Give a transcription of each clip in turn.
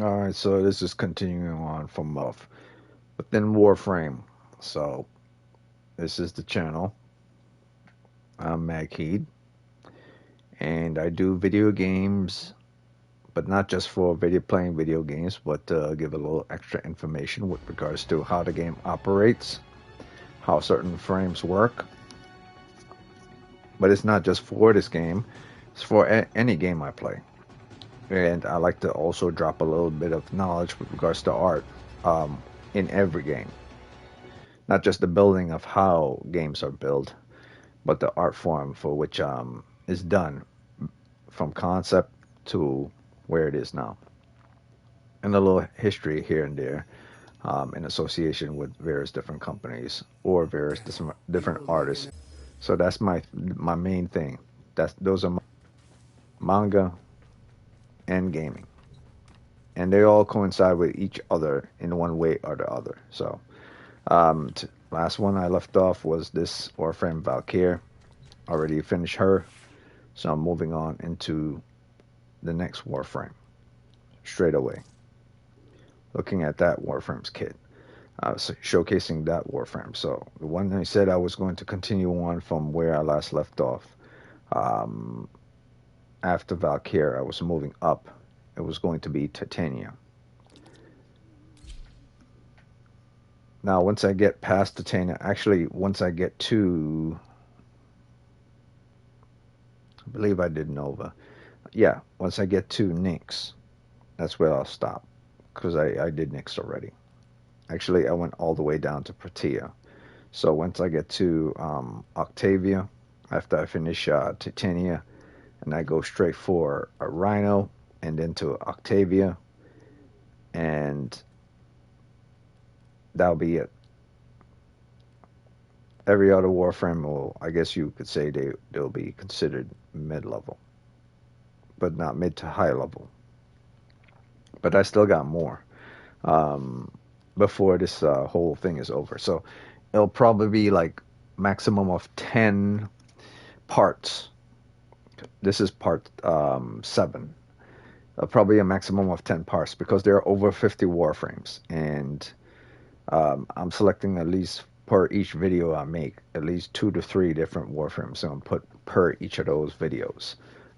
Alright, so this is continuing on from within Warframe. So this is the channel. I'm Magheed, and I do video games, but not just for playing video games, but give a little extra information with regards to how the game operates, how certain frames work. But it's not just for this game; it's for any game I play. And I like to also drop a little bit of knowledge with regards to art um, in every game. Not just the building of how games are built, but the art form for which is done from concept to where it is now, and a little history here and there in association with various different companies or various different artists. So that's my main thing. Those are manga and gaming, and they all coincide with each other in one way or the other. So last one I left off was this Warframe Valkyrie. Already finished her, so I'm moving on into the next Warframe straight away. Looking at that Warframe's kit, showcasing that Warframe. So the one I said I was going to continue on from where I last left off. Um, After Valkyrie, I was moving up. It was going to be Titania. Now, once I get past Titania, actually, once I get to, I believe I did Nova. Yeah, once I get to Nyx, that's where I'll stop, because I did Nyx already. Actually, I went all the way down to Protea. So once I get to Octavia, after I finish Titania, and I go straight for a Rhino, and then to Octavia, and that'll be it. Every other Warframe will, I guess you could say they'll be considered mid-level, but not mid to high level. But I still got more um, before this whole thing is over. So it'll probably be like maximum of 10 parts. This is part 7. Probably a maximum of 10 parts because there are over 50 Warframes, and I'm selecting at least per each video I make at least 2 to 3 different Warframes. So I'm put per each of those videos.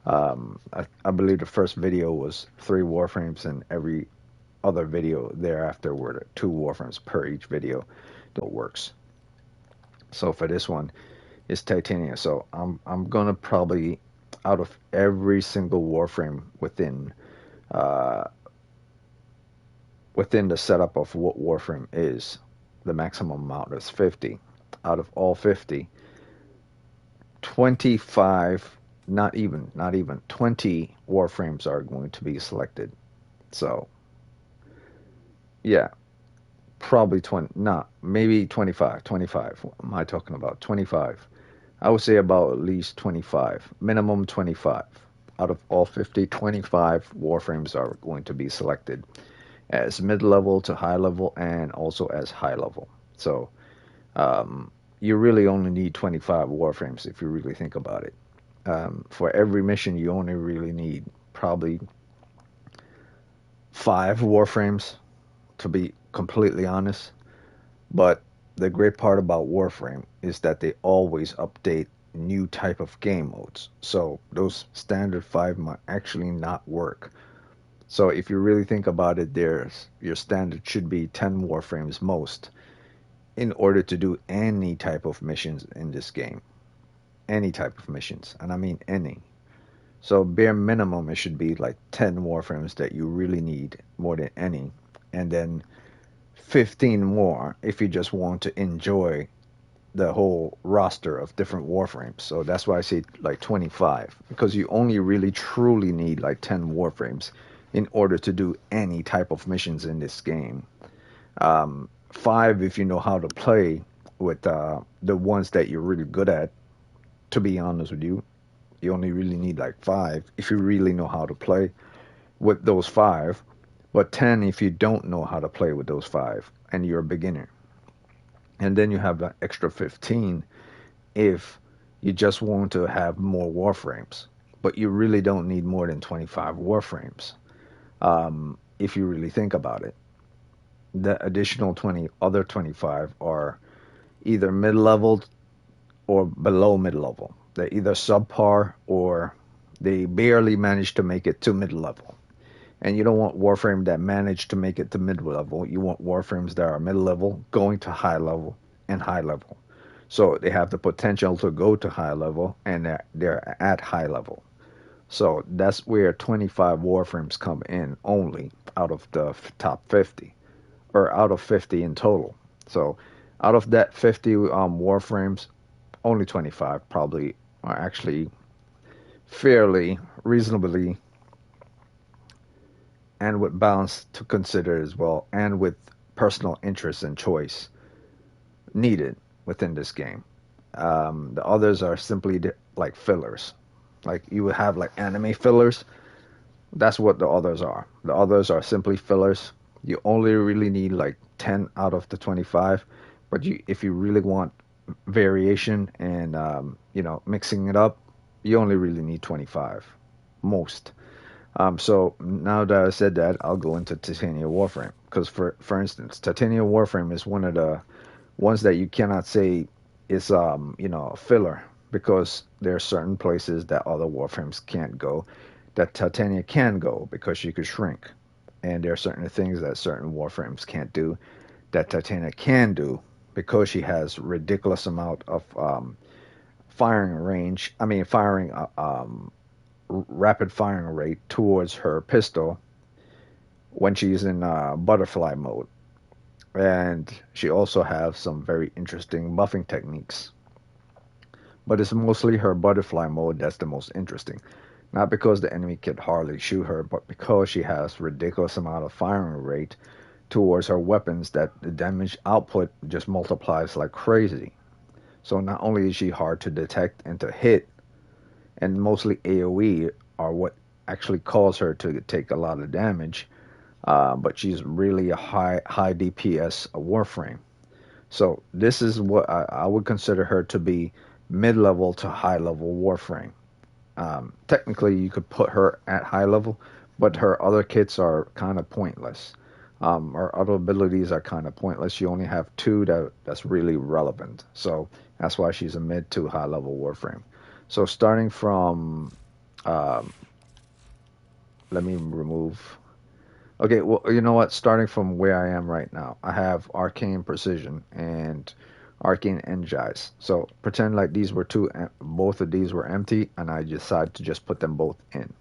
I believe the first video was 3 Warframes, and every other video thereafter were 2 Warframes per each video. That works. So for this one, it's Titania. So I'm gonna probably, out of every single Warframe uh, within the setup of what Warframe is, the maximum amount is 50. Out of all 50, 25, not even 20 Warframes are going to be selected. So yeah, probably 20, not maybe 25. 25. What am I talking about? 25. I would say about at least 25, minimum 25. Out of all 50, 25 Warframes are going to be selected as mid-level to high level, and also as high level. So you really only need 25 Warframes if you really think about it. For every mission, you only really need probably 5 Warframes, to be completely honest. But the great part about Warframe is that they always update new type of game modes. So those standard 5 might actually not work. So if you really think about it, your standard should be 10 Warframes most in order to do any type of missions in this game. Any type of missions, and I mean any. So bare minimum, it should be like 10 Warframes that you really need more than any, and then 15 more if you just want to enjoy the whole roster of different Warframes. So that's why I say like 25, because you only really truly need like 10 Warframes in order to do any type of missions in this game. 5 if you know how to play with the ones that you're really good at. To be honest with you, you only really need like 5 if you really know how to play with those 5. But 10 if you don't know how to play with those 5 and you're a beginner. And then you have that extra 15 if you just want to have more Warframes. But you really don't need more than 25 Warframes. if you really think about it. The additional 20, other 25 are either mid-level or below mid-level. They're either subpar or they barely manage to make it to mid-level. And you don't want Warframe that manage to make it to mid-level. You want Warframes that are mid-level, going to high level, and high level. So they have the potential to go to high level, and they're at high level. So that's where 25 Warframes come in only out of the top 50, or out of 50 in total. So out of that 50 Warframes, only 25 probably are actually fairly reasonably and with balance to consider as well, and with personal interest and choice needed within this game. The others are simply like fillers. Like you would have like anime fillers. That's what the others are. The others are simply fillers. You only really need like 10 out of the 25. But if you really want variation and mixing it up, you only really need 25, most. So now that I said that, I'll go into Titania Warframe because, for instance, Titania Warframe is one of the ones that you cannot say is a filler, because there are certain places that other Warframes can't go that Titania can go because she could shrink, and there are certain things that certain Warframes can't do that Titania can do because she has ridiculous amount of firing range. I mean, firing rapid firing rate towards her pistol when she's in butterfly mode. And she also has some very interesting buffing techniques. But it's mostly her butterfly mode that's the most interesting. Not because the enemy can hardly shoot her, but because she has ridiculous amount of firing rate towards her weapons that the damage output just multiplies like crazy. So not only is she hard to detect and to hit, and mostly AoE are what actually cause her to take a lot of damage, but she's really a high DPS Warframe. So this is what I would consider her to be mid-level to high-level Warframe. Technically, you could put her at high level, but her other kits are kind of pointless. Her other abilities are kind of pointless. You only have two that's really relevant. So that's why she's a mid to high level Warframe. So starting from, um, let me remove. Okay, well, you know what? Starting from where I am right now, I have Arcane Precision and Arcane Energize. So pretend like these were both of these were empty, and I decided to just put them both in.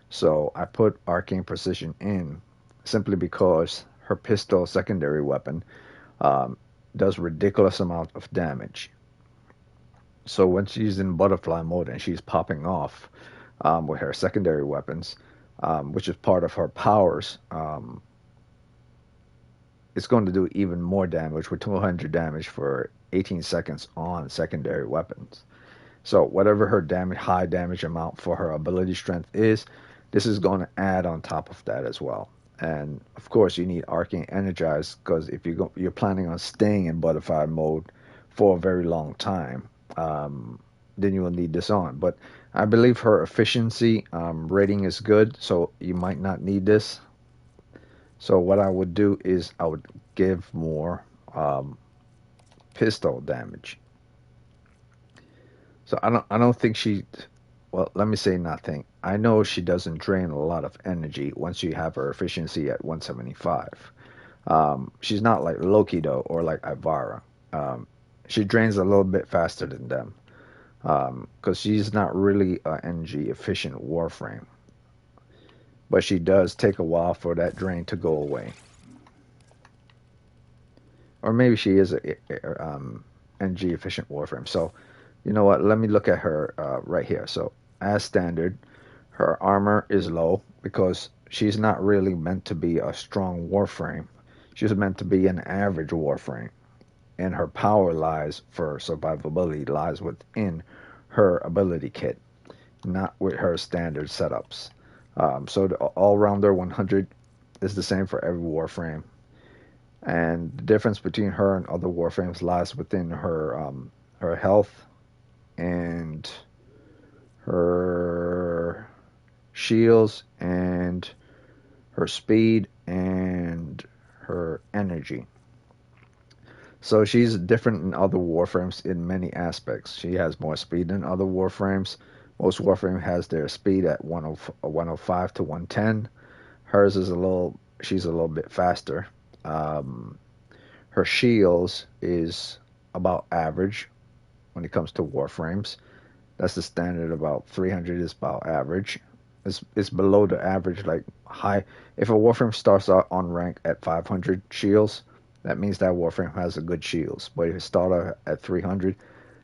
So I put Arcane Precision in simply because her pistol secondary weapon um, does ridiculous amount of damage. So when she's in butterfly mode and she's popping off with her secondary weapons, which is part of her powers, it's going to do even more damage with 200 damage for 18 seconds on secondary weapons. So whatever her high damage amount for her ability strength is, this is going to add on top of that as well. And of course, you need Arcane Energize, because if you're planning on staying in butterfly mode for a very long time, then you will need this on. But I believe her efficiency rating is good, so you might not need this. So what I would do is I would give more pistol damage. So I don't think she. Well, let me say nothing. I know she doesn't drain a lot of energy once you have her efficiency at 175. She's not like Loki though, or like Ivara. She drains a little bit faster than them, because she's not really an energy efficient Warframe. But she does take a while for that drain to go away. Or maybe she is a energy efficient Warframe. So you know what? Let me look at her right here. So as standard, her armor is low because she's not really meant to be a strong Warframe. She's meant to be an average Warframe, and her power lies for survivability lies within her ability kit, not with her standard setups. So the all-rounder 100 is the same for every Warframe, and the difference between her and other Warframes lies within her health and her shields and her speed, and her energy. So she's different than other Warframes in many aspects. She has more speed than other Warframes. Most Warframe has their speed at 105 to 110. Hers is she's a little bit faster. Um, Her shields is about average when it comes to Warframes. That's the standard. About 300 is about average. It's below the average, like high. If a Warframe starts out on rank at 500 shields, that means that Warframe has a good shields. But if it starts out at 300,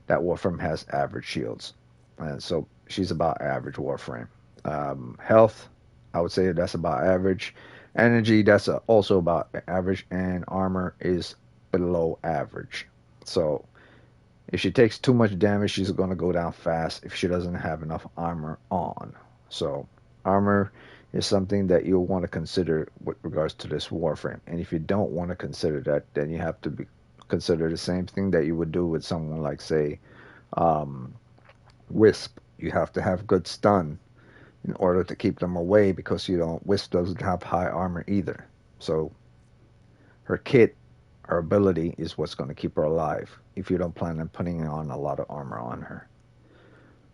that Warframe has average shields. And so she's about average Warframe. Health, I would say that's about average. Energy, that's also about average. And armor is below average. So if she takes too much damage, she's going to go down fast if she doesn't have enough armor on. So, armor is something that you'll want to consider with regards to this Warframe. And if you don't want to consider that, then you have to consider the same thing that you would do with someone like, say, um, Wisp. You have to have good stun in order to keep them away because you don't. Wisp doesn't have high armor either. So, her kit, her ability is what's going to keep her alive if you don't plan on putting on a lot of armor on her.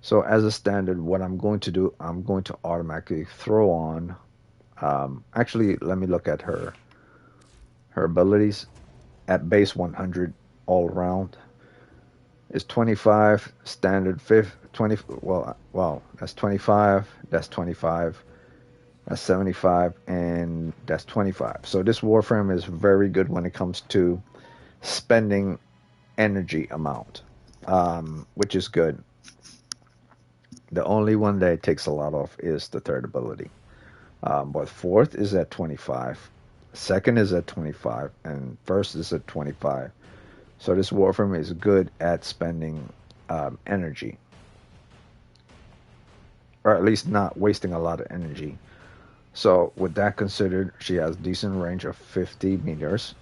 So as a standard, what I'm going to do, I'm going to automatically throw on. Actually, let me look at her abilities at base 100 all around. Is 25 standard 20. Well, that's 25. That's 25. That's 75, and that's 25. So this Warframe is very good when it comes to spending energy amount, which is good. The only one that it takes a lot of is the third ability. But fourth is at 25, second is at 25, and first is at 25. So this Warframe is good at spending energy, or at least not wasting a lot of energy. So with that considered, she has decent range of 50 meters,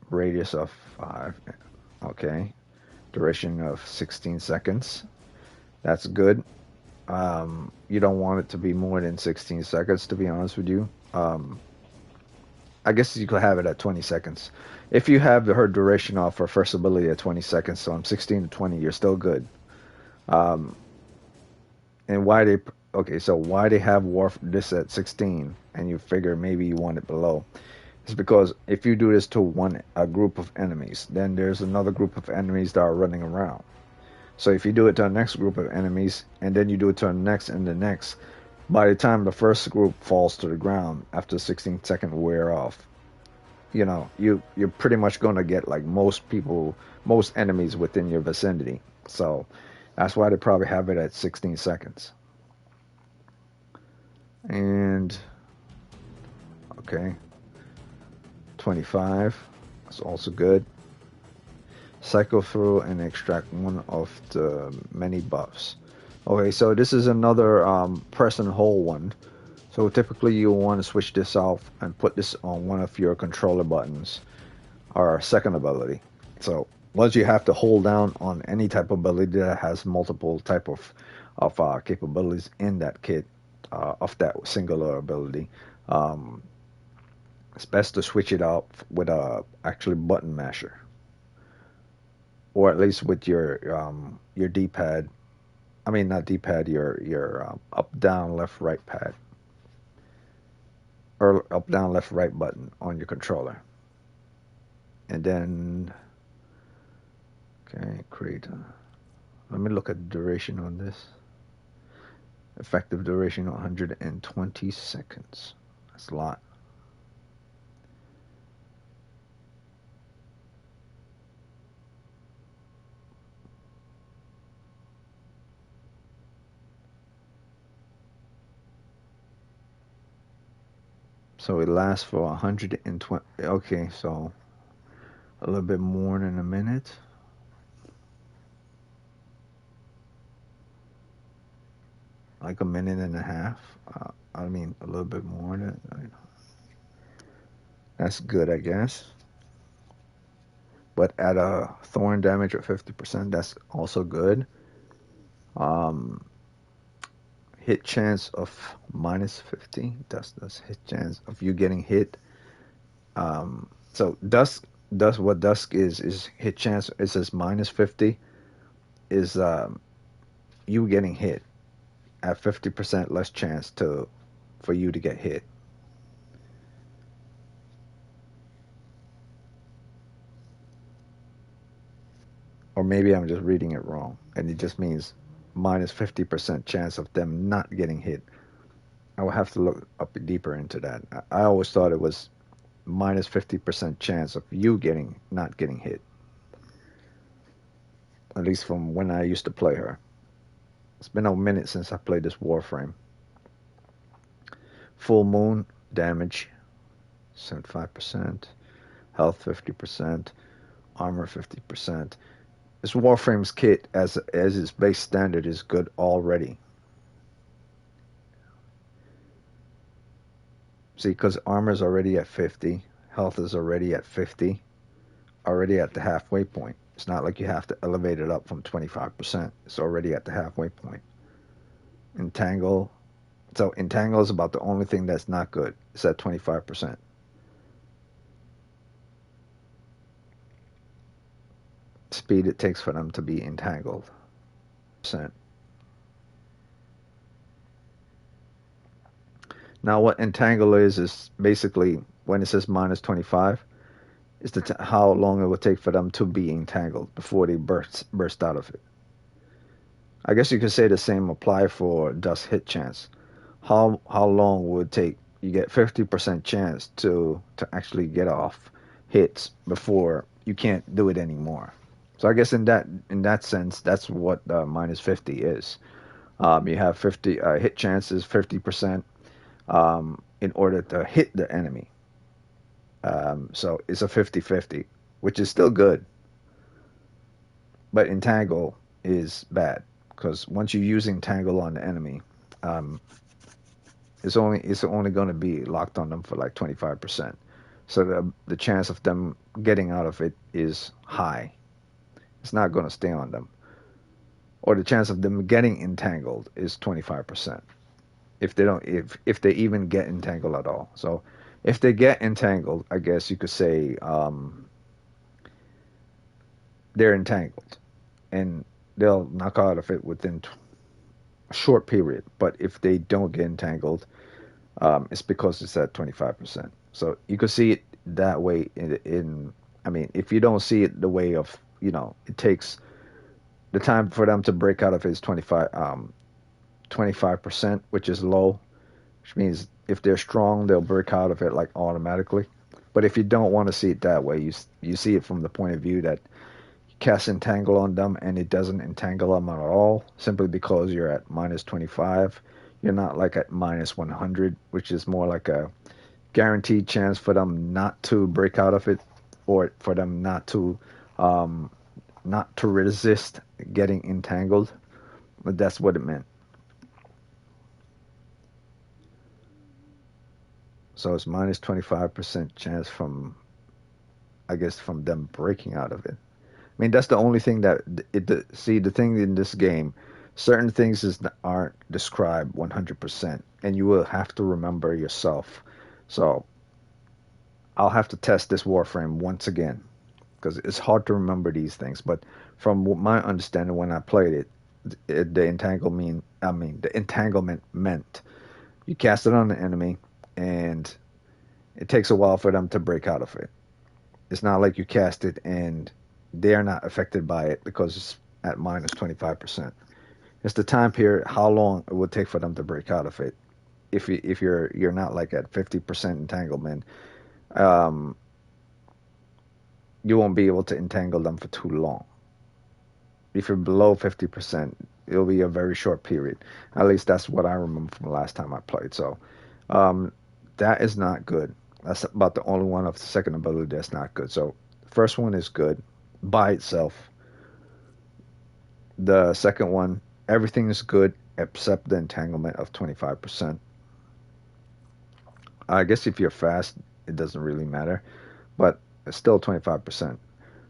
radius of 5, okay, duration of 16 seconds. That's good. You don't want it to be more than 16 seconds, to be honest with you. I guess you could have it at 20 seconds. If you have her duration off her first ability at 20 seconds, so I'm 16 to 20, you're still good. Um, and why they okay? So why they have Warf this at 16, and you figure maybe you want it below? It's because if you do this to a group of enemies, then there's another group of enemies that are running around. So if you do it to the next group of enemies, and then you do it to the next and the next, by the time the first group falls to the ground after 16-second wear off, you're pretty much going to get like most enemies within your vicinity. So that's why they probably have it at 16 seconds. And okay, 25 is also good. Cycle through and extract one of the many buffs. Okay, so this is another press and hold one. So typically you want to switch this off and put this on one of your controller buttons or second ability. So once you have to hold down on any type of ability that has multiple type of capabilities in that kit of that singular ability, it's best to switch it out with a actually button masher, or at least with your D-pad. I mean, not D-pad, your up, down, left, right pad, or up, down, left, right button on your controller. And then, okay, create. Let me look at the duration on this. Effective duration 120 seconds. That's a lot. So it lasts for 120. Okay, so a little bit more than a minute. Like a minute and a half. I mean, a little bit more than. That's good, I guess. But at a thorn damage of 50%, that's also good. Um, hit chance of -50. Dust hit chance of you getting hit. So dusk what dusk is hit chance. It says -50 is you getting hit at 50% less chance to for you to get hit. Or maybe I'm just reading it wrong, and it just means -50% chance of them not getting hit. I will have to look up deeper into that. I always thought it was -50% chance of you getting not getting hit. At least from when I used to play her. It's been a minute since I played this Warframe. Full moon damage 75%, health 50%, armor 50%. This Warframe's kit as its base standard is good already. See, because armor's already at 50, health is already at 50, already at the halfway point. It's not like you have to elevate it up from 25%. It's already at the halfway point. Entangle. So Entangle is about the only thing that's not good. It's at 25%. Speed it takes for them to be entangled. Now what Entangle is basically when it says -25, is how long it will take for them to be entangled before they burst out of it. I guess you could say the same apply for dust hit chance. How long would it take? You get 50% chance to actually get off hits before you can't do it anymore. So I guess in that sense, that's what -50 is. You have 50 hit chances, 50% in order to hit the enemy. So it's a 50-50, which is still good. But Entangle is bad because once you use Entangle on the enemy, um, it's only going to be locked on them for like 25%. So the chance of them getting out of it is high. It's not going to stay on them. Or the chance of them getting entangled is 25%. If they even get entangled at all. So if they get entangled, I guess you could say they're entangled, and they'll knock out of it within a short period. But if they don't get entangled, it's because it's at 25%. So you could see it that way. I mean, if you don't see it the way of it takes the time for them to break out of it is 25%, which is low, which means if they're strong, they'll break out of it like automatically. But if you don't want to see it that way, you see it from the point of view that you cast Entangle on them and it doesn't entangle them at all, simply because you're at -25. You're not like at -100, which is more like a guaranteed chance for them not to break out of it, or for them um, not to resist getting entangled. But that's what it meant. So it's -25% chance from, I guess, from them breaking out of it. I mean, that's the only thing that see, the thing in this game, certain things aren't described 100%, and you will have to remember yourself. So I'll have to test this Warframe once again because it's hard to remember these things. But from my understanding, when I played the entanglement meant you cast it on the enemy, and it takes a while for them to break out of it. It's not like you cast it and they're not affected by it because it's at -25%. It's the time period, how long it would take for them to break out of it. If you're not like at 50% entanglement, um, you won't be able to entangle them for too long. If you're below 50%, it'll be a very short period. At least that's what I remember from the last time I played. So um, that is not good. That's about the only one of the second ability that's not good. So the first one is good by itself. The second one, everything is good except the entanglement of 25%. I guess if you're fast, it doesn't really matter, but it's still 25%,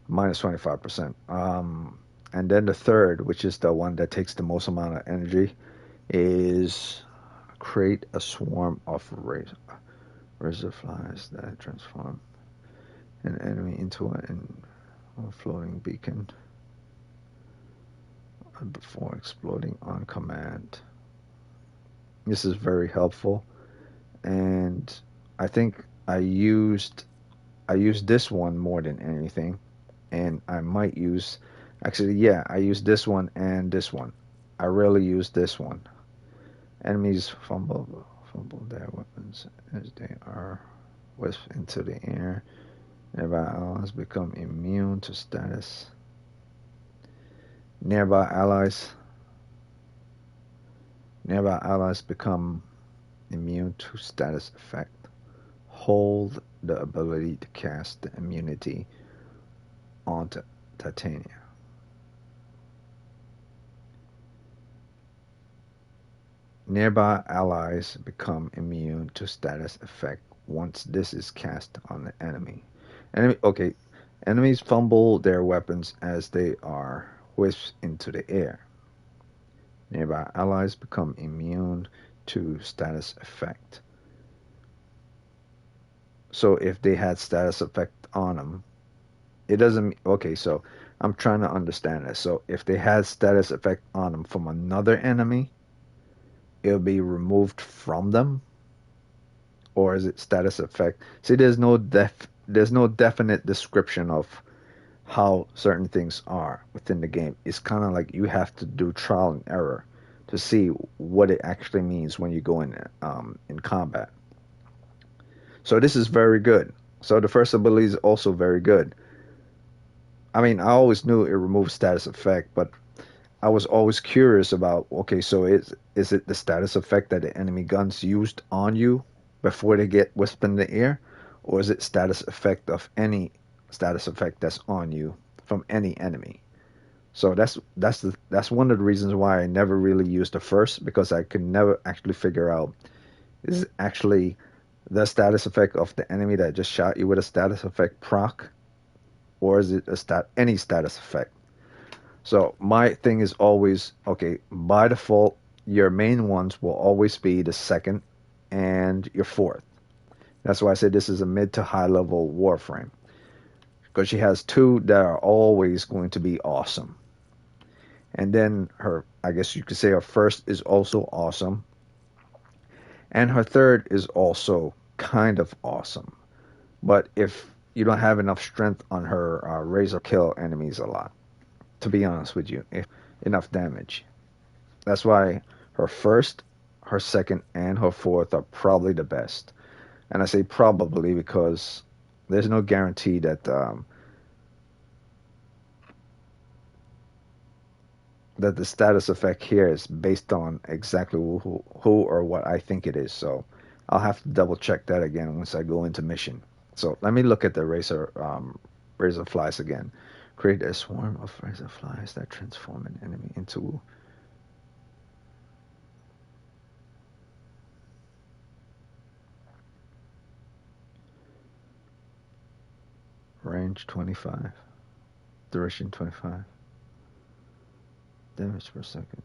-25%. And then the third, which is the one that takes the most amount of energy, is create a swarm of razor flies that transform an enemy into a floating beacon before exploding on command. This is very helpful, and I think I used this one more than anything, and I might use actually yeah I use this one and this one. I rarely use this one. Enemies fumble their weapons as they are whisked into the air. Nearby allies become immune to status. Nearby allies Nearby allies become immune to status effect. Hold the ability to cast the immunity onto Titania. Nearby allies become immune to status effect once this is cast on the enemy. Okay, enemies fumble their weapons as they are whisked into the air. Nearby allies become immune to status effect. So if they had status effect on them, it doesn't. Okay, so I'm trying to understand this. So if they had status effect on them from another enemy, it'll be removed from them, or is it status effect? See, there's no definite description of how certain things are within the game. It's kind of like you have to do trial and error to see what it actually means when you go in combat. So this is very good. So the first ability is also very good. I mean, I always knew it removed status effect, but I was always curious about, okay, so is it the status effect that the enemy guns used on you before they get whisked in the air, or is it status effect of any status effect that's on you from any enemy? So that's one of the reasons why I never really used the first, because I could never actually figure out, is it actually the status effect of the enemy that just shot you with a status effect proc, or is it any status effect? So my thing is always, okay, by default, your main ones will always be the second and your fourth. That's why I say this is a mid to high level Warframe, because she has two that are always going to be awesome. And then I guess you could say her first is also awesome, and her third is also kind of awesome. But if you don't have enough strength on her, razor kill enemies a lot, to be honest with you, if enough damage. That's why her first, her second, and her fourth are probably the best. And I say probably because there's no guarantee that the status effect here is based on exactly who or what I think it is. So I'll have to double check that again once I go into mission. So let me look at the razor flies again. Create a swarm of razor flies that transform an enemy into range 25, duration 25, damage per second.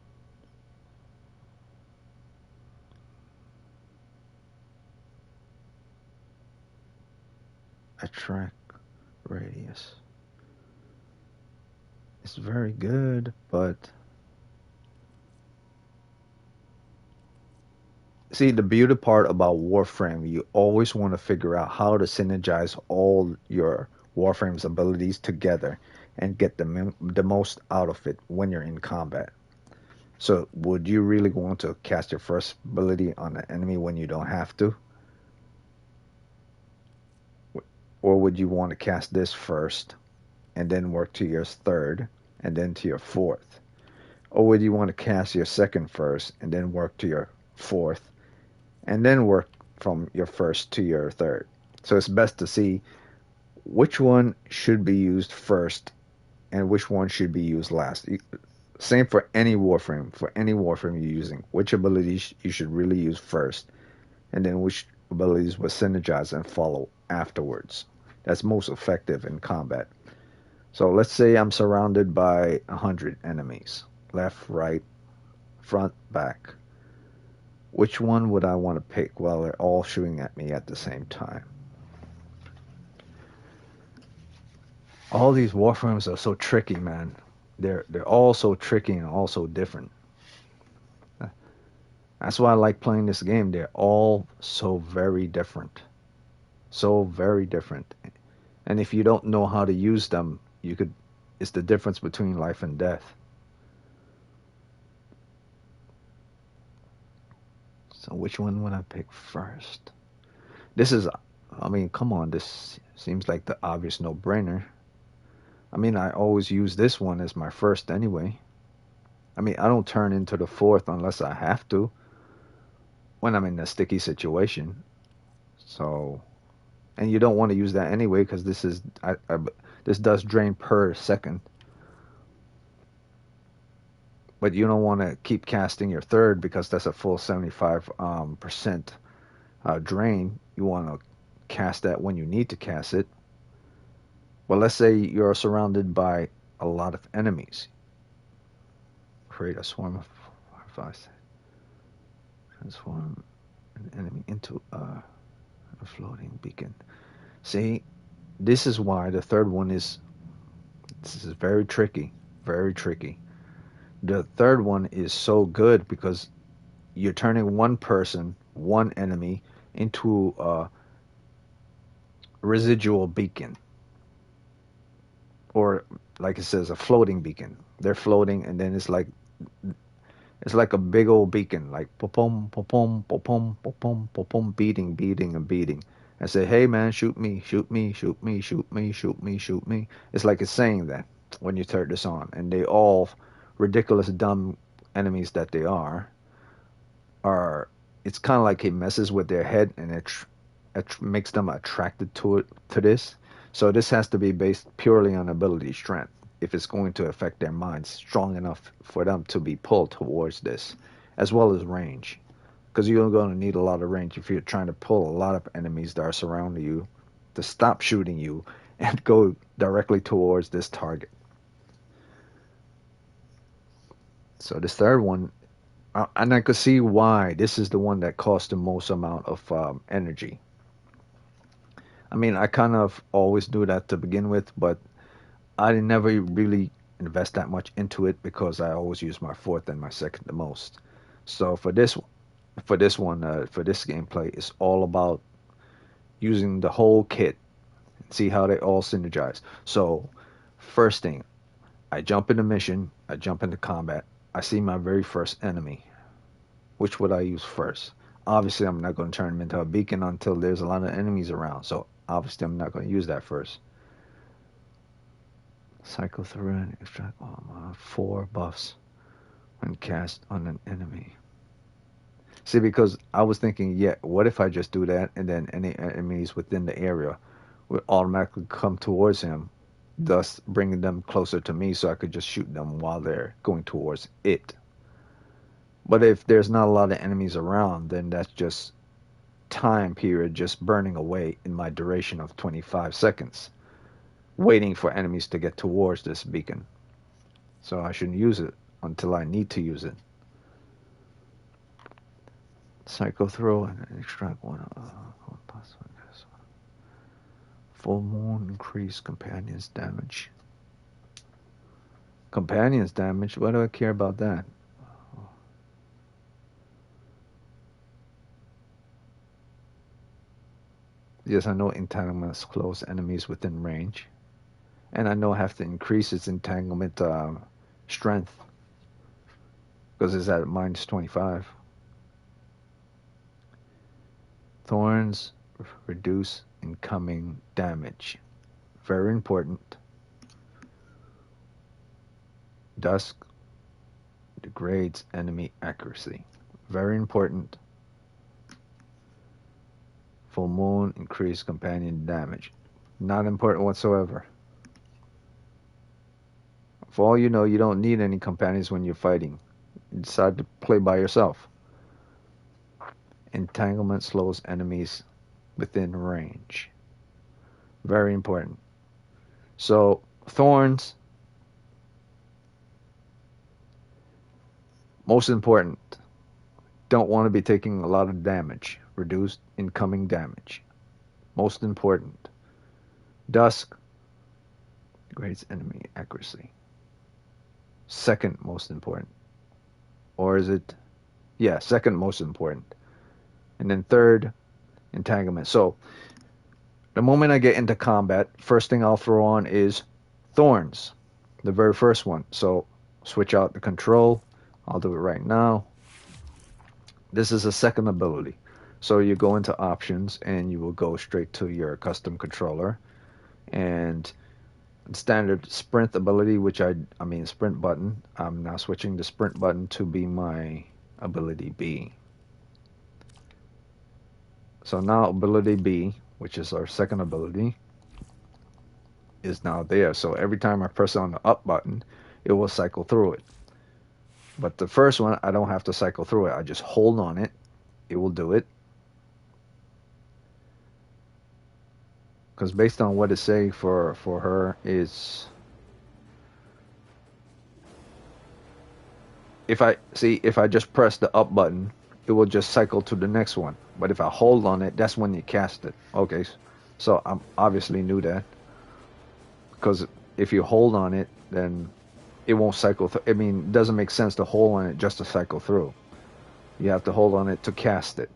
Attract radius. It's very good, but see, the beauty part about Warframe, you always want to figure out how to synergize all your Warframe's abilities together and get the most out of it when you're in combat. So, would you really want to cast your first ability on an enemy when you don't have to? Or would you want to cast this first and then work to your third and then to your fourth? Or would you want to cast your second first and then work to your fourth and then work from your first to your third? So it's best to see which one should be used first and which one should be used last. Same for any Warframe. For any Warframe you're using, which abilities you should really use first, and then which abilities will synergize and follow afterwards. That's most effective in combat. So let's say I'm surrounded by 100 enemies. Left, right, front, back. Which one would I want to pick while they're all shooting at me at the same time? All these warframes are so tricky, man. They're all so tricky and all so different. That's why I like playing this game. They're all so very different. So very different. And if you don't know how to use them, you could it's the difference between life and death. So which one would I pick first? This is I mean, come on, this seems like the obvious no-brainer. I mean, I always use this one as my first anyway. I mean, I don't turn into the fourth unless I have to when I'm in a sticky situation. So, and you don't want to use that anyway because this does drain per second. But you don't want to keep casting your third because that's a full 75% drain. You want to cast that when you need to cast it. Well, let's say you're surrounded by a lot of enemies. Create a swarm of fireflies. Transform an enemy into a floating beacon. See, this is why the third one is. This is very tricky. Very tricky. The third one is so good because you're turning one person, one enemy, into a residual beacon. Or, like it says, a floating beacon. They're floating, and then it's like a big old beacon, like pom pom pom pom pom pom, beating, beating, and beating. And say, hey man, shoot me, shoot me, shoot me, shoot me, shoot me, shoot me. It's like it's saying that when you turn this on, and they all ridiculous, dumb enemies that they are. It's kind of like it messes with their head, and it makes them attracted to this. So this has to be based purely on ability strength if it's going to affect their minds strong enough for them to be pulled towards this, as well as range. Because you're going to need a lot of range if you're trying to pull a lot of enemies that are surrounding you to stop shooting you and go directly towards this target. So this third one, and I could see why this is the one that costs the most amount of energy. I mean, I kind of always do that to begin with, but I never really invest that much into it because I always use my fourth and my second the most. So for this gameplay, it's all about using the whole kit and see how they all synergize. So first thing, I jump into mission, I jump into combat, I see my very first enemy. Which would I use first? Obviously, I'm not going to turn him into a beacon until there's a lot of enemies around. So obviously, I'm not going to use that first. Cycle through and extract 4 buffs when cast on an enemy. See, because I was thinking, yeah, what if I just do that and then any enemies within the area would automatically come towards him, thus bringing them closer to me so I could just shoot them while they're going towards it. But if there's not a lot of enemies around, then that's just time period just burning away in my duration of 25 seconds, waiting for enemies to get towards this beacon. So I shouldn't use it until I need to use it. Psycho throw and extract one. Full moon increase companions damage. Companions damage? Why do I care about that? Yes, I know entanglements close enemies within range. And I know I have to increase its entanglement strength because it's at minus 25. Thorns reduce incoming damage. Very important. Dusk degrades enemy accuracy. Very important. Full moon increase companion damage. Not important whatsoever. For all you know, you don't need any companions when you're fighting. You decide to play by yourself. Entanglement slows enemies within range. Very important. So, thorns, most important. don't want to be taking a lot of damage. Reduced incoming damage. Most important. Dusk degrades enemy accuracy. Second most important. Or is it? Yeah, second most important. And then third, entanglement. So the moment I get into combat, first thing I'll throw on is thorns. The very first one. So switch out the control. I'll do it right now. This is a second ability. So you go into options and you will go straight to your custom controller and standard sprint ability, which I mean sprint button. I'm now switching the sprint button to be my ability B. So now ability B, which is our second ability, is now there. So every time I press on the up button, it will cycle through it. But the first one, I don't have to cycle through it. I just hold on it. It will do it. Because based on what it say for her is, if I just press the up button, it will just cycle to the next one. But if I hold on it, that's when you cast it. Okay, so I obviously knew that. Because if you hold on it, then it won't cycle through. I mean, it doesn't make sense to hold on it just to cycle through. You have to hold on it to cast it.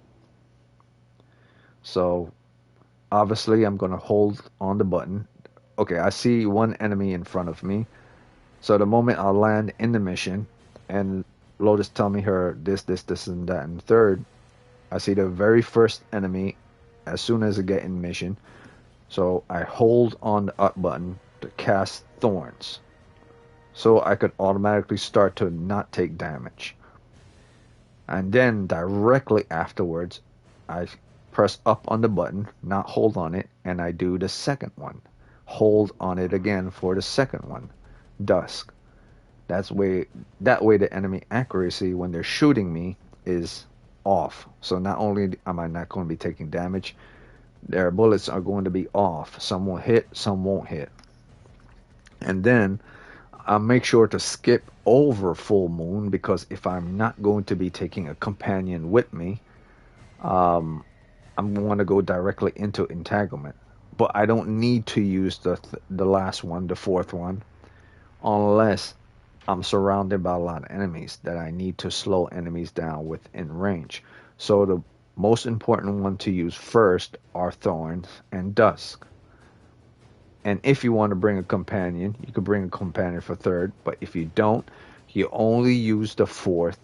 So obviously I'm going to hold on the button. Okay, I see one enemy in front of me. So the moment I land in the mission and Lotus tell me her this, and that, and third, I see the very first enemy as soon as I get in mission. So I hold on the up button to cast thorns. So I could automatically start to not take damage. And then directly afterwards, I press up on the button, not hold on it, and I do the second one. Hold on it again for the second one. Dusk. That way the enemy accuracy when they're shooting me is off. So not only am I not going to be taking damage, their bullets are going to be off. Some will hit, some won't hit. And then I'll make sure to skip over full moon, because if I'm not going to be taking a companion with me, I'm going to go directly into entanglement. But I don't need to use the last one, the fourth one, unless I'm surrounded by a lot of enemies that I need to slow enemies down within range. So the most important one to use first are thorns and dusk. And if you want to bring a companion, you could bring a companion for third. But if you don't, you only use the fourth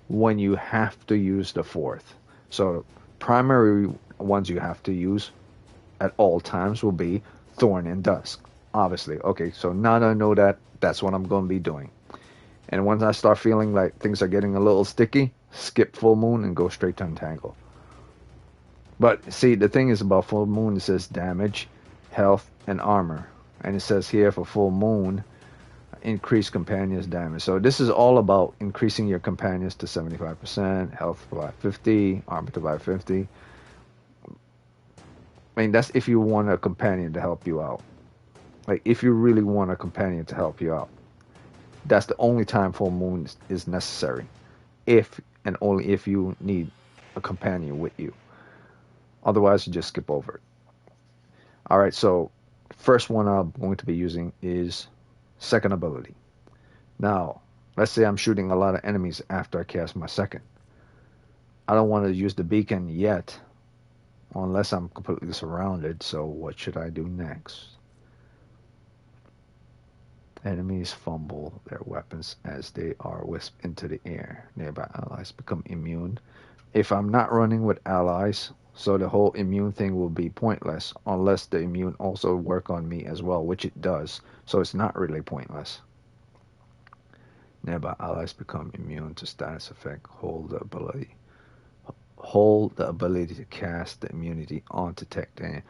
when you have to use the fourth. So primary ones you have to use at all times will be thorn and dusk. Obviously. Okay, so now that I know that, that's what I'm going to be doing. And once I start feeling like things are getting a little sticky, skip full moon and go straight to entangle. But see, the thing is about full moon, it says damage, health, and armor. And it says here for full moon, increase companions damage. So this is all about increasing your companions to 75%, health by 50, armor by 50. I mean, that's if you want a companion to help you out. Like, if you really want a companion to help you out. That's the only time full moon is necessary. If and only if you need a companion with you. Otherwise, you just skip over it. Alright, so first one I'm going to be using is second ability. Now, let's say I'm shooting a lot of enemies after I cast my second. I don't want to use the beacon yet, unless I'm completely surrounded, so what should I do next? Enemies fumble their weapons as they are whisked into the air. Nearby allies become immune. If I'm not running with allies, so the whole immune thing will be pointless, unless the immune also work on me as well, which it does, so it's not really pointless. Nearby allies become immune to status effect. Hold the ability to cast the immunity on Titania.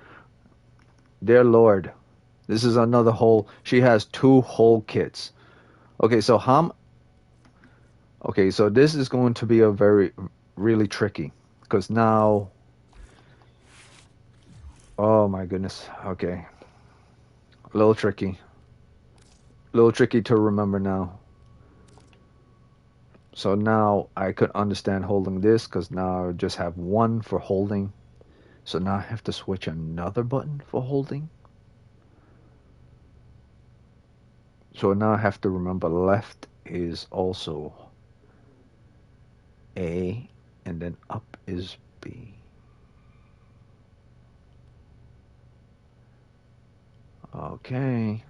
Dear Lord, this is another whole. She has 2 whole kits. Okay, so Okay, so this is going to be a really tricky, because now. Oh my goodness. Okay, a little tricky. A little tricky to remember now. So now I could understand holding this because now I just have one for holding. So now I have to switch another button for holding. So now I have to remember left is also A and then up is B. Okay.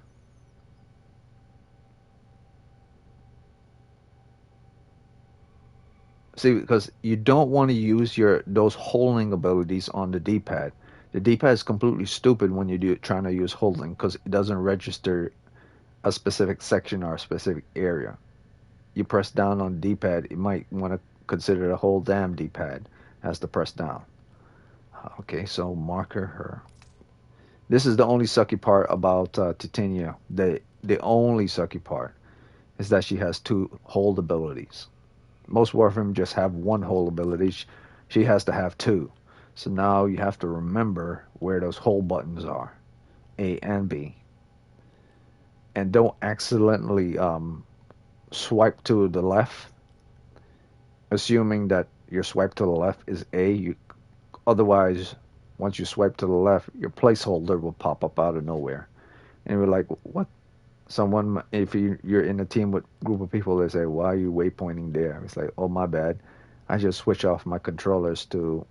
See, because you don't want to use your those holding abilities on the D-pad. The D-pad is completely stupid when you do trying to use holding because it doesn't register a specific section or a specific area. You press down on the D-pad, you might want to consider the whole damn D-pad as the press down. Okay, so marker her. This is the only sucky part about Titania. The only sucky part is that she has two hold abilities. Most Warframe just have one hold ability. She has to have two. So now you have to remember where those hold buttons are, A and B, and don't accidentally swipe to the left, assuming that your swipe to the left is A. Otherwise, once you swipe to the left, your placeholder will pop up out of nowhere, and we're like, what? Someone, if you're in a team with a group of people, they say, why are you waypointing there? It's like, oh, my bad. I just switch off my controllers to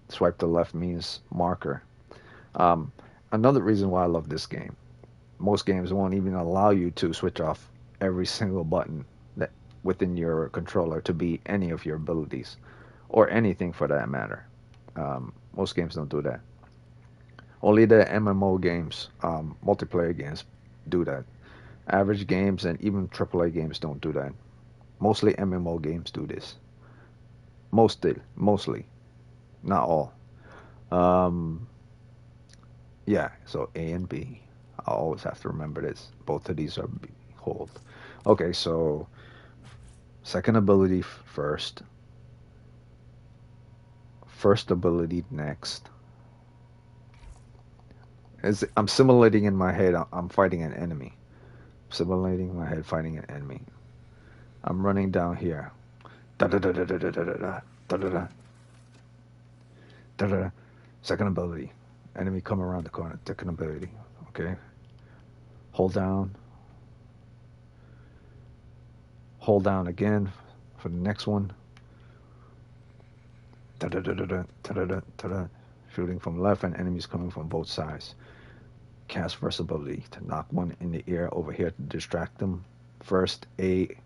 swipe to left means marker. Um, Another reason why I love this game, most games won't even allow you to switch off every single button that within your controller to be any of your abilities or anything for that matter. Most games don't do that. Only the MMO games, multiplayer games, do that. Average games and even AAA games don't do that. Mostly MMO games do this. Mostly, not all. Um, yeah, so A and B. I always have to remember this. Both of these are B, hold. Okay, so second ability first. First ability next. I'm simulating in my head. I'm fighting an enemy. Simulating in my head fighting an enemy. I'm running down here. Da da da da da da da da da da da da da. Second ability. Enemy come around the corner. Second ability. Okay. Hold down. Hold down again for the next one. Da da da da da da da da da. Shooting from left and enemies coming from both sides. Cast first ability to knock one in the air over here to distract them. First, he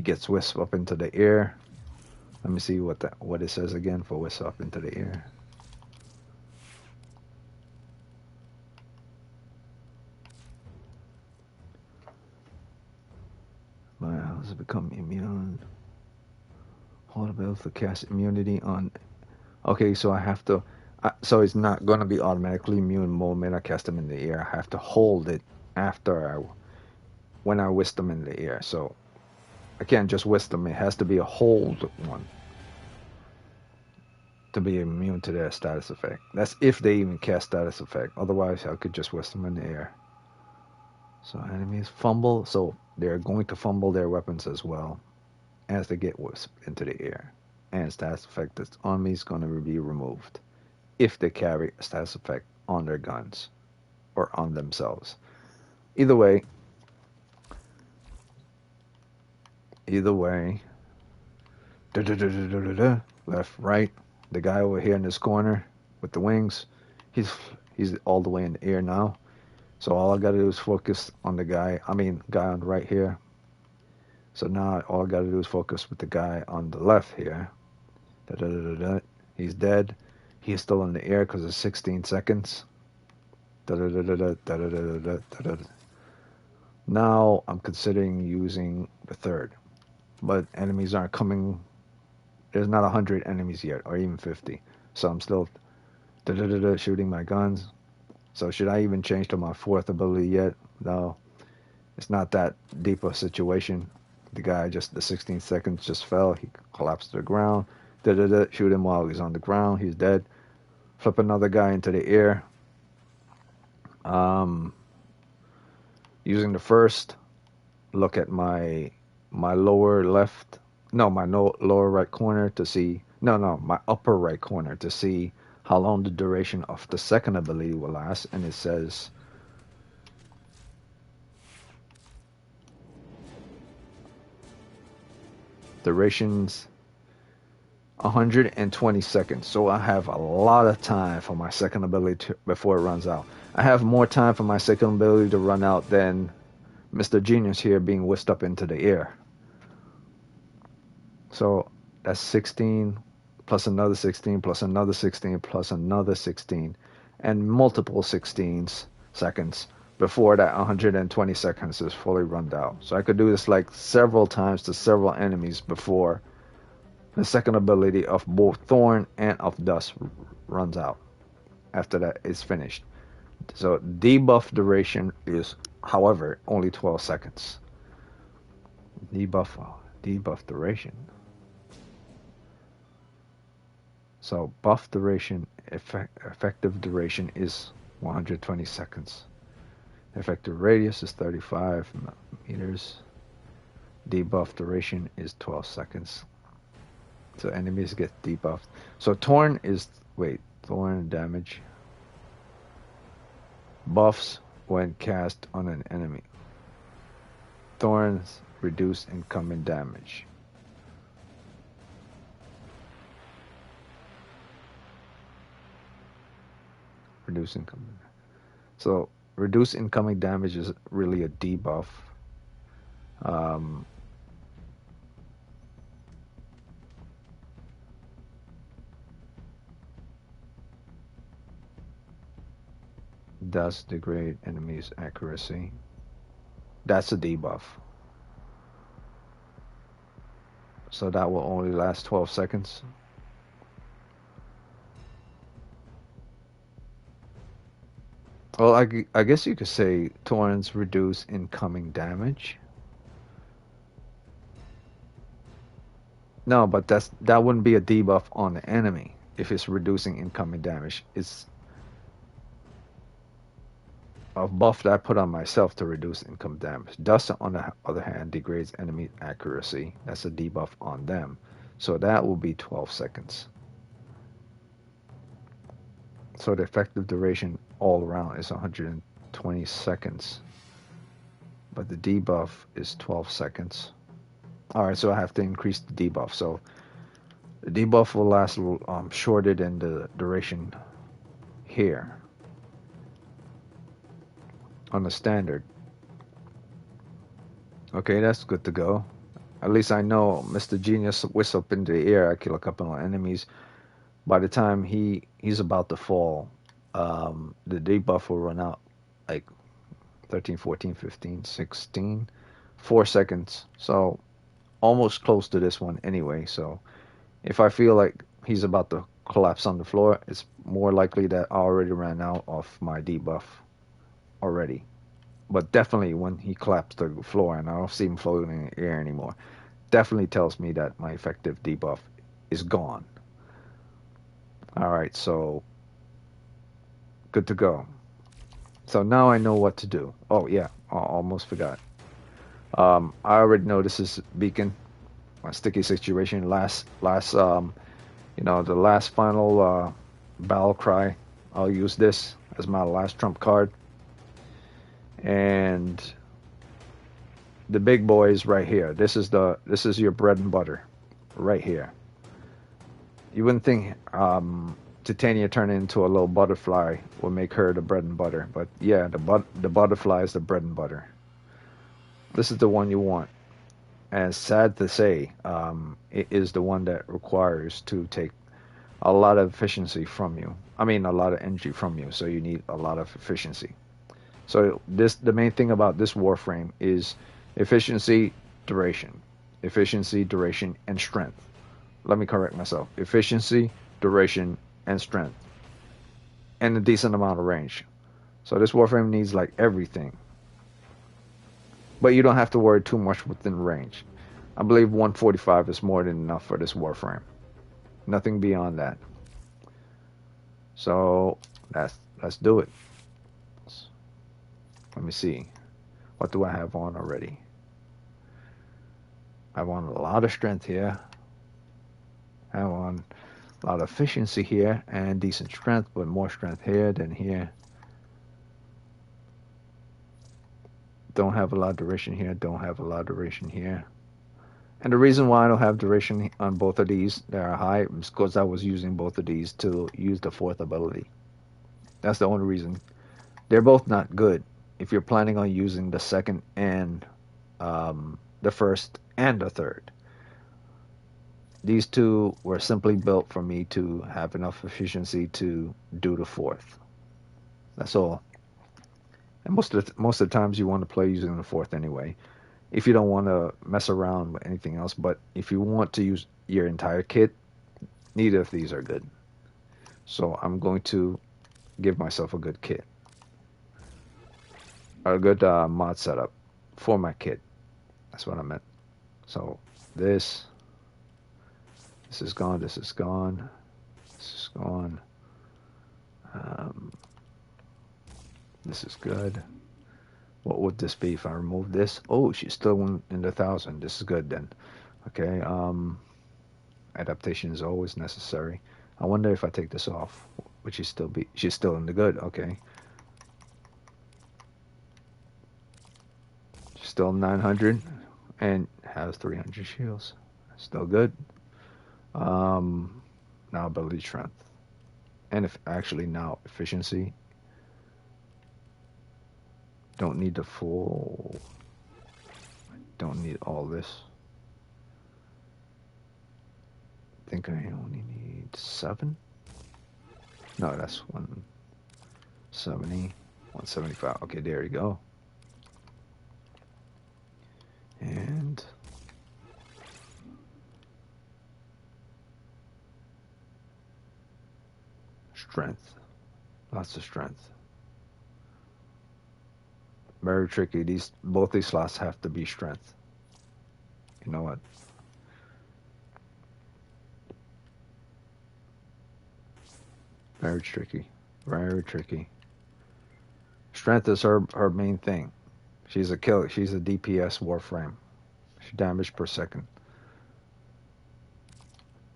gets whisked up into the air. Let me see what it says again for whisk up into the air. My house has become immune. Hold ability to cast immunity on. Okay, so I have to. So it's not gonna be automatically immune the moment I cast them in the air. I have to hold it when I whisk them in the air. So I can't just whisk them. It has to be a hold one to be immune to their status effect. That's if they even cast status effect. Otherwise, I could just whisk them in the air. So enemies fumble. So they're going to fumble their weapons as well as they get whisked into the air. And status effect that's on me is going to be removed if they carry a status effect on their guns or on themselves. Either way, left, right. The guy over here in this corner with the wings, he's all the way in the air now. So all I gotta do is focus on the guy. Guy on the right here. So now all I gotta do is focus with the guy on the left here. He's dead. He's still in the air because it's 16 seconds. Now I'm considering using the third, but enemies aren't coming. There's not 100 enemies yet, or even 50. So I'm still shooting my guns. So should I even change to my fourth ability yet? No, it's not that deep a situation. The guy the 16 seconds just fell. He collapsed to the ground. Shoot him while he's on the ground. He's dead. Flip another guy into the air. Using the first, look at my lower left, no, my lower right corner to see, no, my upper right corner to see how long the duration of the second ability will last, and it says durations 120 seconds. So I have a lot of time for my second ability before it runs out. I have more time for my second ability to run out than Mr. Genius here being whisked up into the air. So that's 16 plus another 16 plus another 16 plus another 16 and multiple 16s seconds before that 120 seconds is fully run out. So I could do this like several times to several enemies before the second ability of both Thorn and of Dust runs out. After that, it's finished. So debuff duration is, however, only 12 seconds. Debuff duration. So buff duration, effective duration is 120 seconds. Effective radius is 35 meters. Debuff duration is 12 seconds. So enemies get debuffed. So Thorn is, Thorn damage. Buffs when cast on an enemy. Thorns reduce incoming damage. Reduce incoming. So reduce incoming damage is really a debuff. Does degrade enemies' accuracy. That's a debuff. So that will only last 12 seconds. Well, I guess you could say Torrents reduce incoming damage. No, but that wouldn't be a debuff on the enemy if it's reducing incoming damage. It's a buff that I put on myself to reduce income damage. Dust, on the other hand, degrades enemy accuracy. That's a debuff on them. So that will be 12 seconds. So the effective duration all around is 120 seconds. But the debuff is 12 seconds. Alright, so I have to increase the debuff. So the debuff will last shorter than the duration here on the standard. Okay, that's good to go. At least I know Mr. Genius whistle up into the air. I kill a couple of enemies. By the time he's about to fall, the debuff will run out like 13, 14, 15, 16, 4 seconds. So almost close to this one anyway. So if I feel like he's about to collapse on the floor, it's more likely that I already ran out of my debuff already. But definitely when he collapsed to the floor and I don't see him floating in the air anymore, definitely tells me that my effective debuff is gone. Alright, so good to go. So now I know what to do. Oh yeah, I almost forgot. I already know this is Beacon, my sticky situation. The last final battle cry. I'll use this as my last trump card. And the big boy is right here. This is your bread and butter, right here. You wouldn't think Titania turning into a little butterfly will make her the bread and butter, but yeah, the butterfly is the bread and butter. This is the one you want. And sad to say, it is the one that requires to take a lot of efficiency from you. I mean, a lot of energy from you, so you need a lot of efficiency. So the main thing about this Warframe is efficiency, duration, and strength. Let me correct myself. Efficiency, duration, and strength, and a decent amount of range. So this Warframe needs like everything. But you don't have to worry too much within range. I believe 145 is more than enough for this Warframe. Nothing beyond that. So let's do it. Let me see. What do I have on already? I want a lot of strength here. I want a lot of efficiency here and decent strength, but more strength here than here. Don't have a lot of duration here. Don't have a lot of duration here. And the reason why I don't have duration on both of these that are high is because I was using both of these to use the fourth ability. That's the only reason. They're both not good if you're planning on using the second and the first and the third. These two were simply built for me to have enough efficiency to do the fourth. That's all. And most of the times you want to play using the fourth anyway. If you don't want to mess around with anything else, but if you want to use your entire kit, neither of these are good. So I'm going to give myself a good kit, a good mod setup for my kit. That's what I meant. So this is gone. This is gone. This is gone. This is good. What would this be if I remove this? Oh, she's still in the 1,000. This is good then. Okay. Adaptation is always necessary. I wonder if I take this off, would she still be? She's still in the good. Okay. She's still 900 and has 300 shields. Still good. Now ability strength, and if actually now efficiency. Don't need the full. Don't need all this. I think I only need 7. No, that's 170, 175. Okay, there you go. And strength. Lots of strength. Very tricky. Both these slots have to be strength. You know what? Very tricky. Very tricky. Strength is her main thing. She's a killer. She's a DPS Warframe. She damage per second.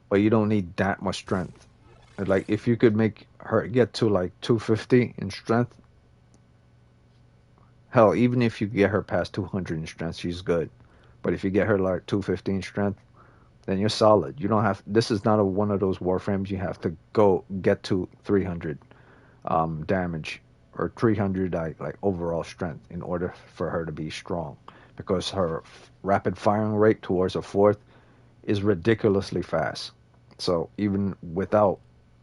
But you don't need that much strength. Like if you could make her get to like 250 in strength, hell, even if you get her past 200 in strength, she's good. But if you get her like 250 in strength, then you're solid. You don't have. This is not one of those Warframes you have to go get to 300 damage or 300 like overall strength in order for her to be strong, because her rapid firing rate towards a fourth is ridiculously fast. So even without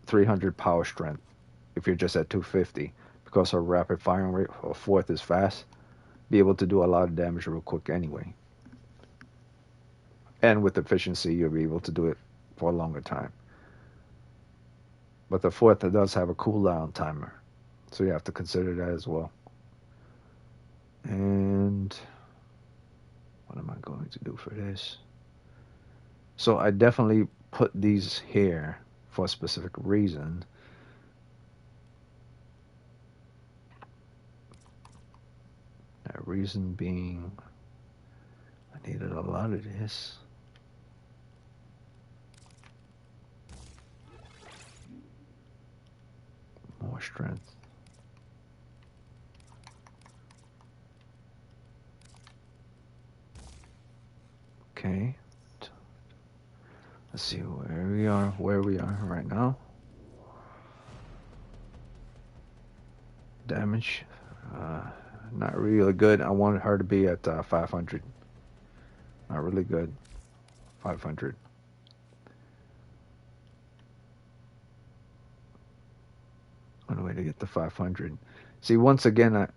300 power strength, if you're just at 250, because her rapid firing rate for a fourth is fast, be able to do a lot of damage real quick anyway. And with efficiency, you'll be able to do it for a longer time. But the fourth, it does have a cooldown timer, so you have to consider that as well. And what am I going to do for this? So I definitely put these here for a specific reason. That reason being, I needed a lot of this. More strength. Okay. Let's see where we are right now. Damage. Not really good. I wanted her to be at 500. Not really good. 500. On the way to get to 500. See, once again, I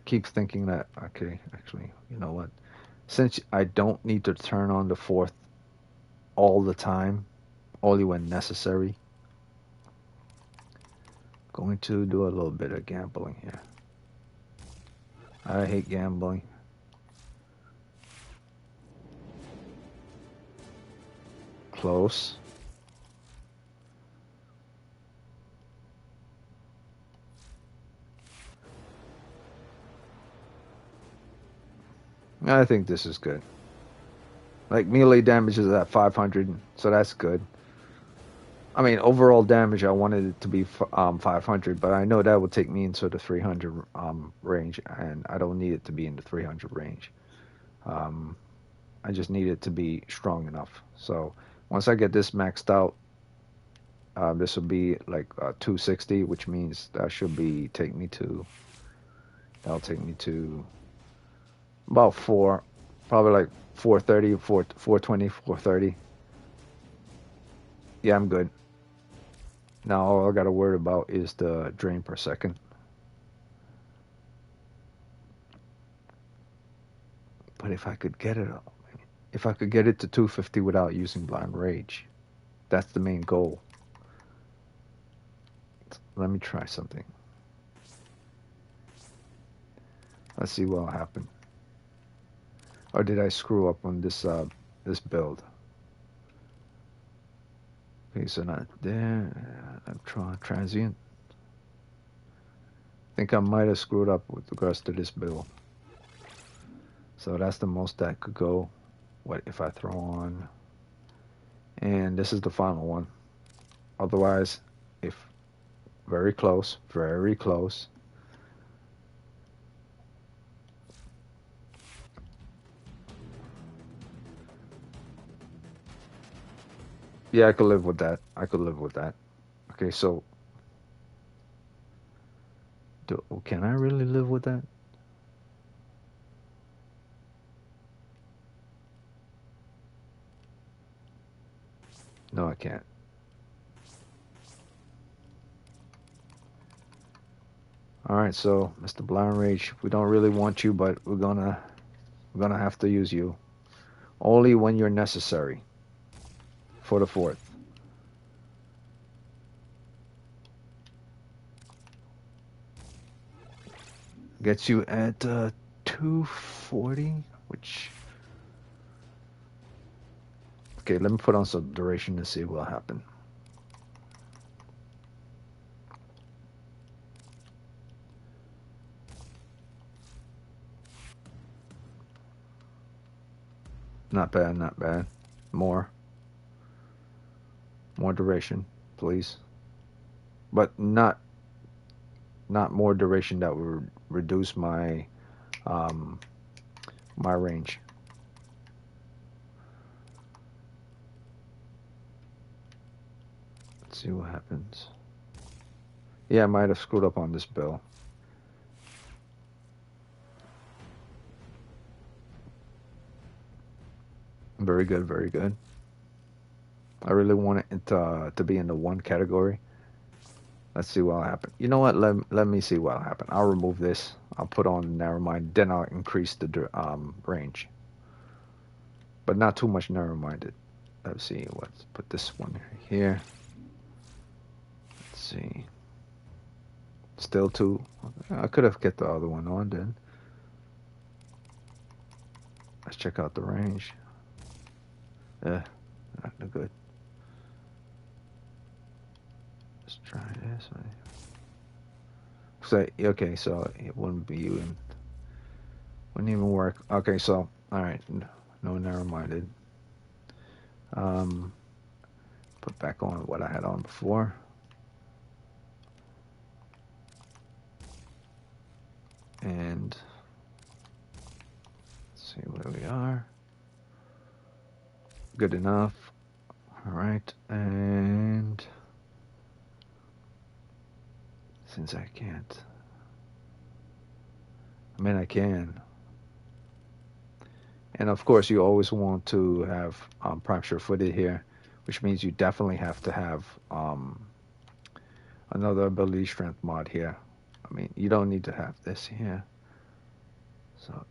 keep thinking that, okay, actually, you know what? Since I don't need to turn on the fourth all the time, only when necessary, going to do a little bit of gambling here. I hate gambling. Close. I think this is good. Like melee damage is at 500, so that's good. I mean, overall damage, I wanted it to be 500, but I know that would take me into the 300 range, and I don't need it to be in the 300 range. Um, I just need it to be strong enough. So once I get this maxed out, this will be like 260, which means that should be that'll take me to about probably like 430, 420, 430. Yeah, I'm good. Now all I got to worry about is the drain per second. But if I could get it to 250 without using blind rage, that's the main goal. Let me try something. Let's see what'll happen. Or did I screw up on this build? Okay, so not there. I'm trying transient. I think I might have screwed up with regards to this build. So that's the most that could go. What if I throw on? And this is the final one. Otherwise, if very close, very close. Yeah, I could live with that. I could live with that. Okay, so can I really live with that? No, I can't. All right, so Mr. Blind Rage, we don't really want you, but we're gonna have to use you only when you're necessary for the fourth. Gets you at 240, which okay. Let me put on some duration to see what'll happen. Not bad, not bad. More duration, please. But not more duration that would reduce um my range. Let's see what happens. Yeah, I might have screwed up on this bill. Very good, very good. I really want it to be in the one category. Let's see what'll happen. You know what? Let me see what'll happen. I'll remove this. I'll put on narrow mind. Then I'll increase the range, but not too much narrow minded. Let's see. Let's put this one here. Let's see. Still two. I could have get the other one on then. Let's check out the range. Not good. Let's try this one. So okay, so it wouldn't be even. Wouldn't even work. Okay, so all right, no narrow-minded. Put back on what I had on before. And let's see where we are. Good enough. All right, and since I can't, I mean I can. And of course, you always want to have prime sure-footed here, which means you definitely have to have another ability strength mod here. I mean, you don't need to have this here. So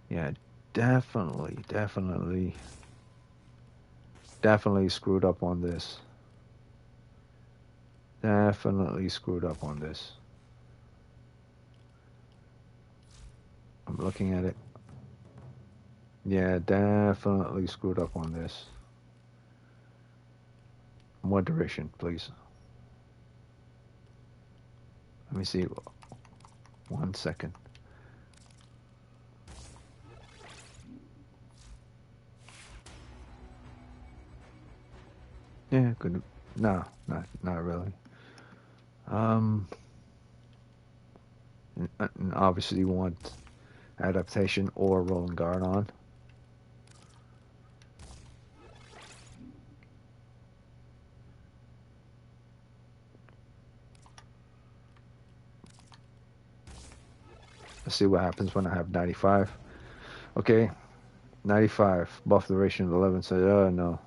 yeah, definitely screwed up on this. Definitely screwed up on this. I'm looking at it. Yeah, definitely screwed up on this. More duration, please. Let me see. 1 second. Yeah, good. No, not really. Um, and obviously you want adaptation or rolling guard on. Let's see what happens when I have 95. Okay, 95. Buff duration of 11. So, no.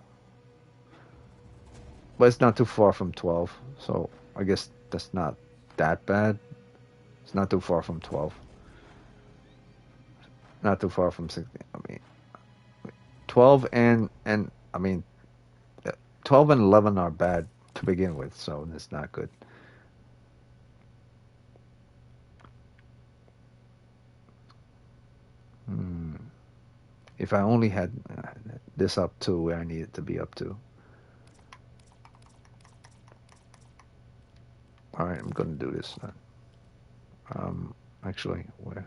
But it's not too far from 12. So, I guess that's not that bad. It's not too far from 12. Not too far from 16. I mean, 12 and I mean, 12 and 11 are bad to begin with. So, it's not good. Hmm. If I only had this up to where I need it to be up to. All right, I'm gonna do this then. Actually, where?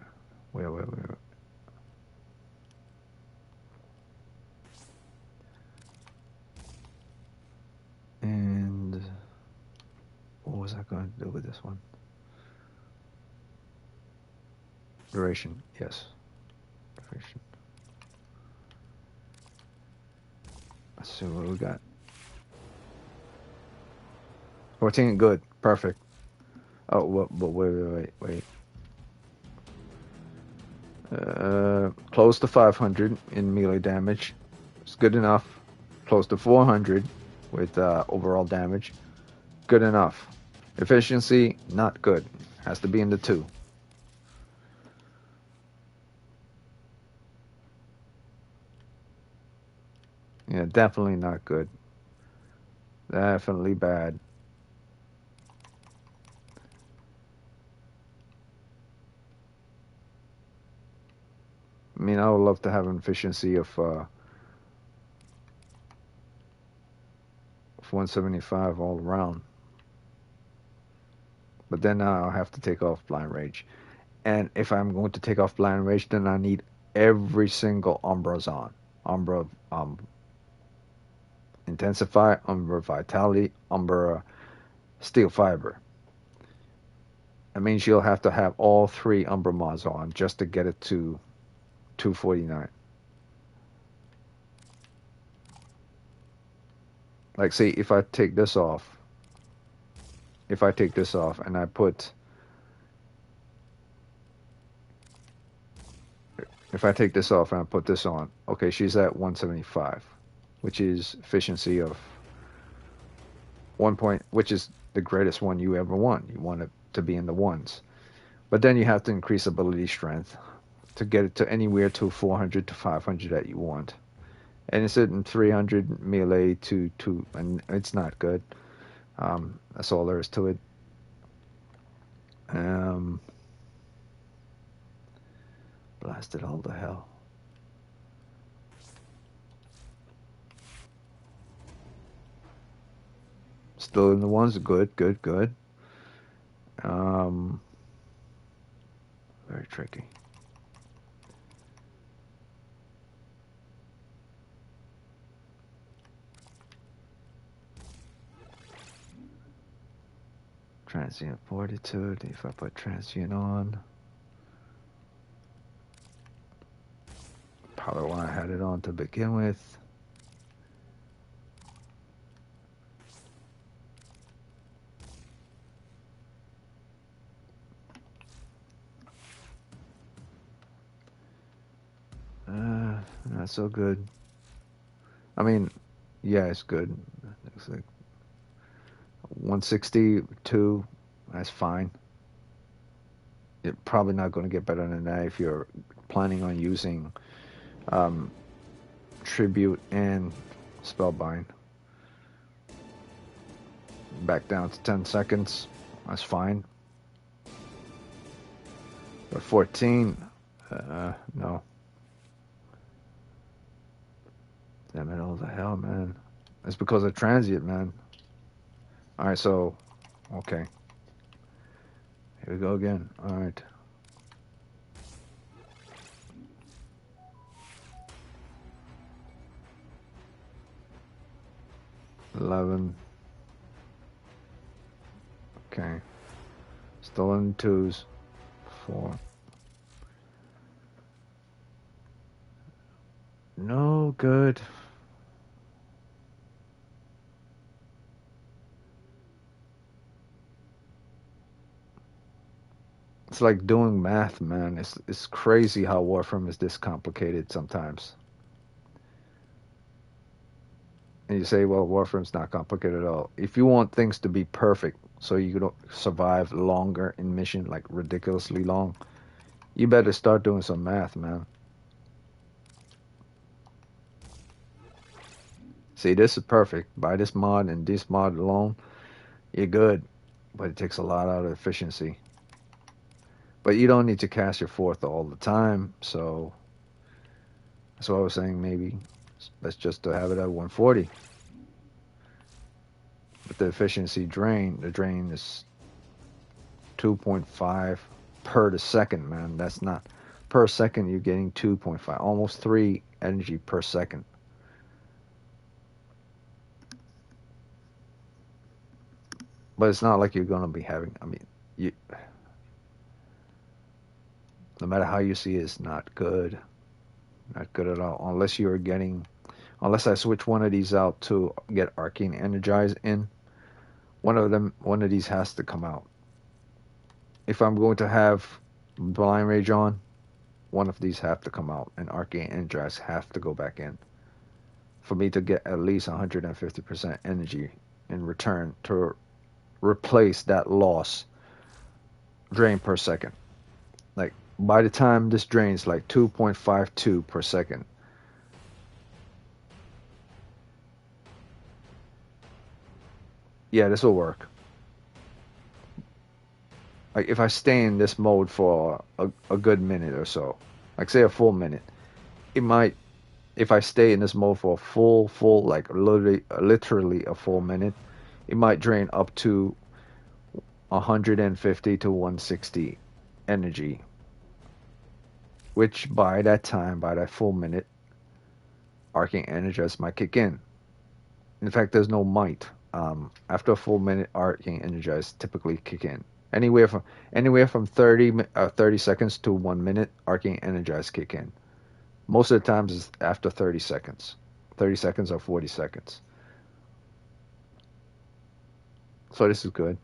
And what was I going to do with this one? Duration, yes. Duration. Let's see what we got. 14, good, perfect. Oh, but wait. Close to 500 in melee damage. It's good enough. Close to 400 with overall damage. Good enough. Efficiency, not good. Has to be in the 2. Yeah, definitely not good. Definitely bad. I mean, I would love to have an efficiency of 175 all around. But then I'll have to take off blind rage. And if I'm going to take off blind rage, then I need every single Umbra's on. Umbra Intensify, Umbra Vitality, Umbra Steel Fiber. That means you'll have to have all 3 Umbra mods on just to get it to 249. Like, see, if I take this off, and I put, if I take this off and I put this on, okay, she's at 175, which is efficiency of 1 point, which is the greatest one you ever want. You want it to be in the ones. But then you have to increase ability strength to get it to anywhere to 400 to 500 that you want. And it's in 300 melee to 2, and it's not good. That's all there is to it. Blasted all the hell. Still in the ones. Good. Very tricky. Transient fortitude. If I put transient on, probably why I had it on to begin with. Not so good. I mean, yeah, it's good. It's like 162. That's fine. You're probably not going to get better than that if you're planning on using Tribute and Spellbind. Back down to 10 seconds. That's fine. But 14, no. Damn it, all the hell, man. It's because of transient, man. Alright, so, okay. Here we go again. Alright. 11. Okay. Still in twos. 4. No good. It's like doing math, man. It's crazy how Warframe is this complicated sometimes. And you say, well, Warframe's not complicated at all. If you want things to be perfect, so you don't survive longer in mission, like ridiculously long, you better start doing some math, man. See, this is perfect. By this mod and this mod alone, you're good. But it takes a lot out of efficiency. But you don't need to cast your fourth all the time, so that's what I was saying. Maybe let's just have it at 140. But the efficiency drain, the drain is 2.5 per the second, man. That's not per second. You're getting 2.5, almost 3 energy per second. But it's not like you're gonna be having. I mean, you, no matter how you see it, it's not good. Not good at all. Unless you're getting, unless I switch one of these out to get Arcane Energized in, one of these has to come out. If I'm going to have Blind Rage on, one of these have to come out, and Arcane Energized have to go back in for me to get at least 150% energy in return to replace that loss drain per second. Like by the time this drains like 2.52 per second. Yeah, this will work. Like if I stay in this mode for a good minute or so, like say a full minute, it might, if I stay in this mode for a full like literally a full minute, it might drain up to 150 to 160 energy, which by that time, by that full minute, Arcane Energize might kick in. In fact, there's no might. After a full minute, Arcane Energize typically kick in. Anywhere from 30 seconds to 1 minute, Arcane Energize kick in. Most of the times it's after 30 seconds. 30 seconds or 40 seconds. So this is good.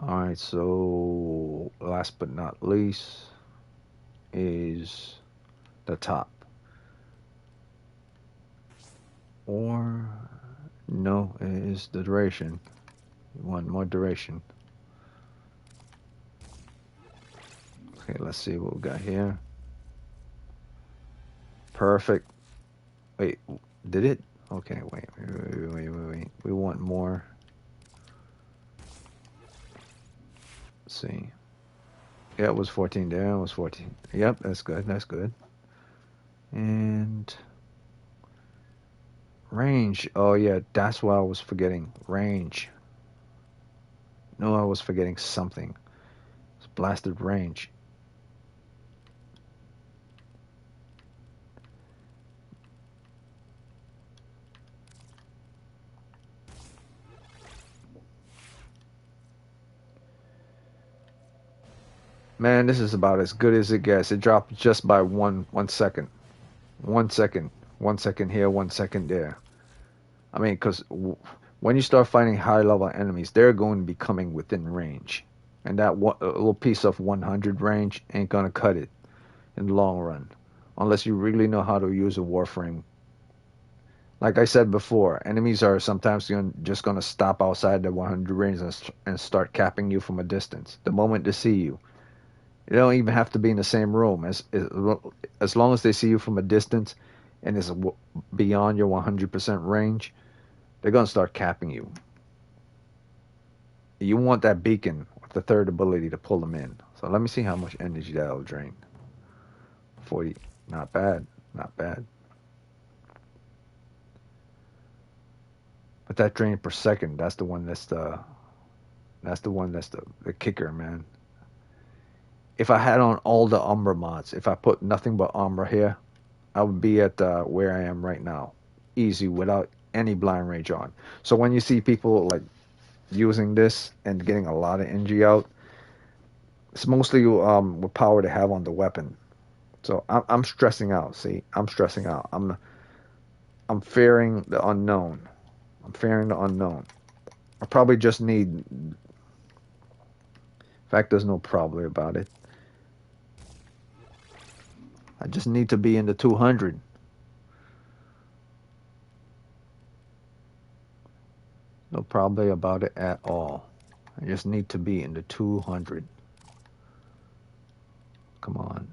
Alright, so last but not least is the top. Or no, it is the duration. You want more duration. Okay, let's see what we got here. Perfect. Wait, did it? Okay, wait. We want more. Let's see. Yeah, it was 14 there. It was 14. Yep, that's good. That's good. And range. Oh, yeah, that's what I was forgetting. Range. No, I was forgetting something. It's blasted range. Man, this is about as good as it gets. It dropped just by 1 second. 1 second. 1 second here, 1 second there. I mean, because when you start fighting high level enemies, they're going to be coming within range. And that little piece of 100 range ain't going to cut it in the long run. Unless you really know how to use a Warframe. Like I said before, enemies are sometimes just going to stop outside the 100 range and start capping you from a distance. The moment they see you. You don't even have to be in the same room. As long as they see you from a distance and it's beyond your 100% range, they're going to start capping you. You want that beacon with the third ability to pull them in. So let me see how much energy that'll drain. 40. Not bad. Not bad. But that drain per second, that's the one that's the kicker, man. If I had on all the Umbra mods, if I put nothing but Umbra here, I would be at where I am right now, easy without any blind rage on. So when you see people like using this and getting a lot of NG out, it's mostly with power they have on the weapon. So I'm stressing out. See, I'm stressing out. I'm fearing the unknown. I'm fearing the unknown. I probably just need. In fact, there's no probably about it. I just need to be in the 200. No probably about it at all. I just need to be in the 200. Come on.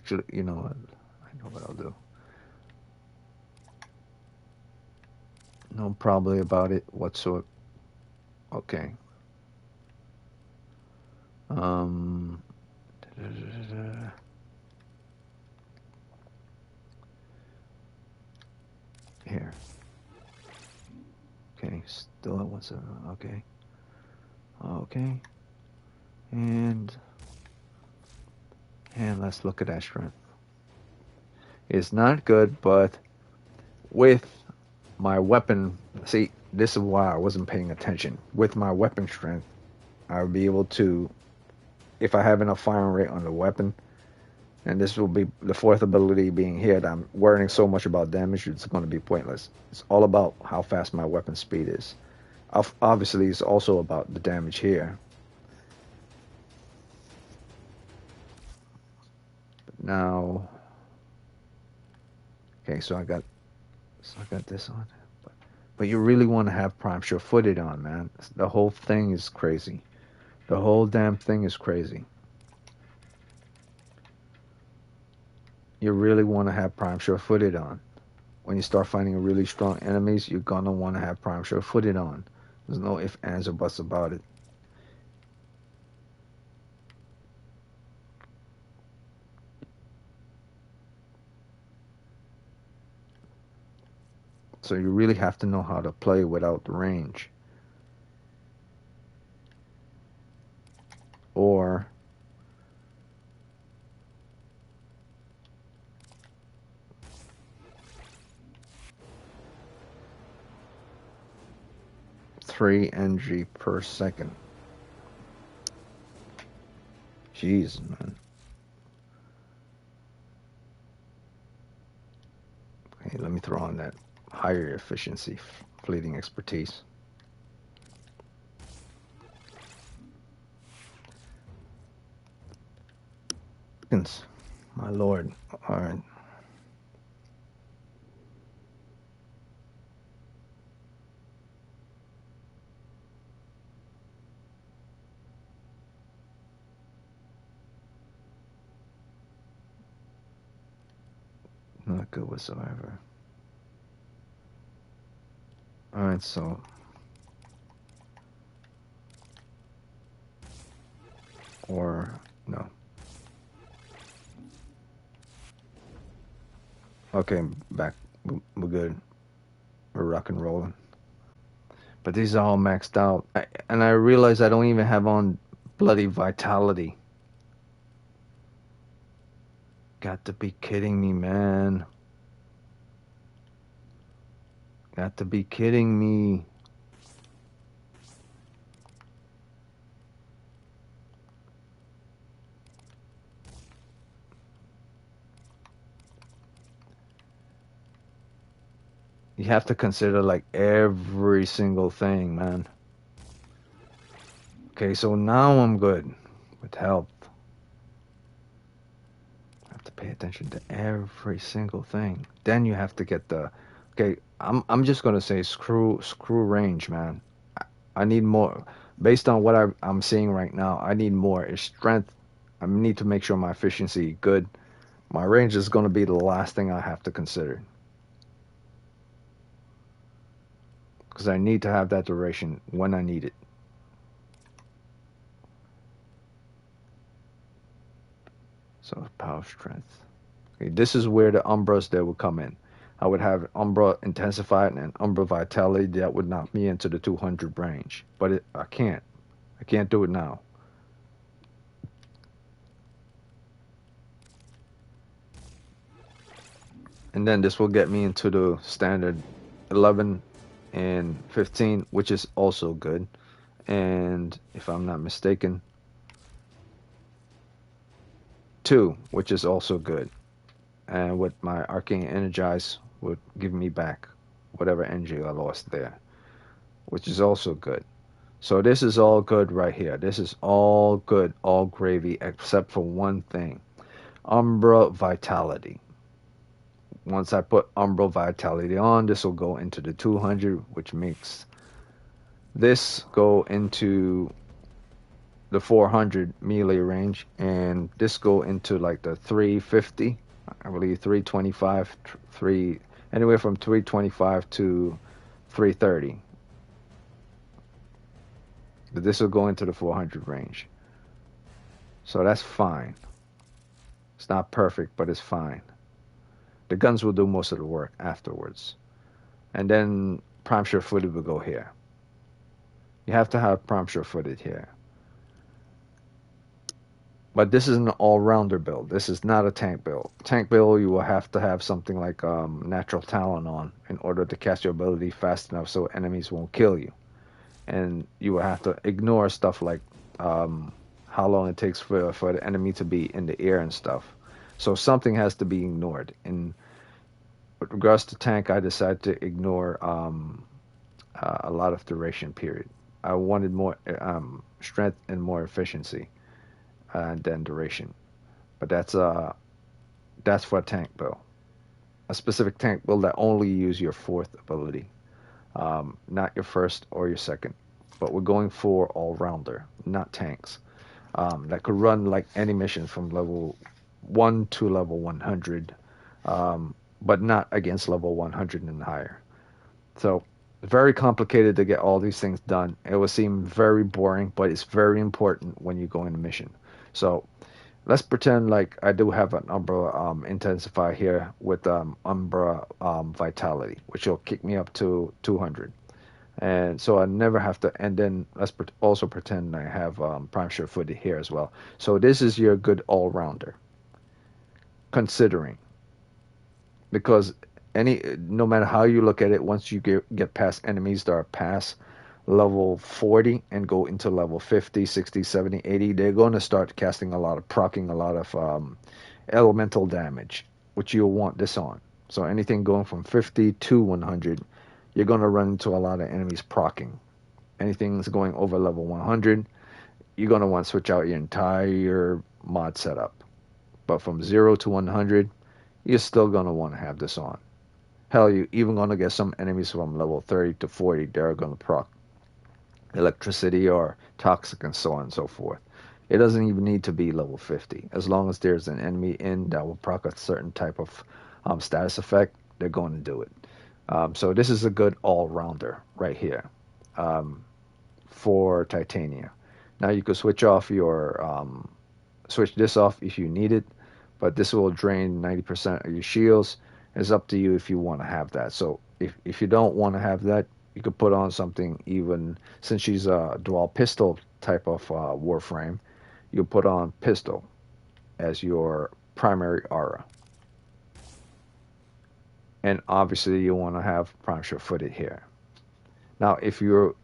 Actually, you know what? I know what I'll do. No probably about it whatsoever. Okay. Um. Here. Okay. Still at 1.7. Okay. Okay. And let's look at that strength. It's not good, but with my weapon, see, this is why I wasn't paying attention. With my weapon strength, I would be able to, if I have enough firing rate on the weapon, and this will be the fourth ability being here, that I'm worrying so much about damage, it's going to be pointless. It's all about how fast my weapon speed is. Obviously, it's also about the damage here. But now, okay, so I got this on. But you really want to have prime sure-footed on, man. The whole thing is crazy. The whole damn thing is crazy. You really want to have prime sure-footed on. When you start fighting really strong enemies, you're gonna want to have prime sure-footed on. There's no ifs, ands, or buts about it. So you really have to know how to play without the range. Or three NG per second. Jeez, man. Okay, let me throw on that higher efficiency fleeting expertise. My lord. Alright. Not good whatsoever. Alright, so or no. Okay, back. We're good. We're rock and rolling. But these are all maxed out. And I realize I don't even have on bloody vitality. Got to be kidding me, man. Got to be kidding me. You have to consider like every single thing, man. Okay, so now I'm good with health. I have to pay attention to every single thing. Then you have to get the. Okay, I'm just gonna say screw range, man. I need more. Based on what I'm seeing right now, I need more. Is strength. I need to make sure my efficiency good. My range is gonna be the last thing I have to consider. because I need to have that duration when I need it. So power strength. Okay, this is where the Umbras that would come in. I would have Umbra Intensified and Umbra Vitality that would knock me into the 200 range. But I can't. I can't do it now. And then this will get me into the standard 11 and 15, which is also good. And if I'm not mistaken, 2, which is also good. And with my Arcane Energize would give me back whatever energy I lost there, which is also good. So this is all good right here. This is all good, all gravy, except for one thing. Umbra Vitality. Once I put Umbra Vitality on, this will go into the 200, which makes this go into the 400 melee range, and this go into like the 350, I believe 325, anywhere from 325 to 330. But this will go into the 400 range. So that's fine. It's not perfect, but it's fine. The guns will do most of the work afterwards. And then Prime Sure Footed will go here. You have to have Prime Sure Footed here. But this is an all-rounder build. This is not a tank build. Tank build, you will have to have something like Natural Talent on in order to cast your ability fast enough so enemies won't kill you. And you will have to ignore stuff like how long it takes for the enemy to be in the air and stuff. So something has to be ignored. And with regards to tank, I decided to ignore a lot of duration period. I wanted more strength and more efficiency than duration. But that's for a tank build. A specific tank build that only use your 4th ability. Not your 1st or your 2nd. But we're going for all-rounder, not tanks. That could run like any mission from level 1 to level 100, but not against level 100 and higher. So very complicated to get all these things done. It will seem very boring, but it's very important when you go in a mission. So let's pretend like I do have an Umbra Intensify here with Umbra Vitality, which will kick me up to 200. And so I never have to, and then let's also pretend I have Prime Sure Footed here as well. So this is your good all-rounder, considering, because no matter how you look at it, once you get past enemies that are past level 40 and go into level 50, 60, 70, 80, they're going to start casting proccing a lot of elemental damage, which you'll want this on. So anything going from 50 to 100, you're going to run into a lot of enemies proccing. Anything that's going over level 100, you're going to want to switch out your entire mod setup. But from 0 to 100, you're still going to want to have this on. Hell, you're even going to get some enemies from level 30 to 40. They're going to proc electricity or toxic and so on and so forth. It doesn't even need to be level 50. As long as there's an enemy in that will proc a certain type of status effect, they're going to do it. So this is a good all-rounder right here for Titania. Now you could switch off switch this off if you need it, but this will drain 90% of your shields. It's up to you if you want to have that. So if you don't want to have that, you could put on something, even since she's a dual pistol type of Warframe, you put on pistol as your primary aura. And obviously you want to have Prime Sure Footed here. Now if you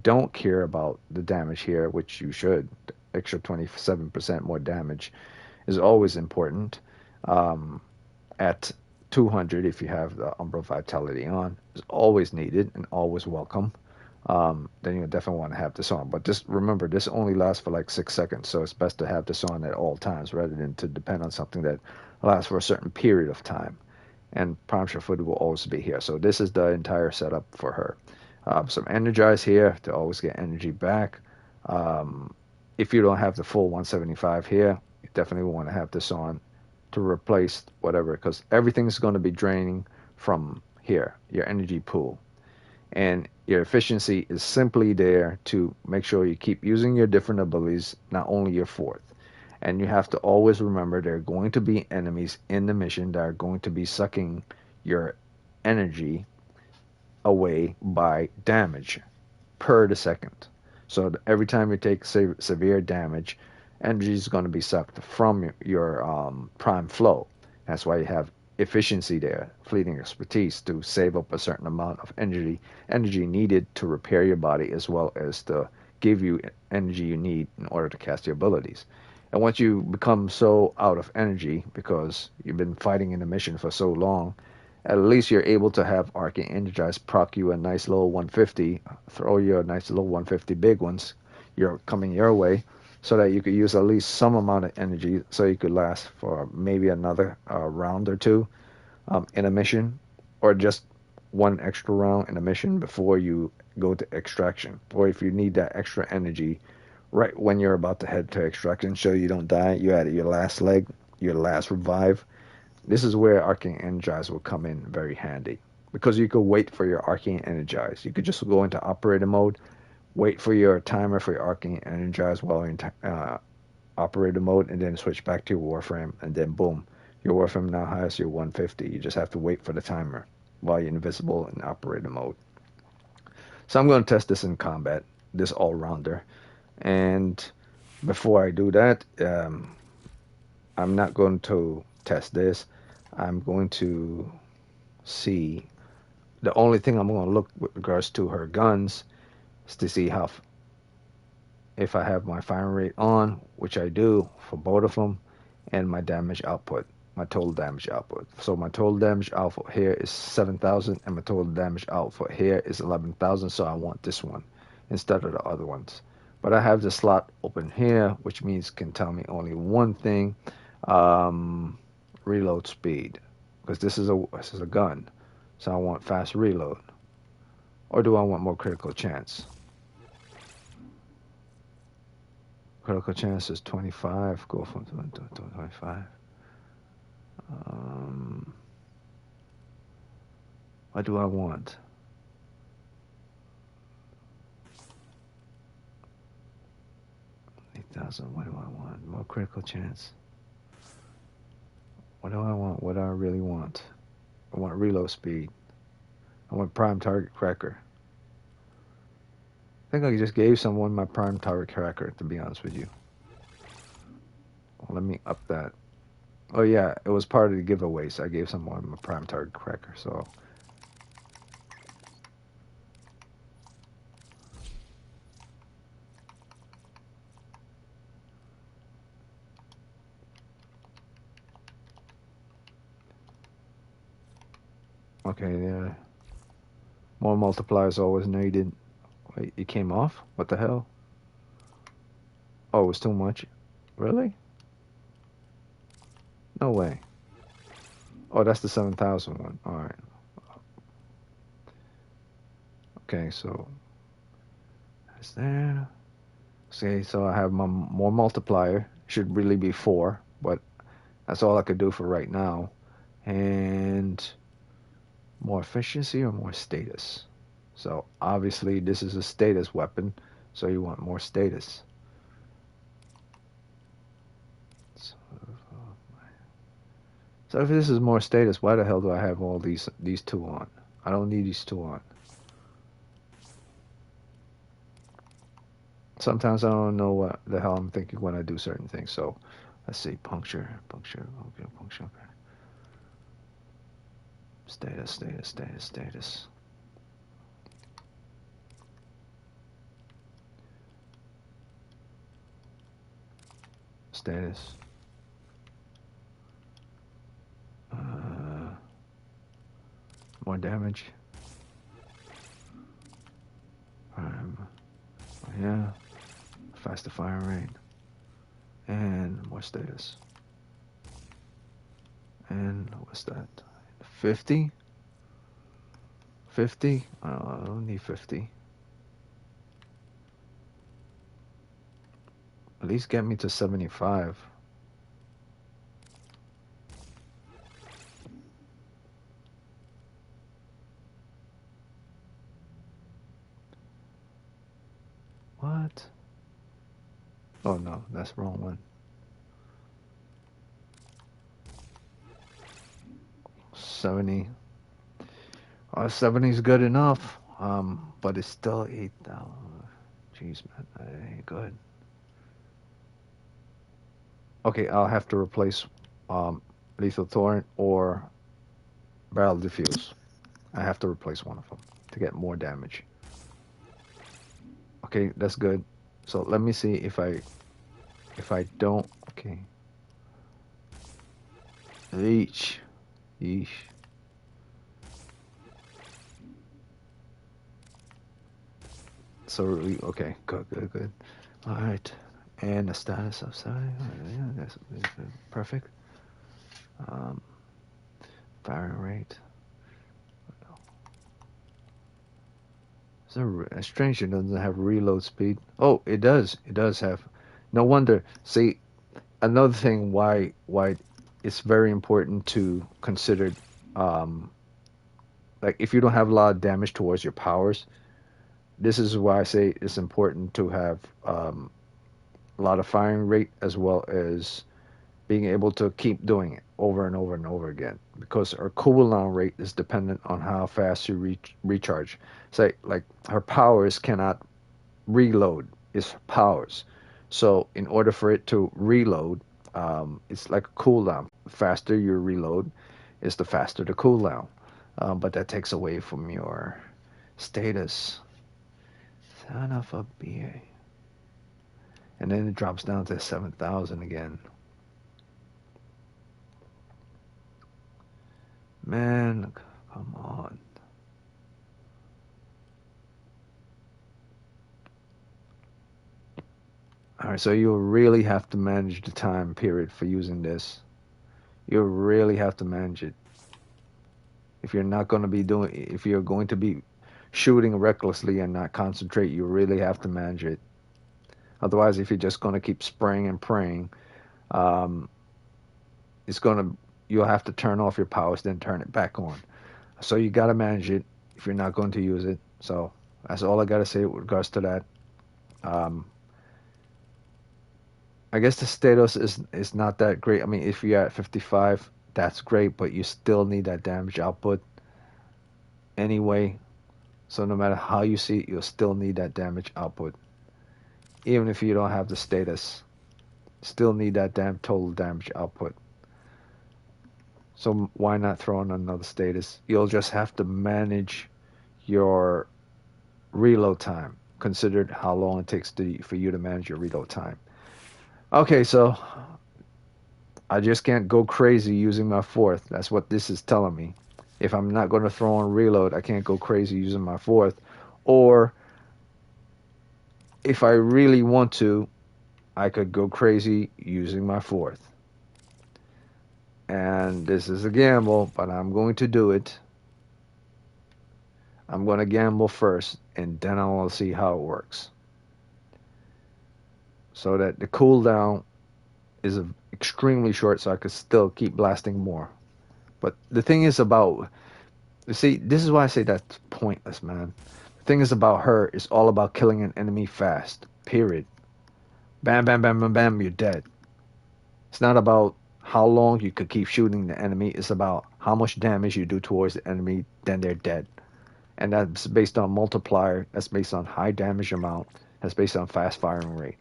don't care about the damage here, which you should, extra 27% more damage is always important. At 200, if you have the Umbra Vitality on, is always needed and always welcome. Then you definitely want to have this on. But just remember, this only lasts for like 6 seconds, so it's best to have this on at all times rather than to depend on something that lasts for a certain period of time. And Prime Sure Footed will always be here. So this is the entire setup for her. Some Energize here to always get energy back. If you don't have the full 175 here, you definitely want to have this on to replace whatever, because everything's going to be draining from here, your energy pool. And your efficiency is simply there to make sure you keep using your different abilities, not only your fourth. And you have to always remember there are going to be enemies in the mission that are going to be sucking your energy away by damage per the second. So every time you take severe damage, energy is going to be sucked from your prime flow. That's why you have efficiency there, fleeting expertise, to save up a certain amount of energy needed to repair your body, as well as to give you energy you need in order to cast your abilities. And once you become so out of energy because you've been fighting in the mission for so long, at least you're able to have Arcane Energize proc you a nice little 150, throw you a nice little 150 big ones. You're coming your way, so that you could use at least some amount of energy, so you could last for maybe another round or two in a mission, or just one extra round in a mission before you go to extraction. Or if you need that extra energy right when you're about to head to extraction, so you don't die, you're at your last leg, your last revive. This is where Arcane Energize will come in very handy, because you could wait for your Arcane Energize. You could just go into operator mode, wait for your timer for your Arcane Energize while in operator mode, and then switch back to your Warframe, and then boom, your Warframe now has your 150. You just have to wait for the timer while you're invisible in operator mode. So I'm going to test this in combat, this all-rounder. And before I do that, I'm not going to test this. I'm going to see. The only thing I'm going to look with regards to her guns is to see how, if I have my firing rate on, which I do for both of them, and my damage output, my total damage output. So my total damage output here is 7,000, and my total damage output here is 11,000. So I want this one instead of the other ones. But I have the slot open here, which means can tell me only one thing: reload speed, because this is a gun, so I want fast reload. Or do I want more critical chance? Critical chance is 25. Go from 25. What do I want? 8,000. What do I want? More critical chance. What do I want? What do I really want? I want reload speed. I want prime target cracker. I think I just gave someone my prime target cracker, to be honest with you. Well, let me up that. Oh yeah, it was part of the giveaway, so I gave someone my prime target cracker. So okay, yeah. More multipliers always needed. Wait, it came off? What the hell? Oh, it was too much. Really? No way. Oh, that's the 7,000 one. All right. Okay, so that's there. Okay, so I have my more multiplier. Should really be 4, but that's all I could do for right now. And more efficiency or more status? So obviously this is a status weapon, so you want more status. So if this is more status, why the hell do I have all these two on? I don't need these two on. Sometimes I don't know what the hell I'm thinking when I do certain things. So let's see, puncture, okay, puncture, okay. Status. Status. More damage. Yeah. Faster fire rate. And more status. And what's that? 50? 50? I don't need 50. At least get me to 75. What? Oh no, that's the wrong one. 70. 70 is good enough. But it's still 8,000. Jeez, man, that ain't good. Okay, I'll have to replace Lethal Torrent or Barrel Diffuse. I have to replace one of them to get more damage. Okay, that's good. So let me see if I don't. Okay. Each. Yeesh. So okay, good. All right, and the status of yeah, that's perfect. Um, Firing rate. So strange it doesn't have reload speed. Oh, it does. It does have. No wonder. See, another thing why it's very important to consider, um, like if you don't have a lot of damage towards your powers, this is why I say it's important to have a lot of firing rate as well as being able to keep doing it over and over and over again because her cooldown rate is dependent on how fast you recharge. Say like her powers cannot reload, it's powers. So in order for it to reload, it's like a cooldown. The faster you reload, is the faster the cooldown. But that takes away from your status. Son of a BA. And then it drops down to 7,000 again. Man, come on. Alright, so you'll really have to manage the time period for using this. You'll really have to manage it. If you're not going to be doing, if you're going to be shooting recklessly and not concentrate, you really have to manage it. Otherwise, if you're just going to keep spraying and praying, um, it's going to, you'll have to turn off your powers, then turn it back on. So you got to manage it if you're not going to use it. So that's all I got to say with regards to that. Um, I guess the status is not that great. I mean, if you're at 55, that's great, but you still need that damage output anyway. So no matter how you see it, you'll still need that damage output. Even if you don't have the status, still need that damn total damage output. So why not throw in another status? You'll just have to manage your reload time, considered how long it takes for you to manage your reload time. Okay, so I just can't go crazy using my fourth. That's what this is telling me. If I'm not going to throw on reload, I can't go crazy using my fourth. Or if I really want to, I could go crazy using my fourth. And this is a gamble, but I'm going to do it. I'm going to gamble first, and then I will see how it works. So that the cooldown is extremely short, so I could still keep blasting more. But the thing is about, you see, this is why I say that's pointless, man. The thing is about her, it's all about killing an enemy fast. Period. Bam, bam, bam, bam, bam, you're dead. It's not about how long you could keep shooting the enemy. It's about how much damage you do towards the enemy, then they're dead. And that's based on multiplier. That's based on high damage amount. That's based on fast firing rate.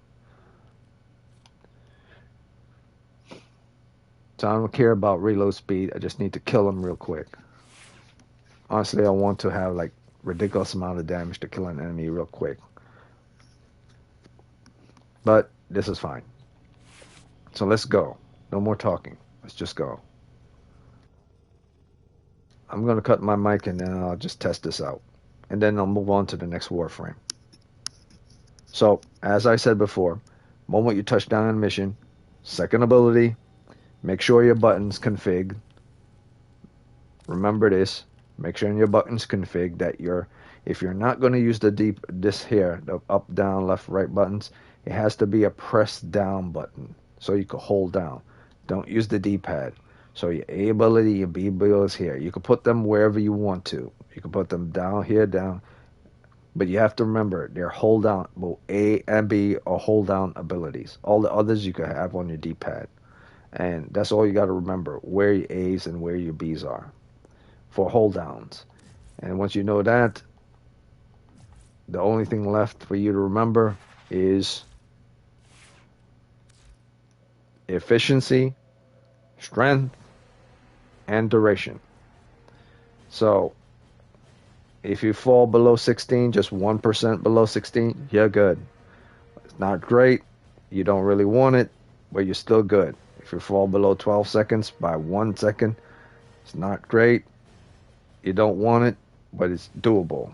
So I don't care about reload speed. I just need to kill them real quick. Honestly, I want to have like ridiculous amount of damage to kill an enemy real quick. But this is fine. So let's go. No more talking. Let's just go. I'm going to cut my mic and then I'll just test this out. And then I'll move on to the next Warframe. So, as I said before, moment you touch down in mission, second ability, make sure your buttons config. Remember this. Make sure your buttons config that if you're not going to use this here, the up, down, left, right buttons, it has to be a press down button so you can hold down. Don't use the D-pad. So your A ability, your B ability is here. You can put them wherever you want to. You can put them down here, down. But you have to remember they're hold down. Both A and B are hold down abilities. All the others you can have on your D-pad, and that's all you got to remember: where your A's and where your B's are for hold downs. And once you know that, the only thing left for you to remember is efficiency, strength, and duration. So if you fall below 16, just 1% below 16, you're good. It's not great. You don't really want it, but you're still good. If you fall below 12 seconds by 1 second, it's not great. You don't want it, but it's doable.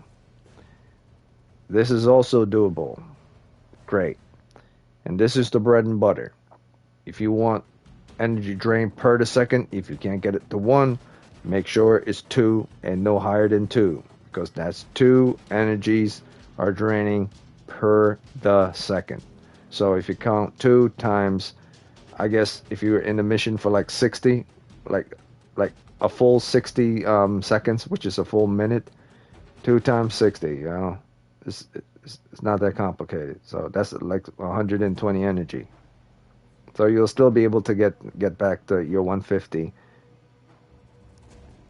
This is also doable. Great. And this is the bread and butter. If you want energy drain per the second, if you can't get it to 1, make sure it's 2 and no higher than 2, because that's 2 energies are draining per the second. So if you count 2 times, I guess if you're in the mission for like 60, like a full 60 seconds, which is a full minute, 2 times 60, it's not that complicated. So that's like 120 energy. So you'll still be able to get back to your 150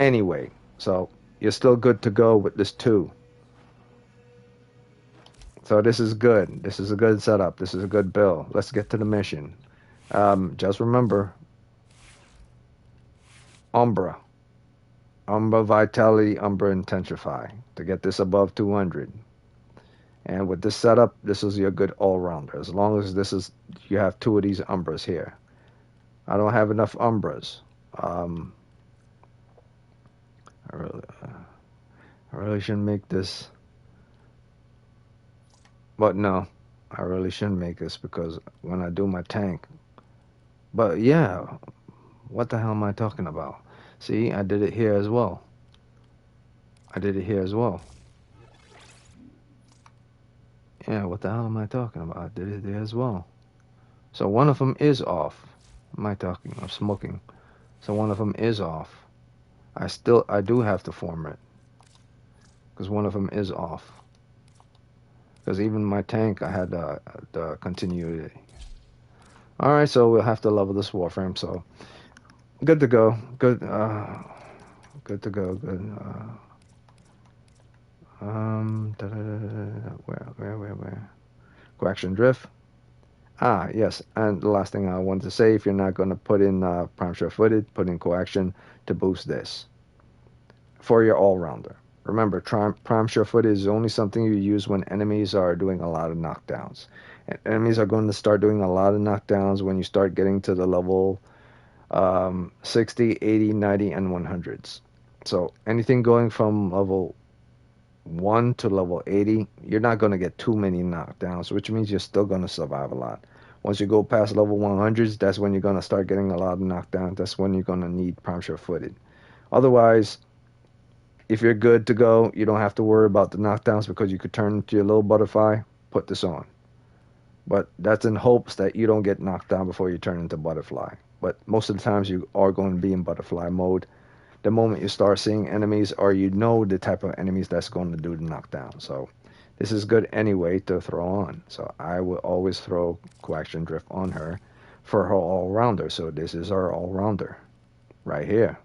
anyway. So you're still good to go with this 2. So this is good. This is a good setup. This is a good build. Let's get to the mission. Just remember, Umbra. Umbra Vitality, Umbra Intensify to get this above 200. And with this setup, this is your good all-rounder. As long as you have 2 of these Umbras here. I don't have enough Umbras. I really shouldn't make this. But no, I really shouldn't make this because when I do my tank. But yeah, what the hell am I talking about? See, I did it here as well. Yeah, what the hell am I talking about? I did it there as well. So one of them is off. Am I talking? I'm smoking. So one of them is off. I do have to form it. Because one of them is off. Because even my tank, I had the continuity. Alright, so we'll have to level this Warframe, so good to go. Good to go. Good. Where? Coaction drift. Ah, yes. And the last thing I wanted to say, if you're not going to put in prime sure-footed, put in coaction to boost this for your all-rounder. Remember, prime sure-footed is only something you use when enemies are doing a lot of knockdowns. And enemies are going to start doing a lot of knockdowns when you start getting to the level 60, 80, 90, and 100s. So anything going from level 1 to level 80, you're not going to get too many knockdowns, which means you're still going to survive a lot. Once you go past level 100s, that's when you're going to start getting a lot of knockdowns. That's when you're going to need prime sure-footed. Otherwise, if you're good to go, you don't have to worry about the knockdowns because you could turn into your little butterfly, put this on. But that's in hopes that you don't get knocked down before you turn into butterfly. But most of the times you are going to be in butterfly mode the moment you start seeing enemies, or you know the type of enemies that's going to do the knockdown. So this is good anyway to throw on. So I will always throw Coaction Drift on her for her all-rounder. So this is our all-rounder right here.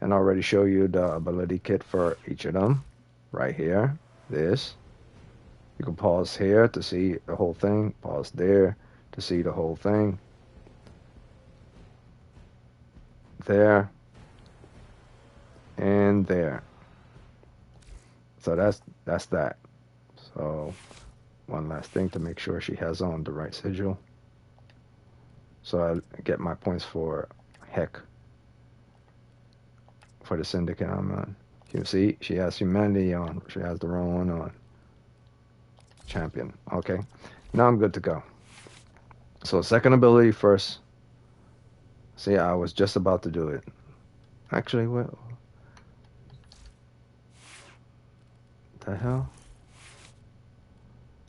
And I already show you the ability kit for each of them right here. This. You can pause here to see the whole thing. Pause there to see the whole thing. There. And there. So that's that. So one last thing to make sure she has on the right sigil. So I get my points for heck. For the syndicate I'm on. You see, she has humanity on. She has the wrong one on. Champion. Okay. Now I'm good to go. So second ability first. See, I was just about to do it. Actually, what the hell?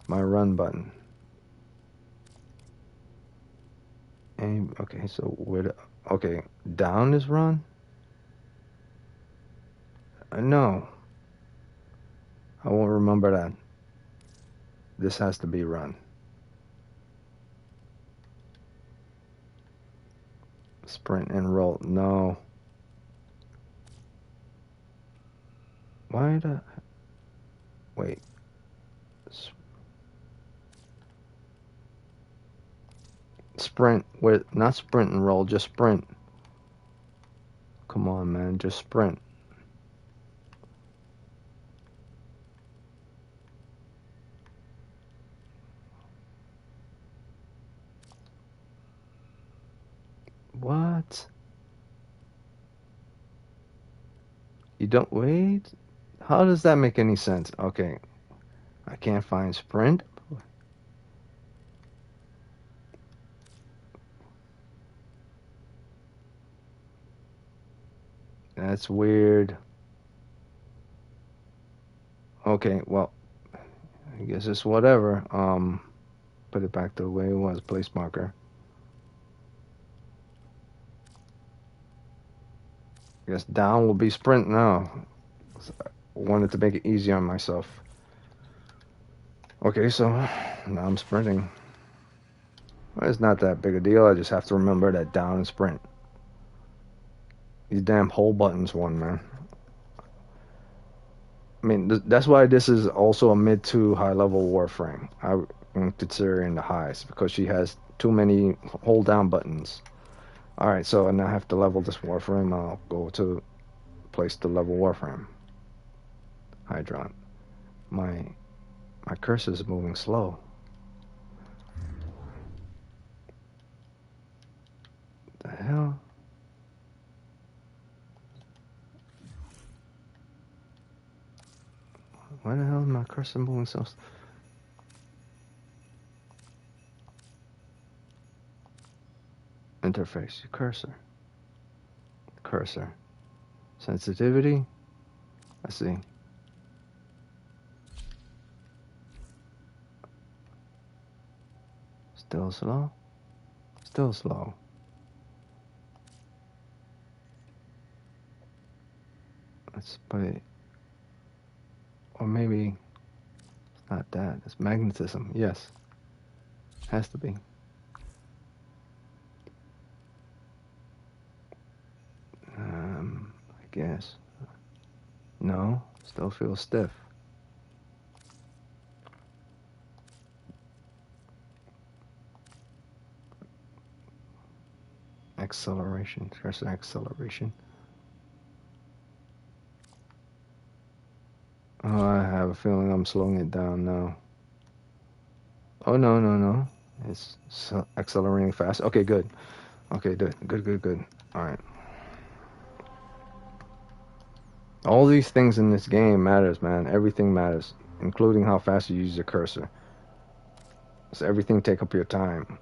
My run button. Aim. Okay, so where okay, down is run? No. I won't remember that. This has to be run. Sprint and roll. No. Why the... Wait. Sprint. Wait, not sprint and roll, just sprint. Come on, man. Just sprint. What? You don't wait? How does that make any sense? Okay. I can't find sprint. That's weird. Okay, well, I guess it's whatever. Put it back the way it was. Place marker. I guess down will be sprint now. I wanted to make it easy on myself. Okay, so now I'm sprinting. Well, it's not that big a deal. I just have to remember that down and sprint. These damn hold buttons won, man. I mean, that's why this is also a mid to high level Warframe. I'm considering the highest because she has too many hold down buttons. Alright, so now I have to level this Warframe. I'll go to place the level Warframe. Hydron. My cursor is moving slow. The hell? Why the hell is my cursor moving so slow? Interface, cursor. Cursor. Sensitivity. I see. Still slow? Still slow. Let's put it. Or maybe it's not that. It's magnetism. Yes. Has to be. I guess. No. Still feels stiff. Acceleration. Cursor acceleration. Oh, I have a feeling I'm slowing it down now. Oh, no. It's accelerating fast. Okay, good. Okay, good. Alright. All these things in this game matters, man. Everything matters, including how fast you use your cursor. So everything take up your time.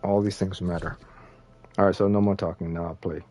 All these things matter. Alright, so no more talking. Now I'll play.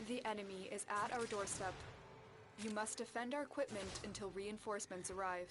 The enemy is at our doorstep. You must defend our equipment until reinforcements arrive.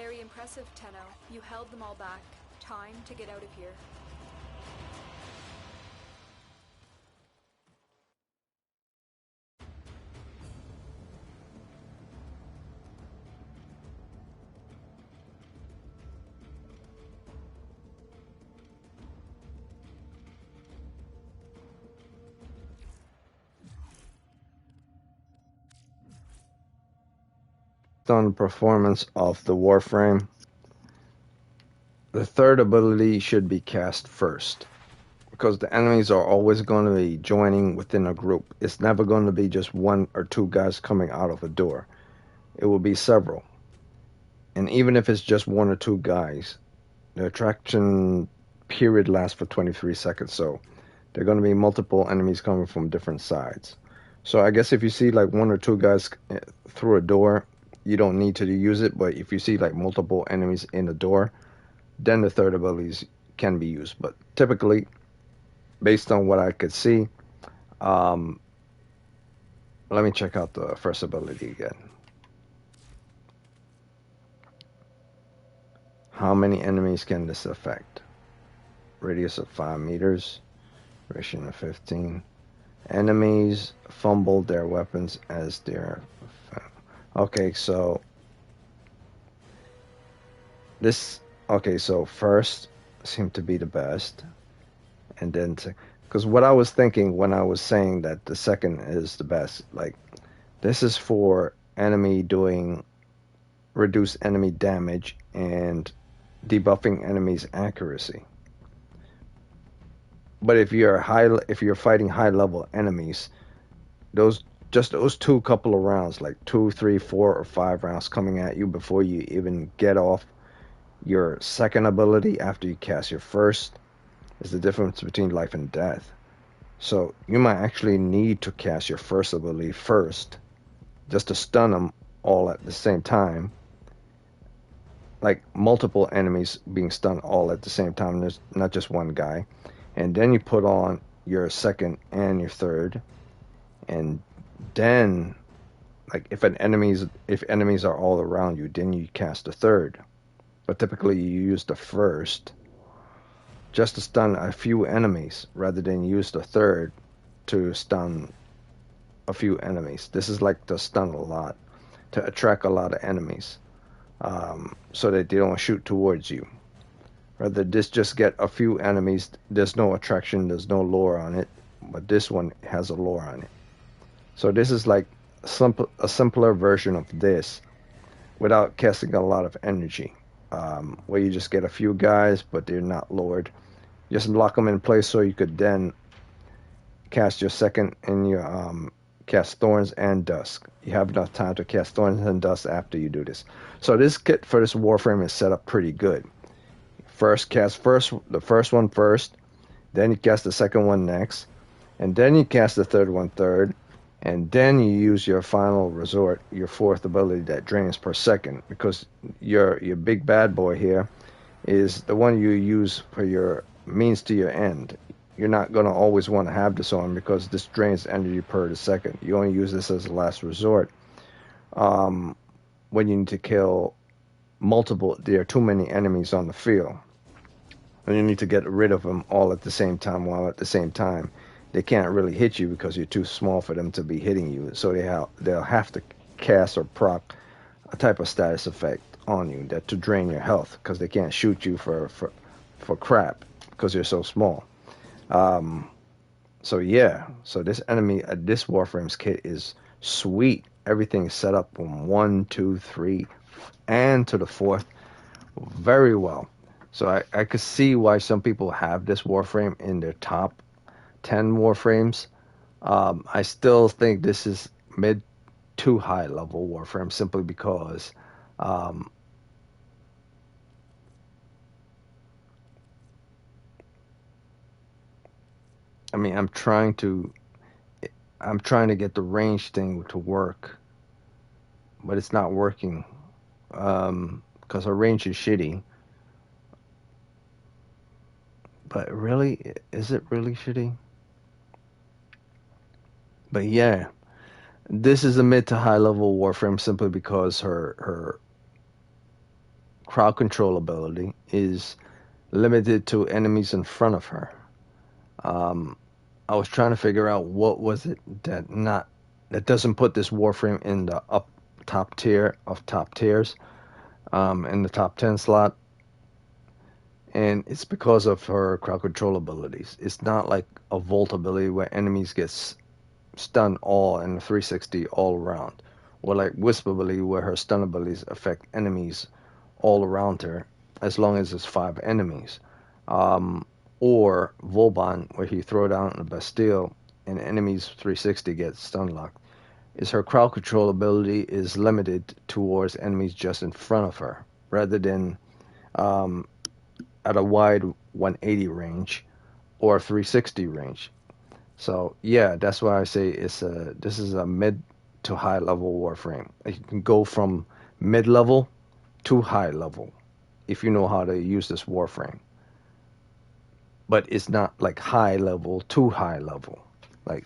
Very impressive, Tenno. You held them all back. Time to get out of here. On the performance of the Warframe, the third ability should be cast first, because the enemies are always going to be joining within a group. It's never going to be just one or two guys coming out of a door. It will be several. And even if it's just one or two guys, the attraction period lasts for 23 seconds, so there are going to be multiple enemies coming from different sides. So I guess if you see like one or two guys through a door, you don't need to use it, but if you see like multiple enemies in the door, then the third abilities can be used. But typically, based on what I could see, let me check out the first ability again. How many enemies can this affect? Radius of 5 meters, duration of 15. Enemies fumble their weapons as they're... Okay, so this... Okay, so first seemed to be the best. And then... Because what I was thinking when I was saying that the second is the best, like, this is for enemy doing reduced enemy damage and debuffing enemies' accuracy. But if you're fighting high level enemies, those two couple of rounds, like 2, 3, 4, or 5 rounds coming at you before you even get off your second ability after you cast your first, is the difference between life and death. So you might actually need to cast your first ability first, just to stun them all at the same time. Like multiple enemies being stunned all at the same time. There's not just one guy. And then you put on your second and your third. And then, like, if enemies are all around you, then you cast the third. But typically you use the first just to stun a few enemies, rather than use the third to stun a few enemies. This is like to stun a lot, to attract a lot of enemies, so that they don't shoot towards you. Rather just get a few enemies. There's no attraction, there's no lore on it, but this one has a lore on it. So this is like a simpler version of this without casting a lot of energy, where you just get a few guys, but they're not lowered. Just lock them in place so you could then cast your second and your cast Thorns and Dusk. You have enough time to cast Thorns and Dusk after you do this. So this kit for this Warframe is set up pretty good. Cast the first one first, then you cast the second one next, and then you cast the third one third, and then you use your final resort, your fourth ability that drains per second, because your big bad boy here is the one you use for your means to your end. You're not going to always want to have this on, because this drains energy per second. You only use this as a last resort when you need to kill there are too many enemies on the field, and you need to get rid of them all at the same time, while at the same time they can't really hit you because you're too small for them to be hitting you. So they'll have to cast or proc a type of status effect on you to drain your health, because they can't shoot you for crap because you're so small. So this this Warframe's kit is sweet. Everything is set up from 1, 2, 3, and to the 4th very well. So I could see why some people have this Warframe in their top 10 Warframes. I still think this is mid to high level Warframe, simply because I mean, I'm trying to get the range thing to work, but it's not working, because our range is shitty. But really, is it really shitty? But yeah, this is a mid to high level Warframe, simply because her crowd control ability is limited to enemies in front of her. I was trying to figure out what was it that doesn't put this Warframe in the up top tier of top tiers, in the top 10 slot, and it's because of her crowd control abilities. It's not like a Volt ability where enemies get stun all and 360 all around, or like Wisp ability where her stun abilities affect enemies all around her as long as it's 5 enemies. Or Volban where he throw down the Bastille and enemies 360 get stun locked. Is her crowd control ability is limited towards enemies just in front of her rather than um, at a wide 180 range or 360 range. So yeah, that's why I say this is a mid to high level Warframe. You can go from mid level to high level if you know how to use this Warframe. But it's not like high level to high level, like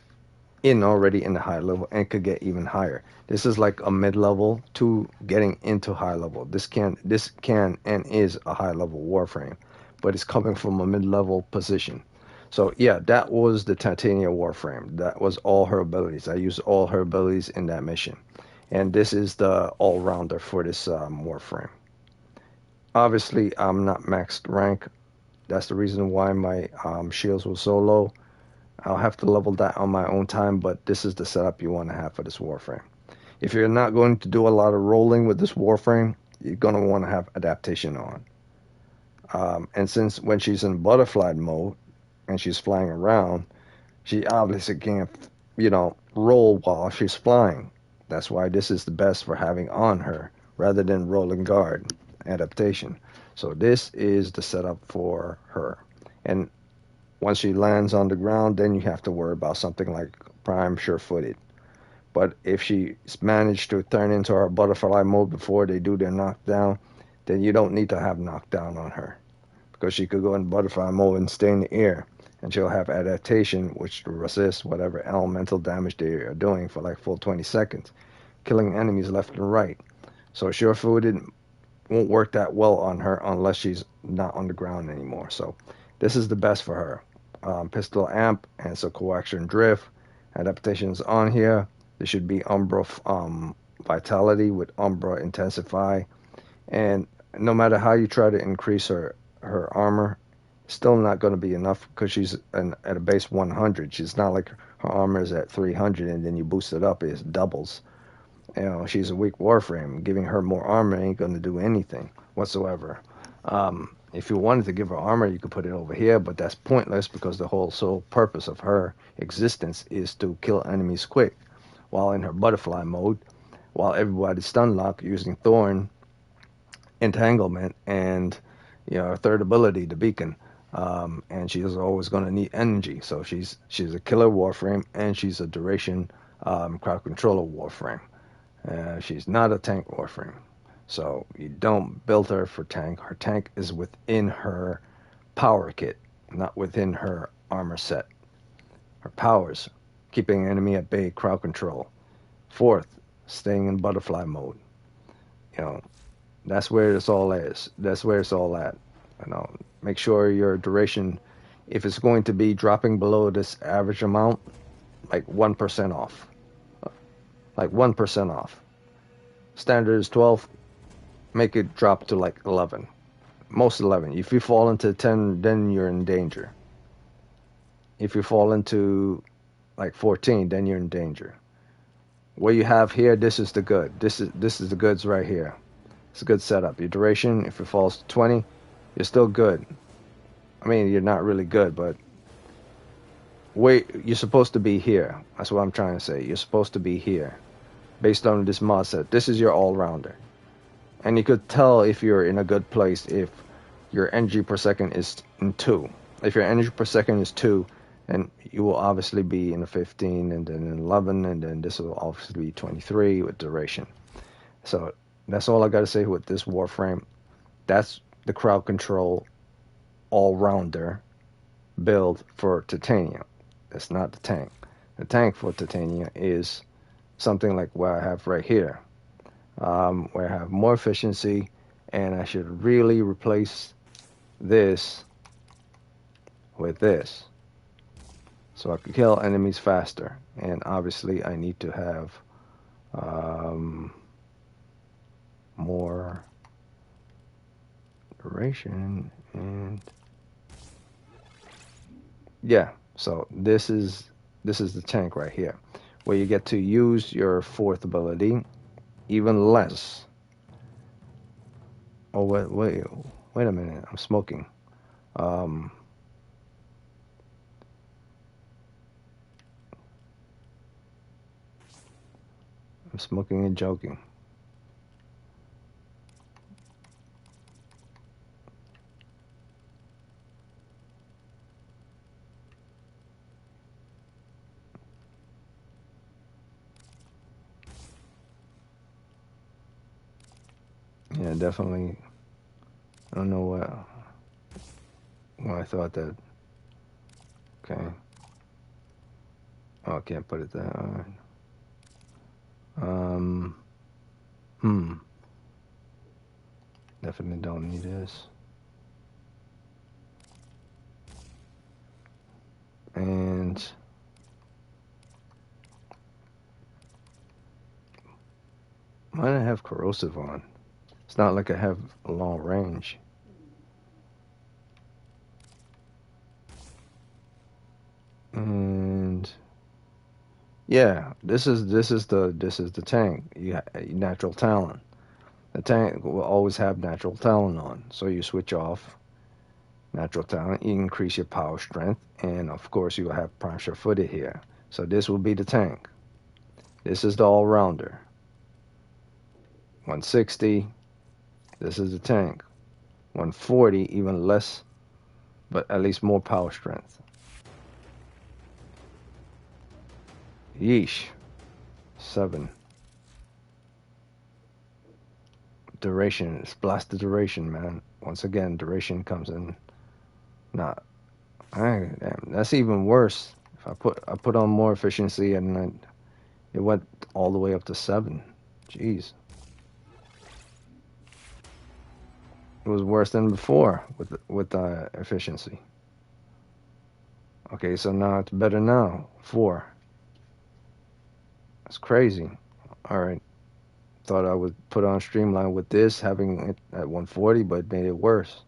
already in the high level and could get even higher. This is like a mid level to getting into high level. This can and is a high level Warframe, but it's coming from a mid level position. So yeah, that was the Titania Warframe. That was all her abilities. I used all her abilities in that mission, and this is the all rounder for this Warframe. Obviously, I'm not maxed rank. That's the reason why my shields were so low. I'll have to level that on my own time, but this is the setup you want to have for this Warframe. If you're not going to do a lot of rolling with this Warframe, you're going to want to have adaptation on. And since when she's in butterfly mode and she's flying around, she obviously can't, roll while she's flying. That's why this is the best for having on her rather than rolling guard adaptation. So this is the setup for her. And once she lands on the ground, then you have to worry about something like prime sure-footed. But if she's managed to turn into her butterfly mode before they do their knockdown, then you don't need to have knockdown on her. Because she could go in butterfly mode and stay in the air. And she'll have adaptation, which will resist whatever elemental damage they are doing for like full 20 seconds, killing enemies left and right. So sure-footed won't work that well on her unless she's not on the ground anymore. So this is the best for her. Pistol Amp and so Coaction Drift. Adaptations on here. There should be Umbra Vitality with Umbra Intensify. And no matter how you try to increase her armor, still not going to be enough because she's at a base 100. She's not like her armor is at 300 and then you boost it up, it doubles. She's a weak Warframe. Giving her more armor ain't going to do anything whatsoever. If you wanted to give her armor, you could put it over here, but that's pointless because the whole sole purpose of her existence is to kill enemies quick. While in her butterfly mode, while everybody's stun lock using Thorn, Entanglement, and her third ability, the Beacon. And she's always going to need energy. So she's a killer Warframe, and she's a duration crowd controller Warframe. She's not a tank Warframe. So you don't build her for tank. Her tank is within her power kit, not within her armor set. Her powers, keeping enemy at bay, crowd control. Fourth, staying in butterfly mode. That's where this all is. That's where it's all at. Make sure your duration, if it's going to be dropping below this average amount, like 1% off. Like 1% off. Standard is 12. Make it drop to like 11. Most 11. If you fall into 10, then you're in danger. If you fall into like 14, then you're in danger. What you have here, this is the good. This is the goods right here. It's a good setup. Your duration, if it falls to 20, you're still good. I mean, you're not really good, but you're supposed to be here. That's what I'm trying to say. You're supposed to be here based on this mod set. This is your all-rounder. And you could tell if you're in a good place if your energy per second is in 2. If your energy per second is 2, then you will obviously be in a 15, and then in 11, and then this will obviously be 23 with duration. So that's all I got to say with this Warframe. That's the crowd control all-rounder build for Titania. That's not the tank. The tank for Titania is something like what I have right here. Where I have more efficiency And I should really replace this with this, so I can kill enemies faster. And obviously I need to have more duration. And yeah, so this is the tank right here, where you get to use your fourth ability even less. Oh wait a minute, I'm smoking. um I'm smoking and joking. Yeah, definitely. I don't know why I thought that. Okay. Oh, I can't put it there. All right. Um, hmm. Definitely don't need this. And why do I have corrosive on? It's not like I have a long range. And yeah, this is the tank. You natural talent. The tank will always have natural talent on. So you switch off natural talent, you increase your power strength, and of course you will have pressure footed here. So this will be the tank. This is the all-rounder. 160. This is the tank. 140, even less, but at least more power strength. Yeesh. 7. Duration. It's blast the duration, man. Once again, duration comes in. Not. Damn, that's even worse. If I put on more efficiency and it went all the way up to 7. Jeez. It was worse than before with the efficiency. Okay, so now it's better now. 4. That's crazy. All right. Thought I would put on Streamline with this, having it at 140, but it made it worse.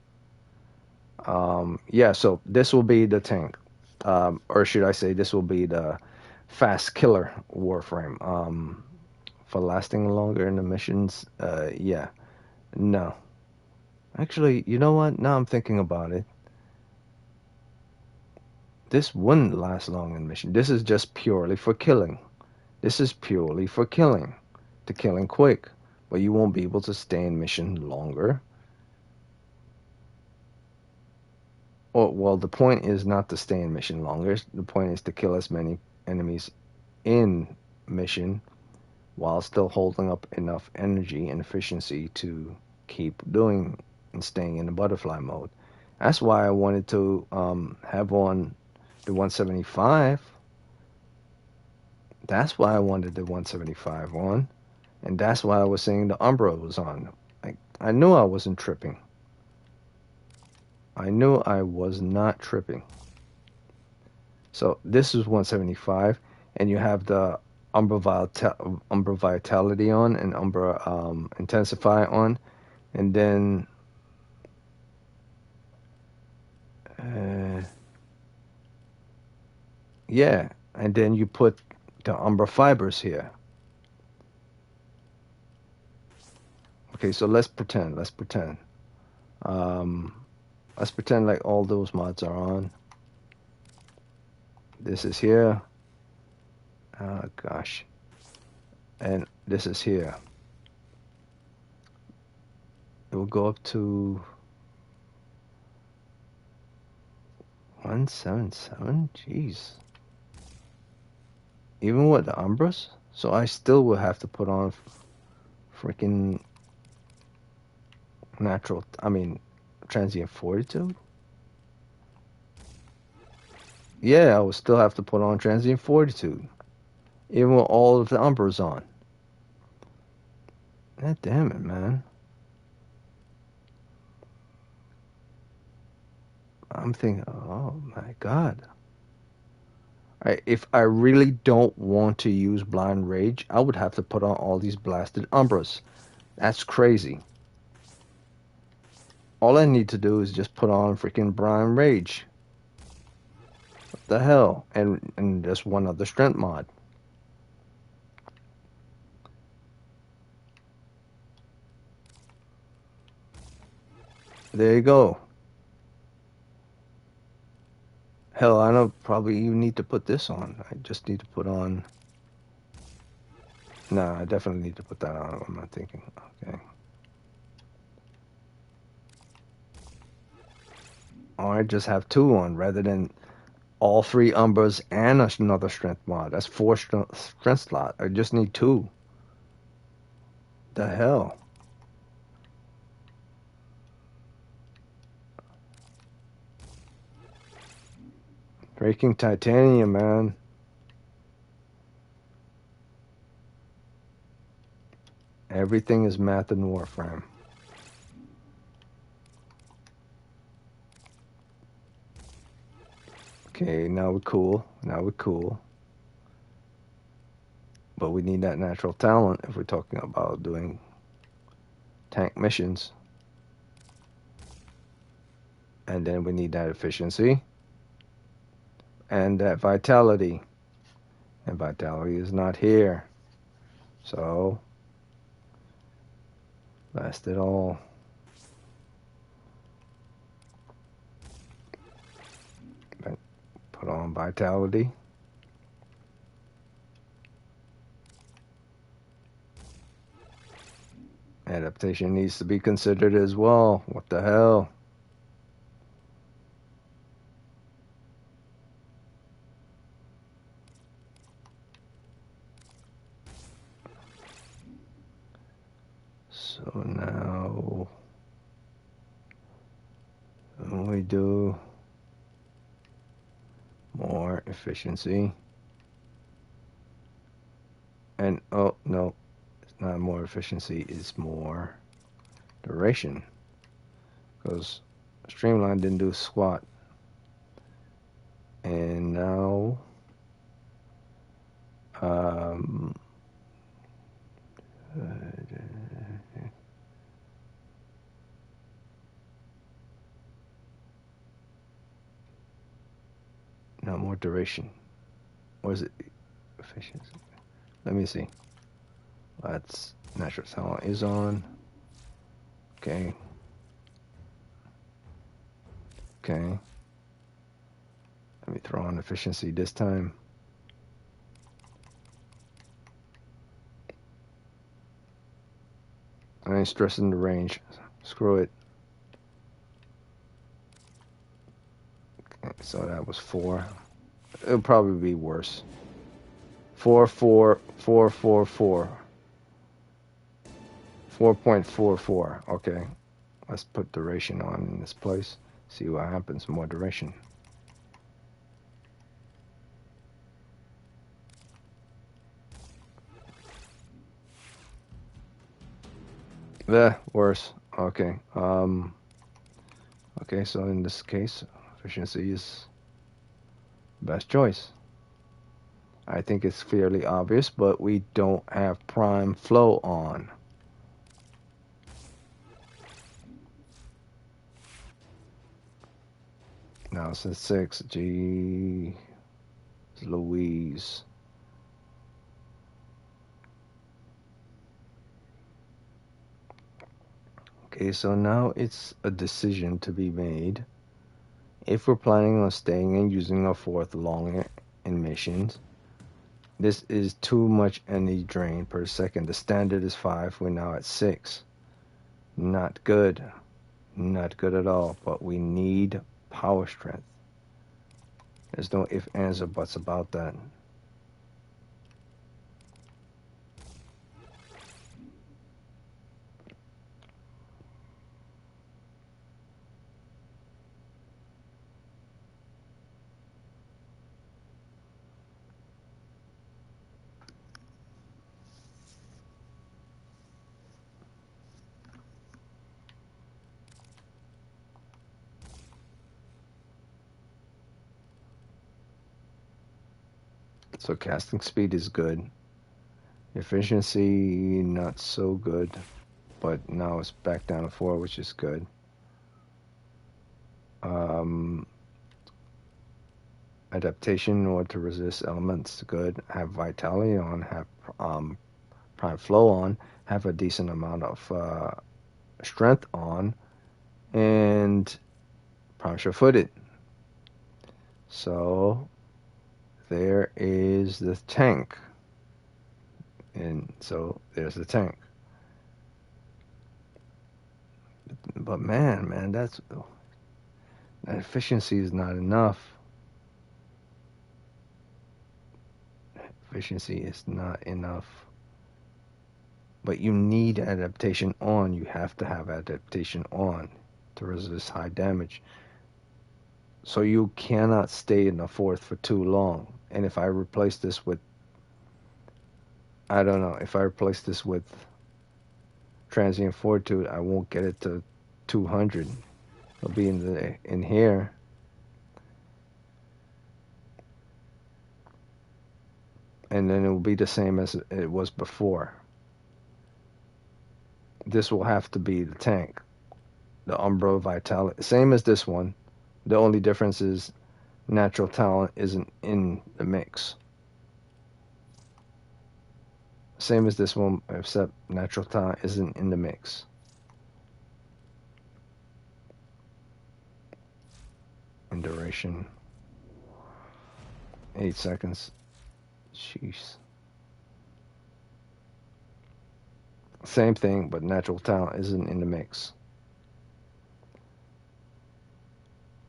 Yeah, so this will be the tank. Or should I say this will be the fast killer Warframe. For lasting longer in the missions, yeah. No. Actually, you know what? Now I'm thinking about it. This wouldn't last long in mission. This is just purely for killing. This is purely for killing. To killing quick. But you won't be able to stay in mission longer. Or, well, the point is not to stay in mission longer. The point is to kill as many enemies in mission while still holding up enough energy and efficiency to keep doing and staying in the butterfly mode. That's why I wanted to have on the 175. That's why I wanted the 175 on. And that's why I was saying the Umbra was on. I knew I wasn't tripping. I knew I was not tripping. So this is 175, and you have the Umbra Vitality on and Umbra Intensify on, and then yeah, and then you put the Umbra Fibers here. Okay, so let's pretend. Um, let's pretend like all those mods are on. This is here. Oh gosh. And this is here. It will go up to 177. Jeez. Even with the Umbras? So I still will have to put on freaking transient fortitude? Yeah, I would still have to put on transient fortitude. Even with all of the Umbras on. God damn it, man. I'm thinking, oh my god. If I really don't want to use Blind Rage, I would have to put on all these blasted Umbras. That's crazy. All I need to do is just put on freaking Blind Rage. What the hell? And just one other strength mod. There you go. Hell, I don't probably even need to put this on. I just need to put on... No, I definitely need to put that on. I'm not thinking. Okay. Or I just have two on rather than all three Umbers and another strength mod. That's four strength slot. I just need two. The hell? Breaking Titania, man. Everything is math in Warframe. Okay, now we're cool. Now we're cool. But we need that natural talent if we're talking about doing tank missions. And then we need that efficiency. And that vitality. And vitality is not here. So, blast it all. Put on vitality. Adaptation needs to be considered as well. What the hell? So now we do more efficiency. And oh no, it's not more efficiency, it's more duration. Because Streamline didn't do squat. And now not more duration. Or is it efficiency? Let me see. That's natural talent is on. Okay. Okay. Let me throw on efficiency this time. I ain't stressing the range. Screw it. Okay, so that was 4. It'll probably be worse. 4, 4, 4, 4, 4. 4.44. Okay. Let's put duration on in this place. See what happens. More duration. Worse. Okay. Okay, so in this case, efficiency is best choice. I think it's fairly obvious, but we don't have prime flow on. Now since 6, G Louise. Okay, so now it's a decision to be made. If we're planning on staying and using our 4th longer in missions, this is too much energy drain per second. The standard is 5, we're now at 6. Not good. Not good at all, but we need power strength. There's no ifs, ands, or buts about that. So casting speed is good. Efficiency, not so good. But now it's back down to 4, which is good. Um, Adaptation in order to resist elements, good. Have vitality on, have prime flow on, have a decent amount of strength on, and prime sure-footed. So there is the tank. And so there's the tank. But man, that efficiency is not enough. Efficiency is not enough. But you need adaptation on. You have to have adaptation on to resist high damage. So you cannot stay in the fourth for too long. And if I replace this with, I don't know, if I replace this with transient fortitude, I won't get it to 200. It'll be in here. And then it will be the same as it was before. This will have to be the tank. The Umbra Vitality. Same as this one. The only difference is natural talent isn't in the mix. Same as this one, except natural talent isn't in the mix. And duration, 8 seconds. Jeez. Same thing, but natural talent isn't in the mix.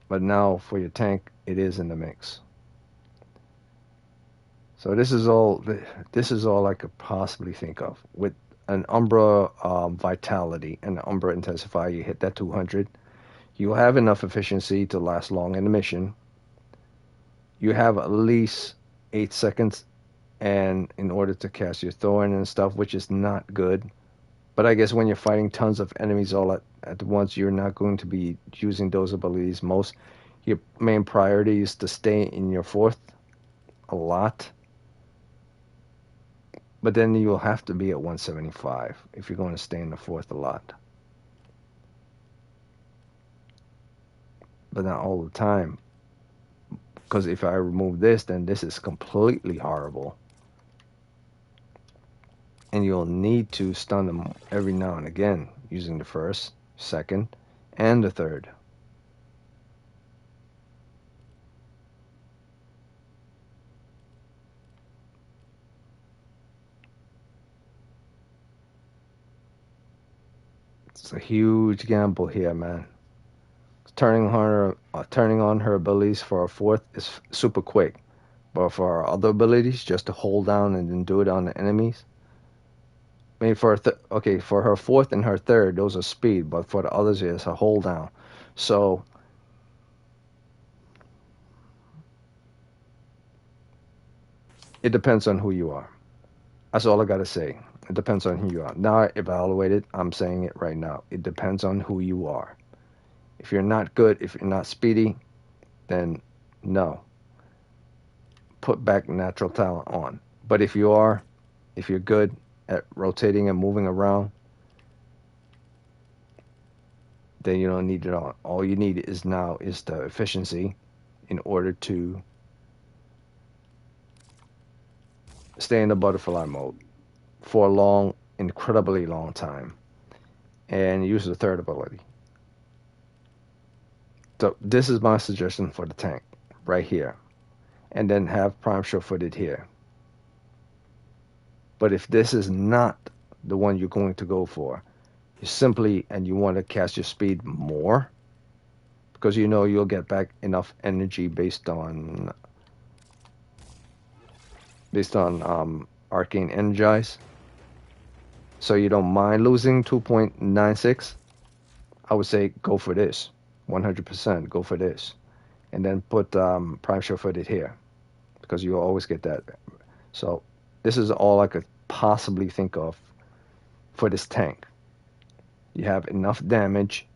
But now for your tank, it is in the mix. So this is all I could possibly think of. With an Umbra Vitality and an Umbra Intensifier, you hit that 200. You'll have enough efficiency to last long in the mission. You have at least 8 seconds, and in order to cast your Thorn and stuff, which is not good. But I guess when you're fighting tons of enemies all at once, you're not going to be using those abilities most. Your main priority is to stay in your fourth a lot. But then you'll have to be at 175 if you're going to stay in the fourth a lot. But not all the time. Because if I remove this, then this is completely horrible. And you'll need to stun them every now and again using the first, second, and the third. It's a huge gamble here, man. Turning on her abilities for a fourth is super quick, but for our other abilities, just to hold down and then do it on the enemies. I mean, for her fourth and her third, those are speed, but for the others, it's a hold down. So it depends on who you are. That's all I gotta say. It depends on who you are. Now I evaluated. I'm saying it right now. It depends on who you are. If you're not good, if you're not speedy, then no. Put back natural talent on. But if you're good at rotating and moving around, then you don't need it on. All you need is the efficiency in order to stay in the butterfly mode for a long, incredibly long time, and use the third ability. So this is my suggestion for the tank right here, and then have prime sure-footed here. But if this is not the one you're going to go for, you want to cast your speed more, because you know you'll get back enough energy based on Arcane Energize, so you don't mind losing 2.96, I would say go for this. 100% go for this. And then put prime sure-footed here, because you'll always get that. So this is all I could possibly think of for this tank. You have enough damage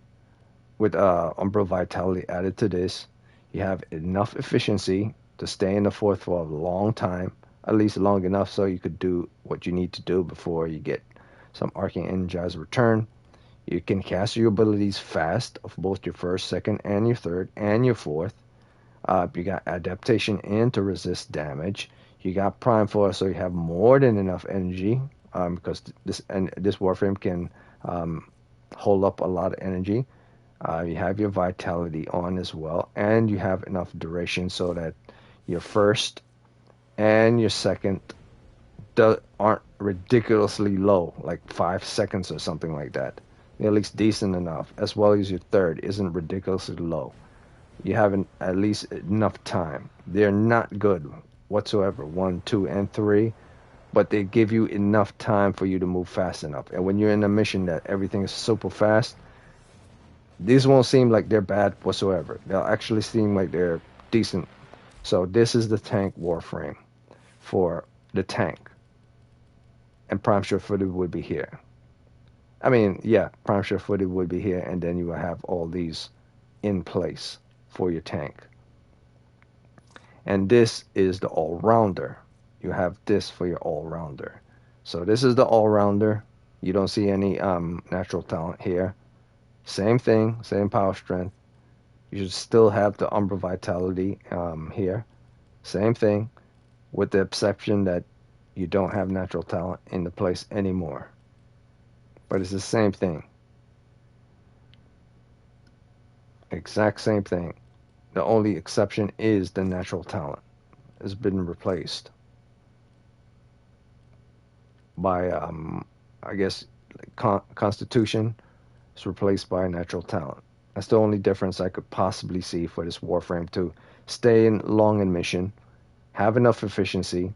with Umbra Vitality added to this. You have enough efficiency to stay in the fourth for a long time. at least long enough so you could do what you need to do before you get some Arcane Energized return. You can cast your abilities fast of both your first, second, and your third, and your fourth. You got Adaptation in to resist damage. You got Prime Force, so you have more than enough energy, because this Warframe can hold up a lot of energy. You have your Vitality on as well, and you have enough duration so that your first and your second aren't ridiculously low, like 5 seconds or something like that. They're at least decent enough, as well as your third isn't ridiculously low. You have at least enough time. They're not good whatsoever, 1, 2, and 3, but they give you enough time for you to move fast enough. And when you're in a mission that everything is super fast, these won't seem like they're bad whatsoever. They'll actually seem like they're decent. So this is the tank Warframe for the tank. And Prime Sure-Footed would be here. I mean, yeah, Prime Sure-Footed would be here, and then you will have all these in place for your tank. And this is the all-rounder. You have this for your all-rounder. So this is the all-rounder. You don't see any natural talent here. Same thing, same power strength. You should still have the Umbra Vitality here. Same thing, with the exception that you don't have natural talent in the place anymore. But it's the same thing. Exact same thing. The only exception is the natural talent. It's been replaced by, I guess, Constitution is replaced by natural talent. That's the only difference I could possibly see for this Warframe to stay in long in mission, have enough efficiency,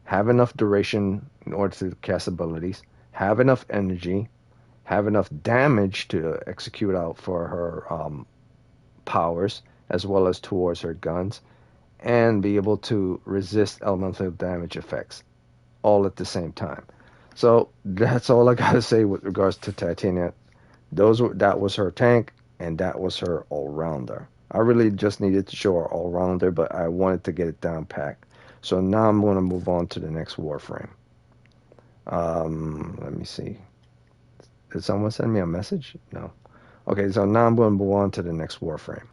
have enough duration in order to cast abilities, have enough energy, have enough damage to execute out for her powers, as well as towards her guns, and be able to resist elemental damage effects all at the same time. So that's all I gotta say with regards to Titania. That was her tank, and that was her all-rounder. I really just needed to show her all-rounder, but I wanted to get it down packed. So now I'm going to move on to the next Warframe. Let me see. Did someone send me a message? No. Okay, so now I'm going to move on to the next Warframe.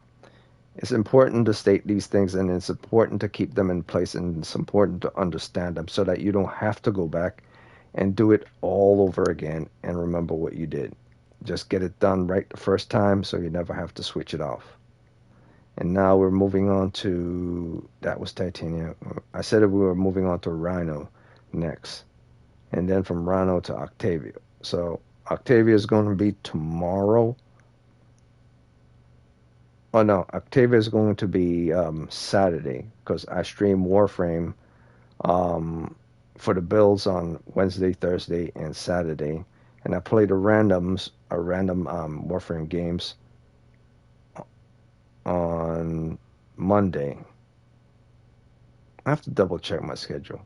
It's important to state these things, and it's important to keep them in place, and it's important to understand them so that you don't have to go back and do it all over again and remember what you did. Just get it done right the first time so you never have to switch it off. And now we're moving on to, that was Titania. I said that we were moving on to Rhino next. And then from Rhino to Octavia. So Octavia is going to be tomorrow. Oh no, Octavia is going to be Saturday, because I stream Warframe for the builds on Wednesday, Thursday, and Saturday. And I play the random Warframe games on Monday. I have to double check my schedule.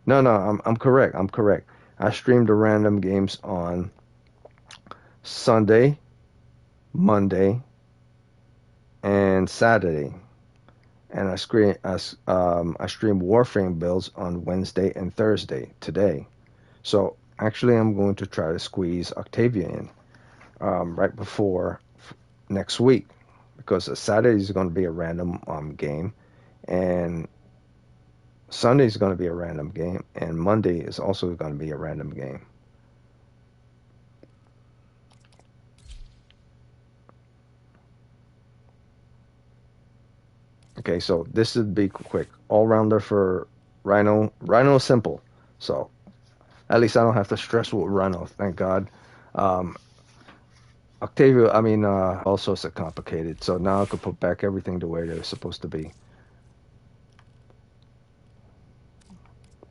No, I'm correct. I'm correct. I stream the random games on Sunday, Monday, and Saturday. And I stream Warframe builds on Wednesday and Thursday today. So actually, I'm going to try to squeeze Octavia in right before next week, because Saturday is going to be a random game, and Sunday is going to be a random game, and Monday is also going to be a random game. Okay, so this would be quick. All-rounder for Rhino. Rhino is simple, so at least I don't have to stress with Rhino, thank God. Octavia, also so complicated, so now I could put back everything the way they're supposed to be.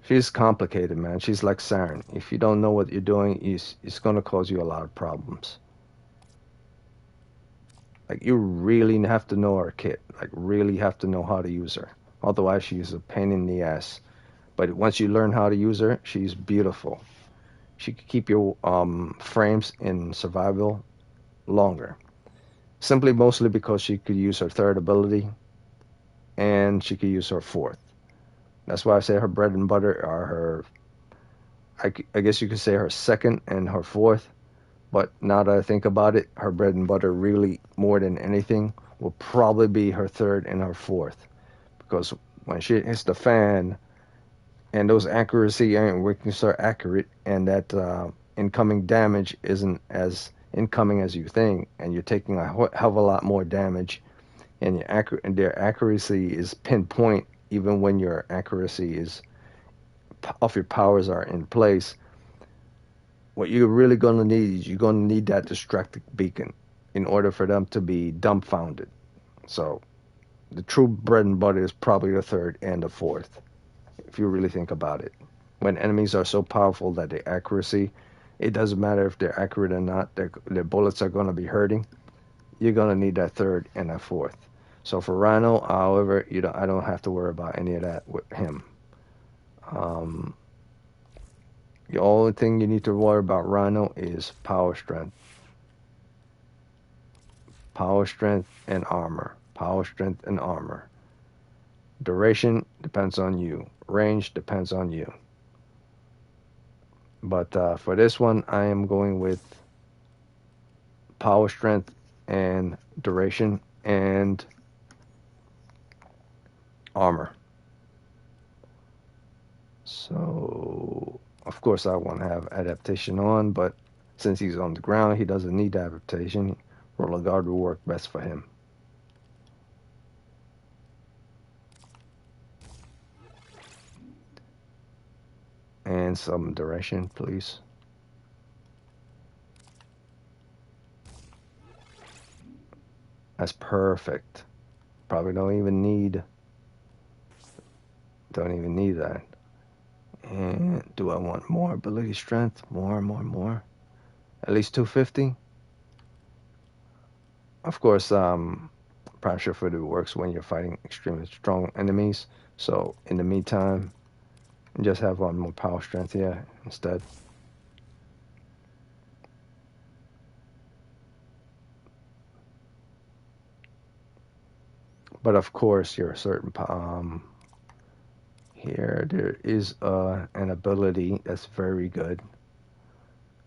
She's complicated, man. She's like Saren. If you don't know what you're doing, it's going to cause you a lot of problems. Like, you really have to know her kit. Like, really have to know how to use her. Otherwise, she's a pain in the ass. But once you learn how to use her, she's beautiful. She can keep your frames in survival longer. Simply mostly because she could use her third ability, and she could use her fourth. That's why I say her bread and butter are her. I guess you could say her second and her fourth. But now that I think about it, her bread and butter really more than anything will probably be her third and her fourth. Because when shit hits the fan and those accuracy and weakness are accurate and that incoming damage isn't as incoming as you think and you're taking a hell of a lot more damage and their accuracy is pinpoint even when your accuracy is of your powers are in place, what you're really going to need is you're going to need that distracting beacon in order for them to be dumbfounded. So the true bread and butter is probably the third and the fourth, if you really think about it. When enemies are so powerful that their accuracy, it doesn't matter if they're accurate or not, their bullets are going to be hurting. You're going to need that third and that fourth. So for Rhino, however, I don't have to worry about any of that with him. Um, the only thing you need to worry about Rhino is power strength. Power strength and armor. Power strength and armor. Duration depends on you. Range depends on you. But for this one, I am going with power strength and duration and armor. So, of course, I want to have adaptation on, but since he's on the ground, he doesn't need adaptation. Roller guard will work best for him. And some duration, please. That's perfect. Probably don't even need that. And do I want more ability strength? More. At least 250. Of course, pressure footed works when you're fighting extremely strong enemies. So in the meantime, just have on more power strength here instead. But of course, you're a certain here there is an ability that's very good,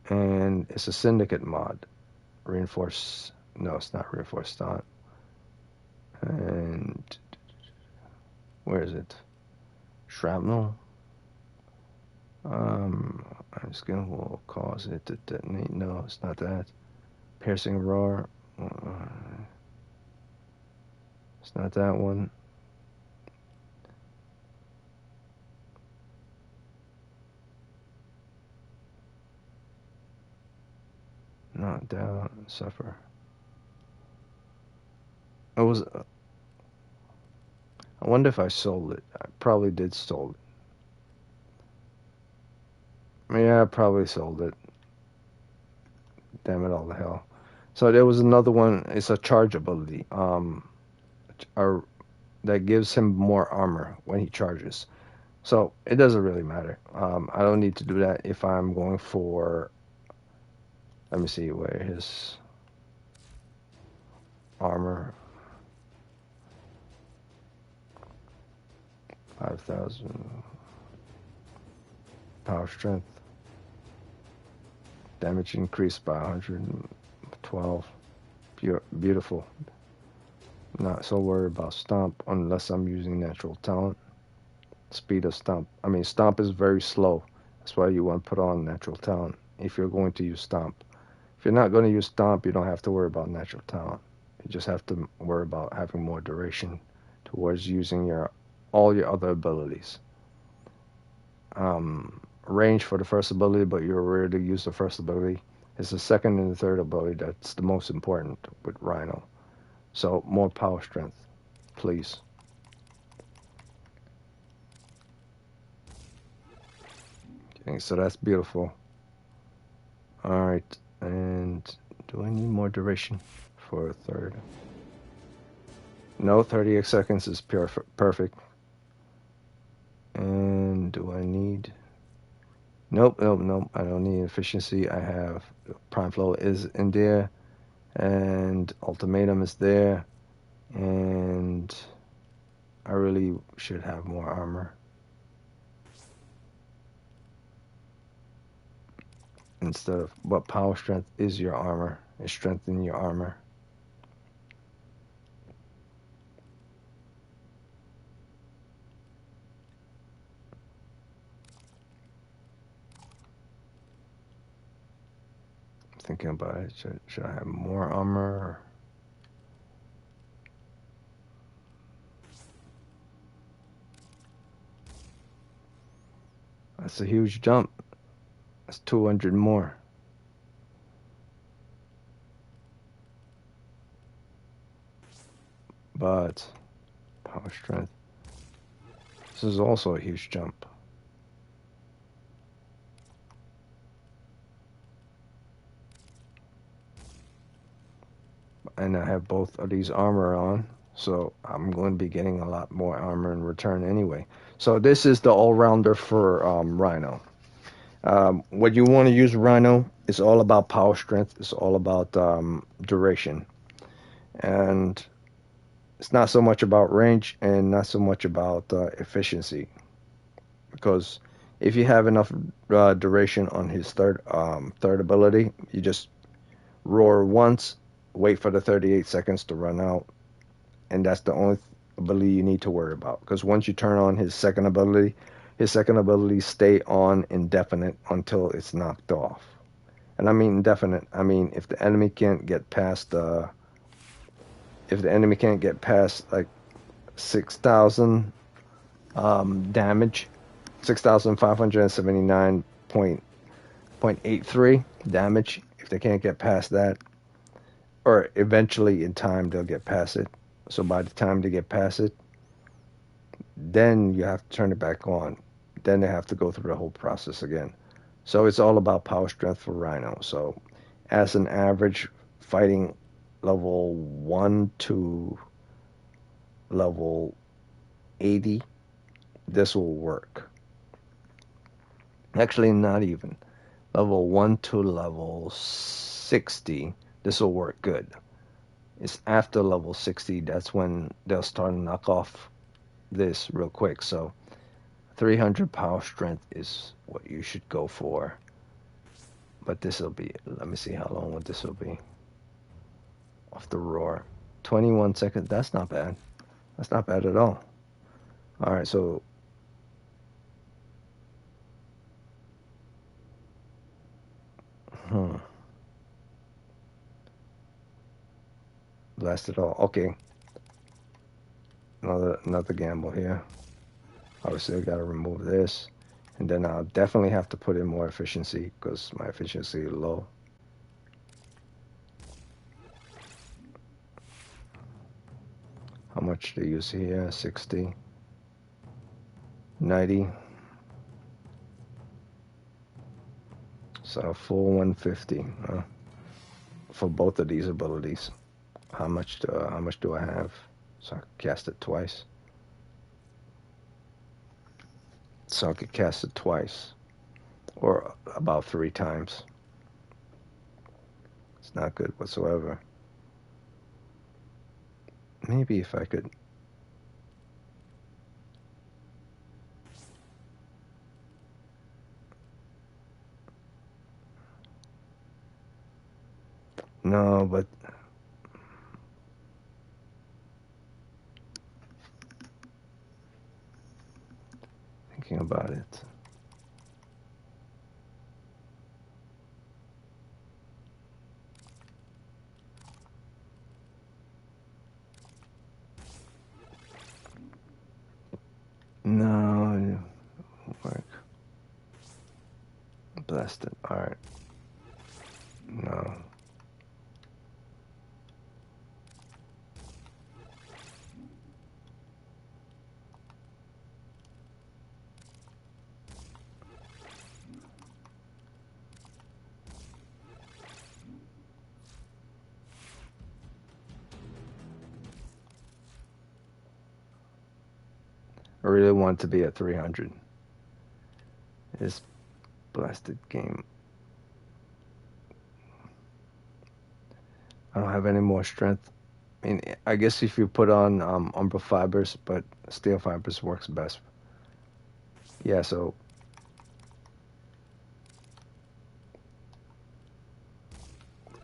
and it's a syndicate mod. Reinforce. No, it's not reinforced stunt. And where is it? Shrapnel. I'm just gonna will cause it to detonate. No, it's not that. Piercing roar. It's not that one. Not down. Suffer. It was. I wonder if I sold it. I probably did sold it. Yeah, I probably sold it. Damn it all to hell. So there was another one. It's a charge ability. That gives him more armor when he charges. So it doesn't really matter. I don't need to do that if I'm going for. Let me see where his armor. 5,000 power strength. Damage increased by 112. Beautiful. Not so worried about stomp unless I'm using natural talent. Speed of stomp. I mean, stomp is very slow. That's why you want to put on natural talent if you're going to use stomp. If you're not going to use stomp, you don't have to worry about natural talent. You just have to worry about having more duration towards using all your other abilities. Range for the first ability, but you're ready to use the first ability. It's the second and the third ability that's the most important with Rhino. So more power strength, please. Okay, so that's beautiful. Alright, and do I need more duration for a third? No, 38 seconds is perfect. And do I need... Nope. I don't need efficiency. I have Prime Flow is in there, and Ultimatum is there, and I really should have more armor. instead of, but power strength is your armor. It strengthens your armor. Thinking about it, should I have more armor? That's a huge jump. That's 200 more. But power strength. This is also a huge jump. And I have both of these armor on, so I'm going to be getting a lot more armor in return anyway. So this is the all-rounder for Rhino. What you want to use Rhino is all about power strength. It's all about duration. And it's not so much about range and not so much about efficiency. Because if you have enough duration on his third ability, you just roar once, wait for the 38 seconds to run out, and that's the only ability you need to worry about. Because once you turn on his second ability stay on indefinite until it's knocked off. And I mean indefinite. I mean if the enemy can't get past like 6,000 damage, 6,579.83 damage. If they can't get past that, or eventually in time they'll get past it. So by the time they get past it, then you have to turn it back on. Then they have to go through the whole process again. So it's all about power strength for Rhino. So as an average fighting level 1 to level 80, this will work. Actually, not even. Level 1 to level 60, this will work good. It's after level 60, that's when they'll start to knock off this real quick. So 300 power strength is what you should go for. But this will be, let me see how long this will be. Off the roar. 21 seconds, that's not bad. That's not bad at all. Alright, so blast it all. Okay. Another gamble here. Obviously I gotta remove this. And then I'll definitely have to put in more efficiency because my efficiency is low. How much do you see here? 60, 90. So full 150 for both of these abilities. How much do I have? So I could cast it twice. So I could cast it twice, or about 3 times. It's not good whatsoever. Maybe if I could. No, but thinking about it. No, it won't work. Blast it. Alright. No. I really want it to be at 300. This blasted game. I don't have any more strength. I mean, I guess if you put on umbra fibers, but steel fibers works best. Yeah, so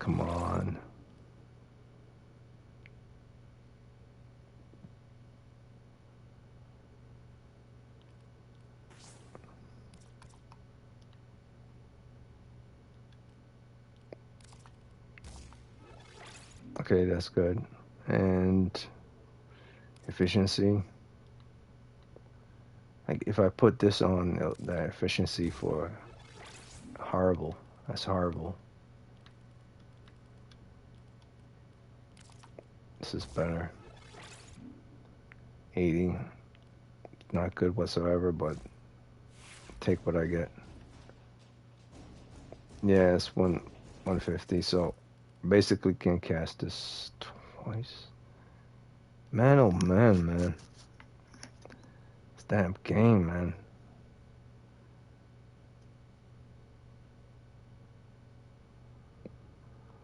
Come on. Okay, that's good. And efficiency. Like if I put this on, the efficiency for horrible. That's horrible. This is better. 80. Not good whatsoever, but take what I get. Yeah, it's 150. So basically can cast this twice. Man, oh man, man. This damn game, man.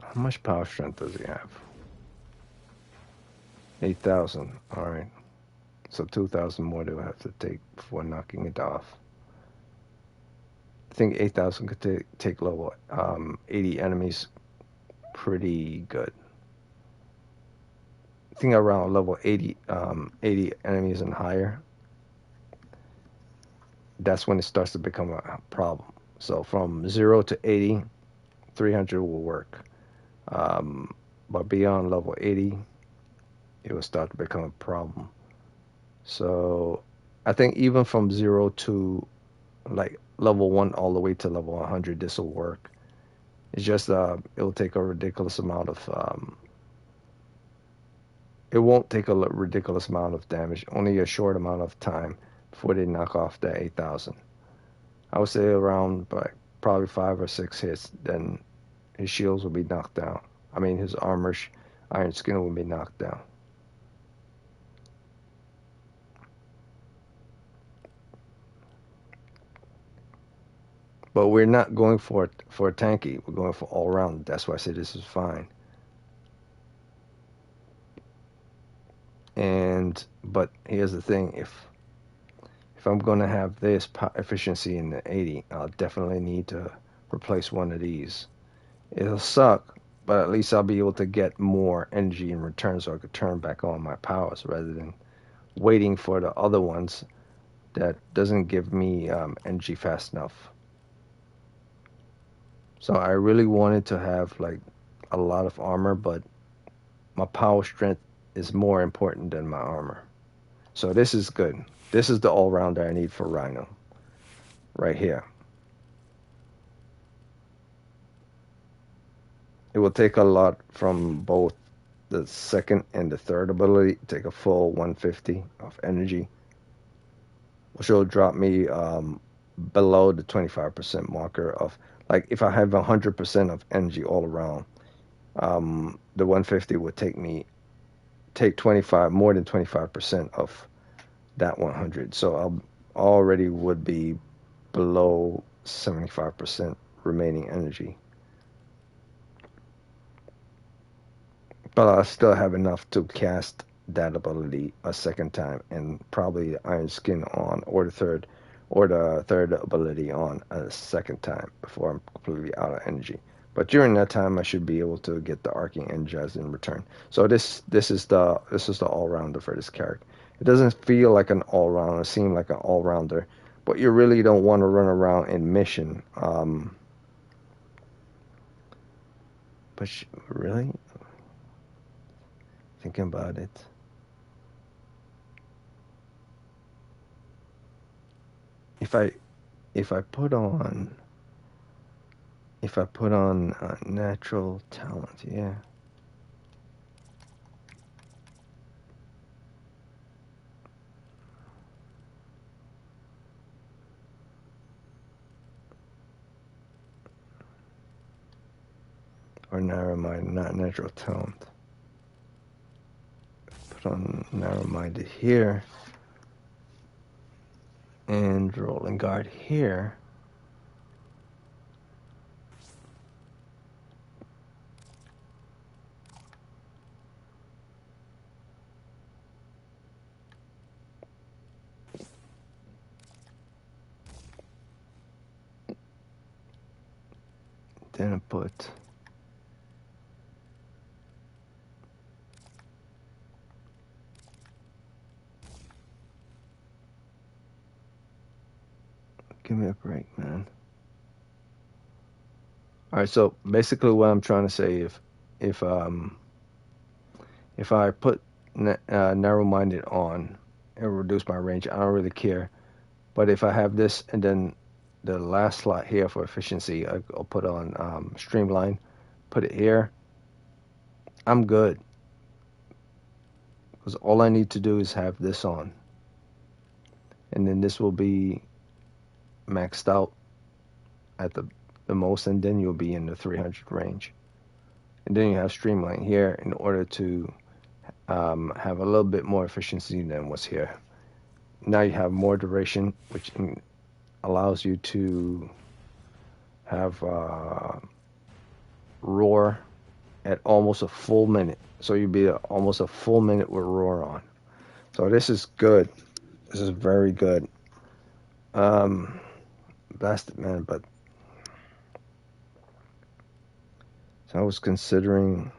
How much power strength does he have? 8,000. Alright. So 2,000 more do I have to take before knocking it off. I think 8,000 could take level 80 enemies pretty good. I think around level 80, 80 enemies and higher, that's when it starts to become a problem. So from 0 to 80, 300 will work. But beyond level 80, it will start to become a problem. So I think even from 0 to like level 1 all the way to level 100, this will work. It's just it'll take a ridiculous amount of it won't take a ridiculous amount of damage, only a short amount of time before they knock off the 8,000. I would say around probably 5 or 6 hits, then his shields will be knocked down. I mean, his armor, iron skin will be knocked down. But we're not going for a tanky. We're going for all round. That's why I say this is fine. But here's the thing: if I'm gonna have this efficiency in the 80, I'll definitely need to replace one of these. It'll suck, but at least I'll be able to get more energy in return, so I could turn back on my powers rather than waiting for the other ones that doesn't give me energy fast enough. So I really wanted to have like a lot of armor, but my power strength is more important than my armor. So this is good. This is the all-rounder I need for Rhino. Right here. It will take a lot from both the second and the third ability. Take a full 150 of energy, which will drop me below the 25% marker of, like, if I have 100% of energy all around, the 150 would take 25, more than 25% of that 100. So I already would be below 75% remaining energy. But I still have enough to cast that ability a second time, and probably Iron Skin on, or the third ability on a second time before I'm completely out of energy. But during that time, I should be able to get the Arcane Energize in return. So this is the all rounder for this character. It doesn't feel like an all rounder, seem like an all rounder, but you really don't want to run around in mission. But really, thinking about it, if I if I put on natural talent, yeah. Or narrow mind, not natural talent. Put on narrow minded here, and rolling guard here. Then I put Give me a break, man. All right, so basically what I'm trying to say, if um if I put narrow-minded on, it'll reduce my range. I don't really care. But if I have this and then the last slot here for efficiency, I'll put on streamline, put it here, I'm good. Because all I need to do is have this on. And then this will be maxed out at the most, and then you'll be in the 300 range. And then you have streamline here in order to have a little bit more efficiency than what's here. Now you have more duration, which allows you to have roar at almost a full minute. So you'd be almost a full minute with roar on. So this is good. This is very good. Blasted man, but so I was considering.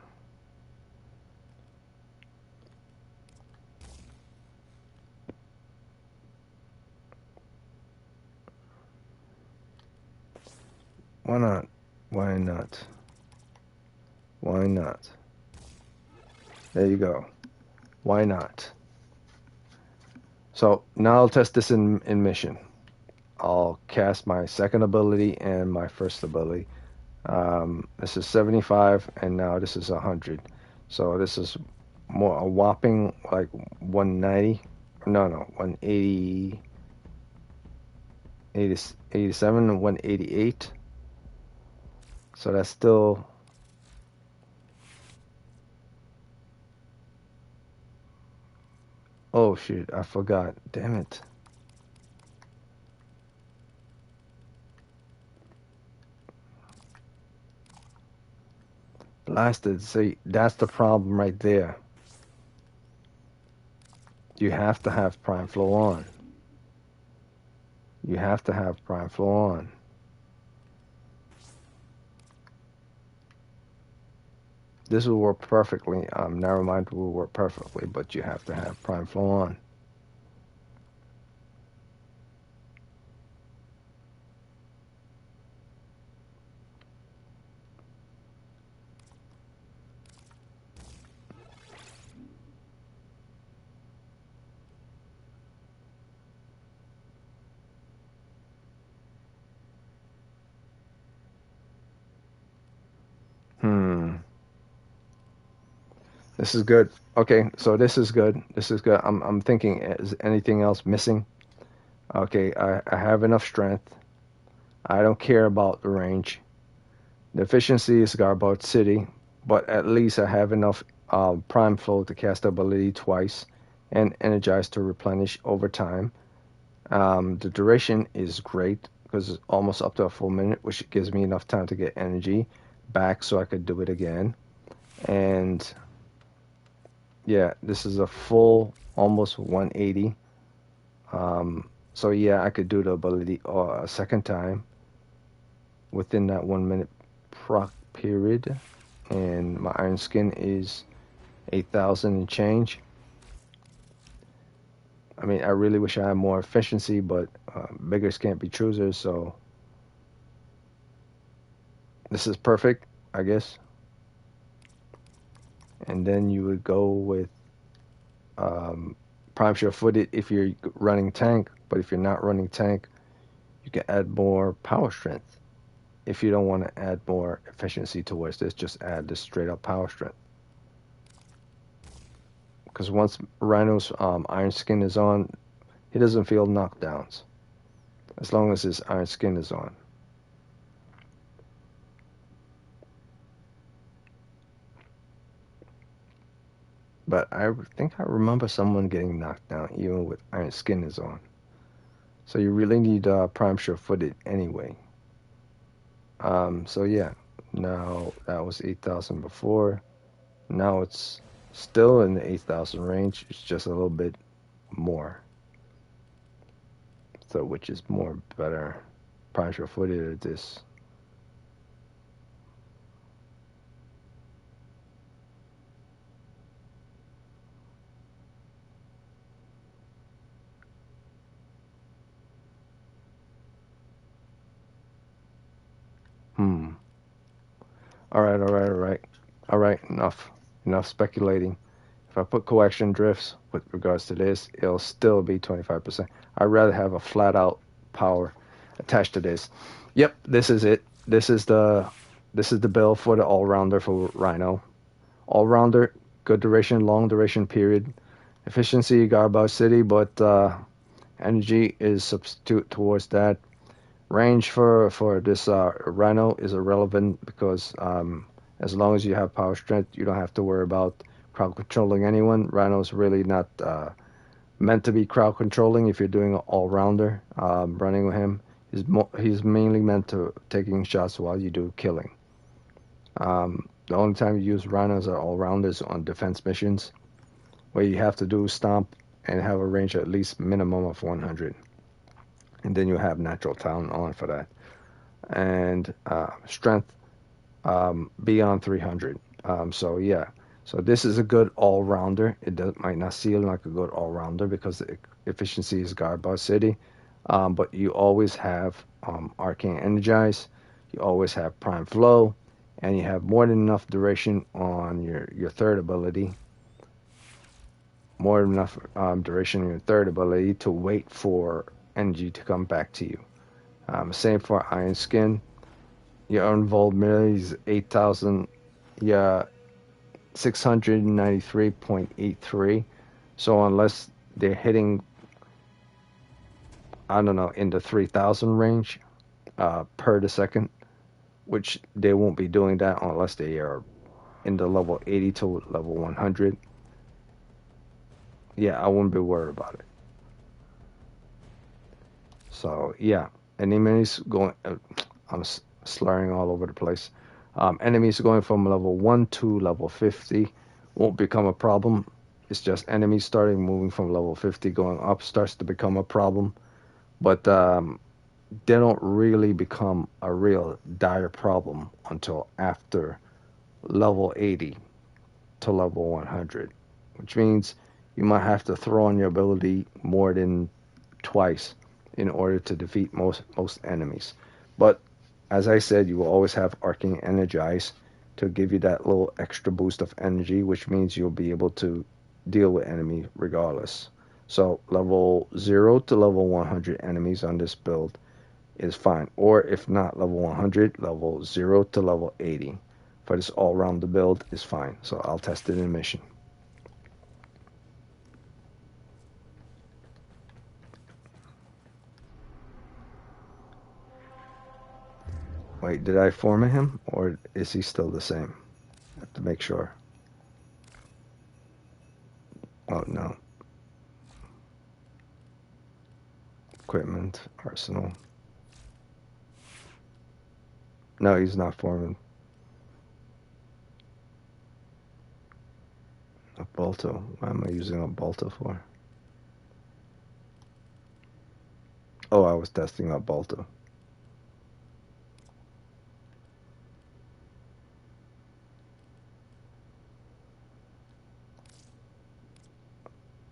Why not? Why not? Why not? There you go. Why not? So now I'll test this in mission. I'll cast my second ability and my first ability. This is 75, and now this is 100. So this is more a whopping like 190. No, 180, 87, and 188. So that's still. Oh shoot, I forgot. Damn it. Blasted. See, that's the problem right there. You have to have prime flow on. You have to have prime flow on. This will work perfectly. Narrow-minded will work perfectly, but you have to have prime flow on. This is good. Okay, so this is good. This is good. I'm thinking, is anything else missing? Okay, I have enough strength. I don't care about the range. The efficiency is Garbage City, but at least I have enough prime flow to cast ability twice and energize to replenish over time. The duration is great because it's almost up to a full minute, which gives me enough time to get energy back so I could do it again. And yeah, this is a full almost 180. So yeah, I could do the ability a second time within that 1 minute proc period. And my iron skin is 8,000 and change. I mean, I really wish I had more efficiency, but beggars can't be choosers, so this is perfect, I guess. And then you would go with prime sure footed if you're running tank, but if you're not running tank, you can add more power strength. If you don't want to add more efficiency towards this, just add this straight up power strength. Because once Rhino's iron skin is on, he doesn't feel knockdowns. As long as his iron skin is on. But I think I remember someone getting knocked down even with iron skin is on. So you really need prime sure footed anyway. So yeah, now that was 8,000 before. Now it's still in the 8,000 range. It's just a little bit more. So which is more better. Prime sure footed or this. All right, all right, all right. All right, enough speculating. If I put coaction drifts with regards to this, it'll still be 25%. I'd rather have a flat out power attached to this. Yep, this is it. This is the build for the all rounder for Rhino. All rounder, good duration, long duration period. Efficiency, garbage city, but energy is substitute towards that. Range for this Rhino is irrelevant because as long as you have power strength, you don't have to worry about crowd controlling anyone. Rhino's really not meant to be crowd controlling if you're doing an all rounder. Running with him, he's mainly meant to taking shots while you do killing. The only time you use Rhinos are all rounders on defense missions where you have to do stomp and have a range at least minimum of 100. And then you have natural talent on for that. And strength beyond 300. So yeah, so this is a good all-rounder. Might not seem like a good all-rounder because the efficiency is guard by city, but you always have arcane energize, you always have prime flow, and you have more than enough duration on your third ability. More than enough duration on your third ability to wait for energy to come back to you. Same for Iron Skin. Your invulnerability is 8,000. Yeah, 693.83. So unless they're hitting, I don't know, in the 3,000 range per the second, which they won't be doing that unless they are in the level 80 to level 100. Yeah, I wouldn't be worried about it. So yeah, enemies going. I'm slurring all over the place. Enemies going from level 1 to level 50 won't become a problem. It's just enemies starting moving from level 50 going up starts to become a problem. But they don't really become a real dire problem until after level 80 to level 100, which means you might have to throw on your ability more than twice in order to defeat most enemies. But as I said, you will always have Arcane Energize to give you that little extra boost of energy, which means you'll be able to deal with enemy regardless. So level 0 to level 100 enemies on this build is fine. Or if not level 100, level 0 to level 80 for this all-round build is fine. So I'll test it in mission. Wait, did I form him or is he still the same? I have to make sure. Oh no. Equipment, arsenal. No, he's not forming. A Bolto. Why am I using a Bolto for? Oh, I was testing out Bolto.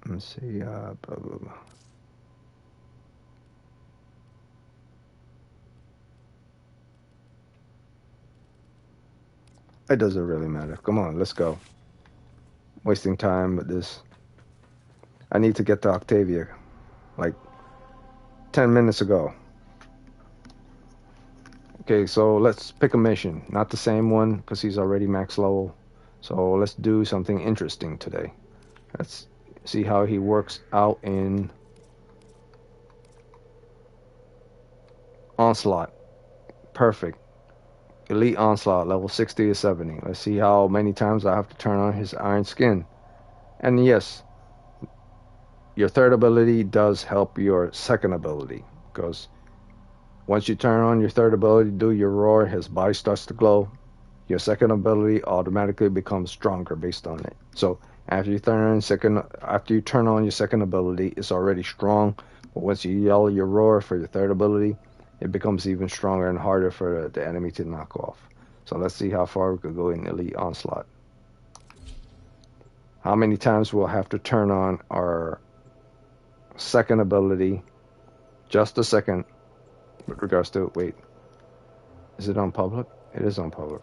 Let's see. Blah, blah, blah. It doesn't really matter. Come on, let's go. Wasting time with this. I need to get to Octavia like 10 minutes ago. Okay, so let's pick a mission. Not the same one because he's already max level. So let's do something interesting today. Let's see how he works out in Onslaught. Perfect. Elite Onslaught, level 60 to 70. Let's see how many times I have to turn on his Iron Skin. And yes, your third ability does help your second ability because once you turn on your third ability, do your roar, his body starts to glow. Your second ability automatically becomes stronger based on it. So after you turn on your second ability, it's already strong. But once you yell your roar for your third ability, it becomes even stronger and harder for the enemy to knock off. So let's see how far we could go in Elite Onslaught. How many times we'll have to turn on our second ability, just a second, with regards to, wait, is it on public? It is on public.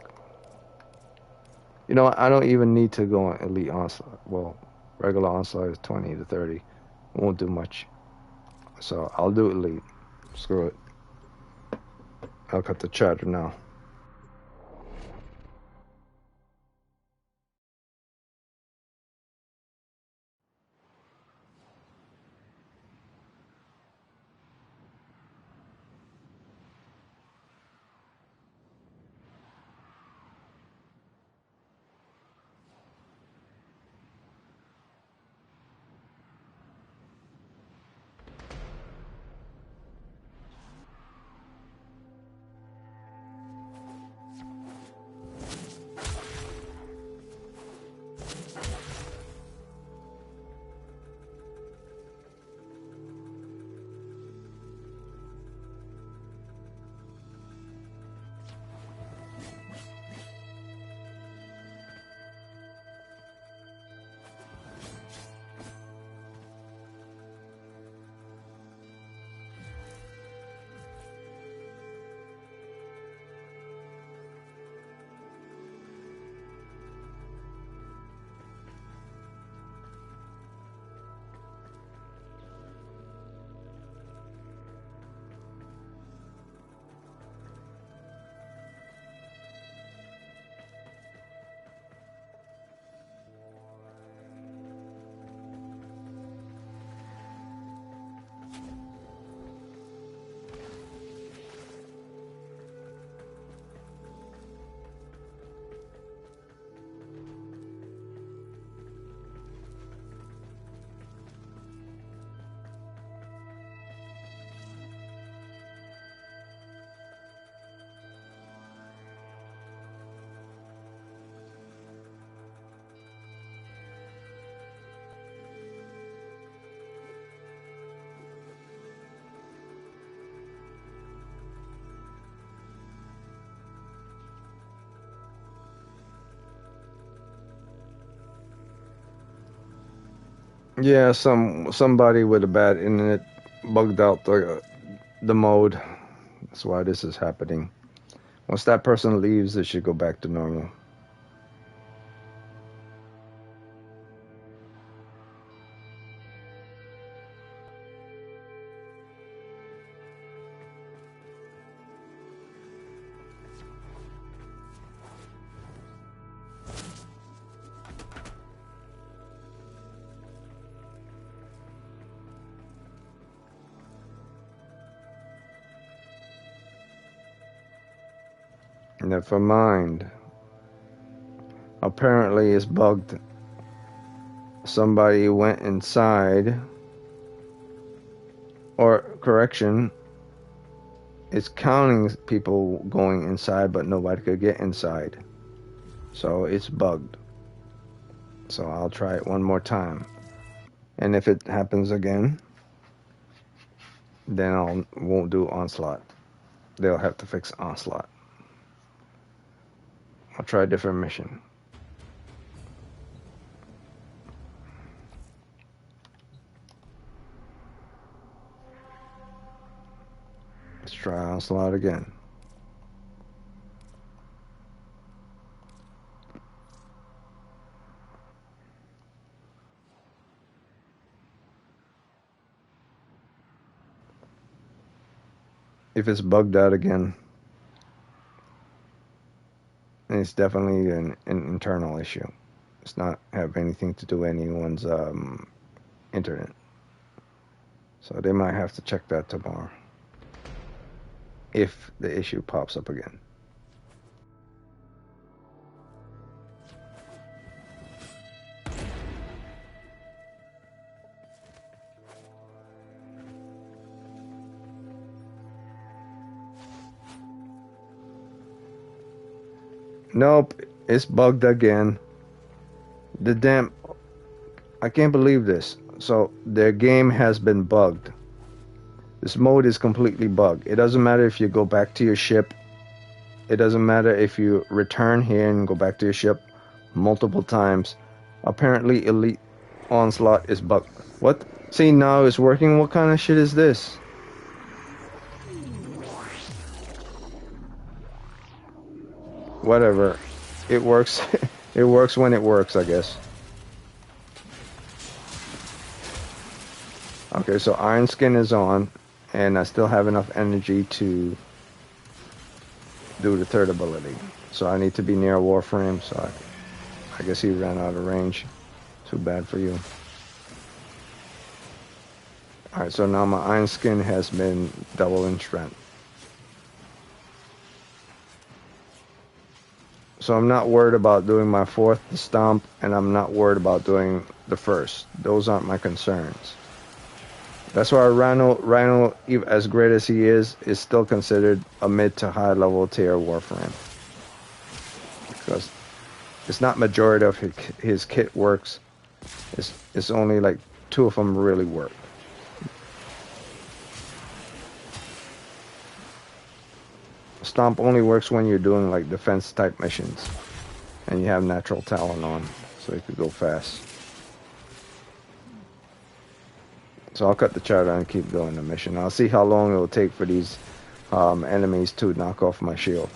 You know, I don't even need to go on Elite Onslaught. Well, regular Onslaught is 20 to 30. Won't do much. So I'll do Elite. Screw it. I'll cut the chatter now. Yeah, somebody with a bad internet bugged out the mode. That's why this is happening. Once that person leaves, it should go back to normal. Never mind. Apparently, it's bugged. Somebody went inside, or correction, it's counting people going inside, but nobody could get inside. So it's bugged. So I'll try it one more time. And if it happens again, then I won't do Onslaught. They'll have to fix Onslaught. I'll try a different mission. Let's try Onslaught again. If it's bugged out again, it's definitely an internal issue. It's not have anything to do with anyone's internet. So they might have to check that tomorrow if the issue pops up again. Nope, it's bugged again. The damn... I can't believe this. So their game has been bugged. This mode is completely bugged. It doesn't matter if you go back to your ship. It doesn't matter if you return here and go back to your ship multiple times. Apparently Elite Onslaught is bugged. What? See, now it's working? What kind of shit is this? Whatever. It works. It works when it works, I guess. Okay, so Iron Skin is on, and I still have enough energy to do the third ability. So I need to be near Warframe, so I guess he ran out of range. Too bad for you. Alright, so now my Iron Skin has been double in strength. So I'm not worried about doing my fourth, the Stomp, and I'm not worried about doing the first. Those aren't my concerns. That's why Rhino, as great as he is still considered a mid to high level tier Warframe. Because it's not majority of his kit works. It's only like 2 of them really work. Stomp only works when you're doing like defense type missions. And you have natural talent on, so you could go fast. So I'll cut the charter and keep doing the mission. I'll see how long it will take for these enemies to knock off my shield.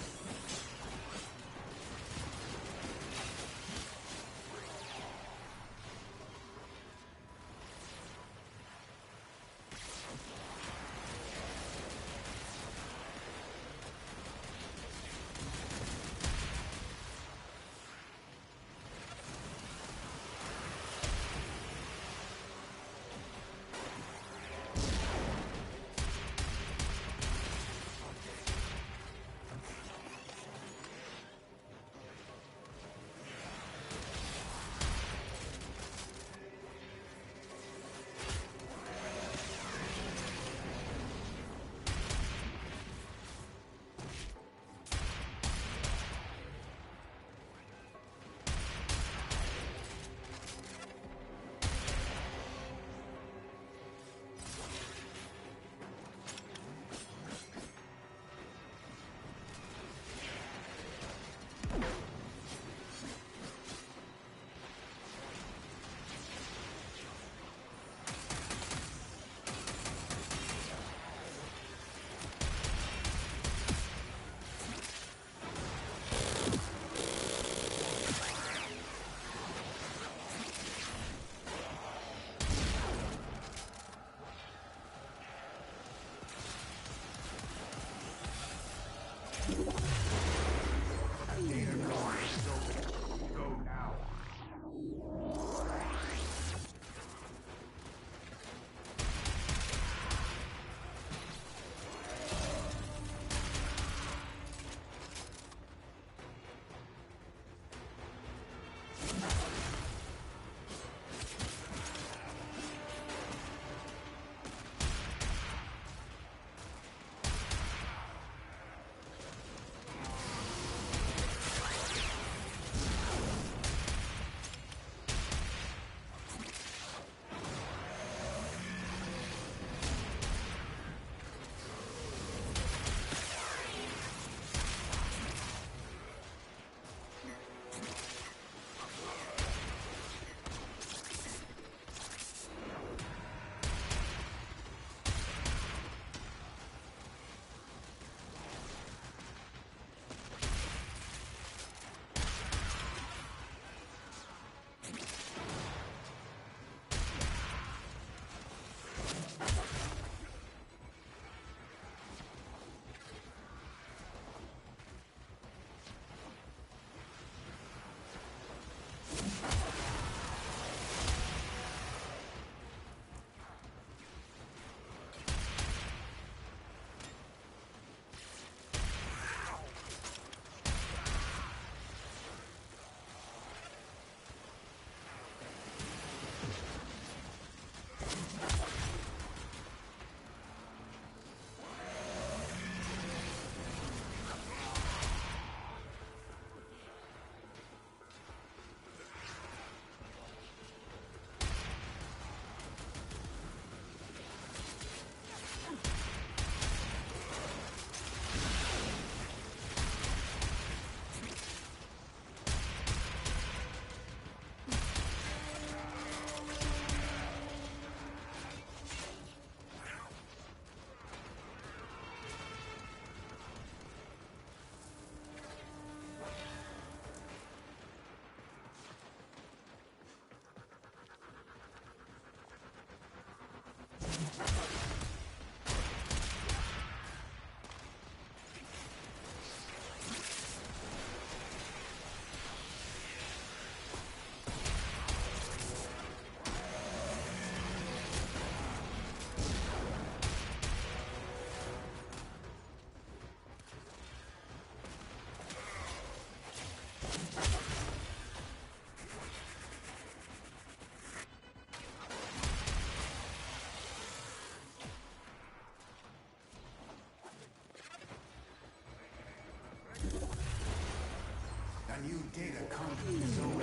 a new data conduit zone.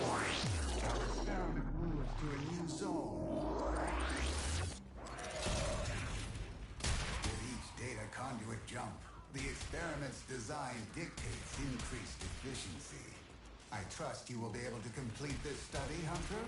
Our experiment moves to a new zone. With each data conduit jump, the experiment's design dictates increased efficiency. I trust you will be able to complete this study, Hunter?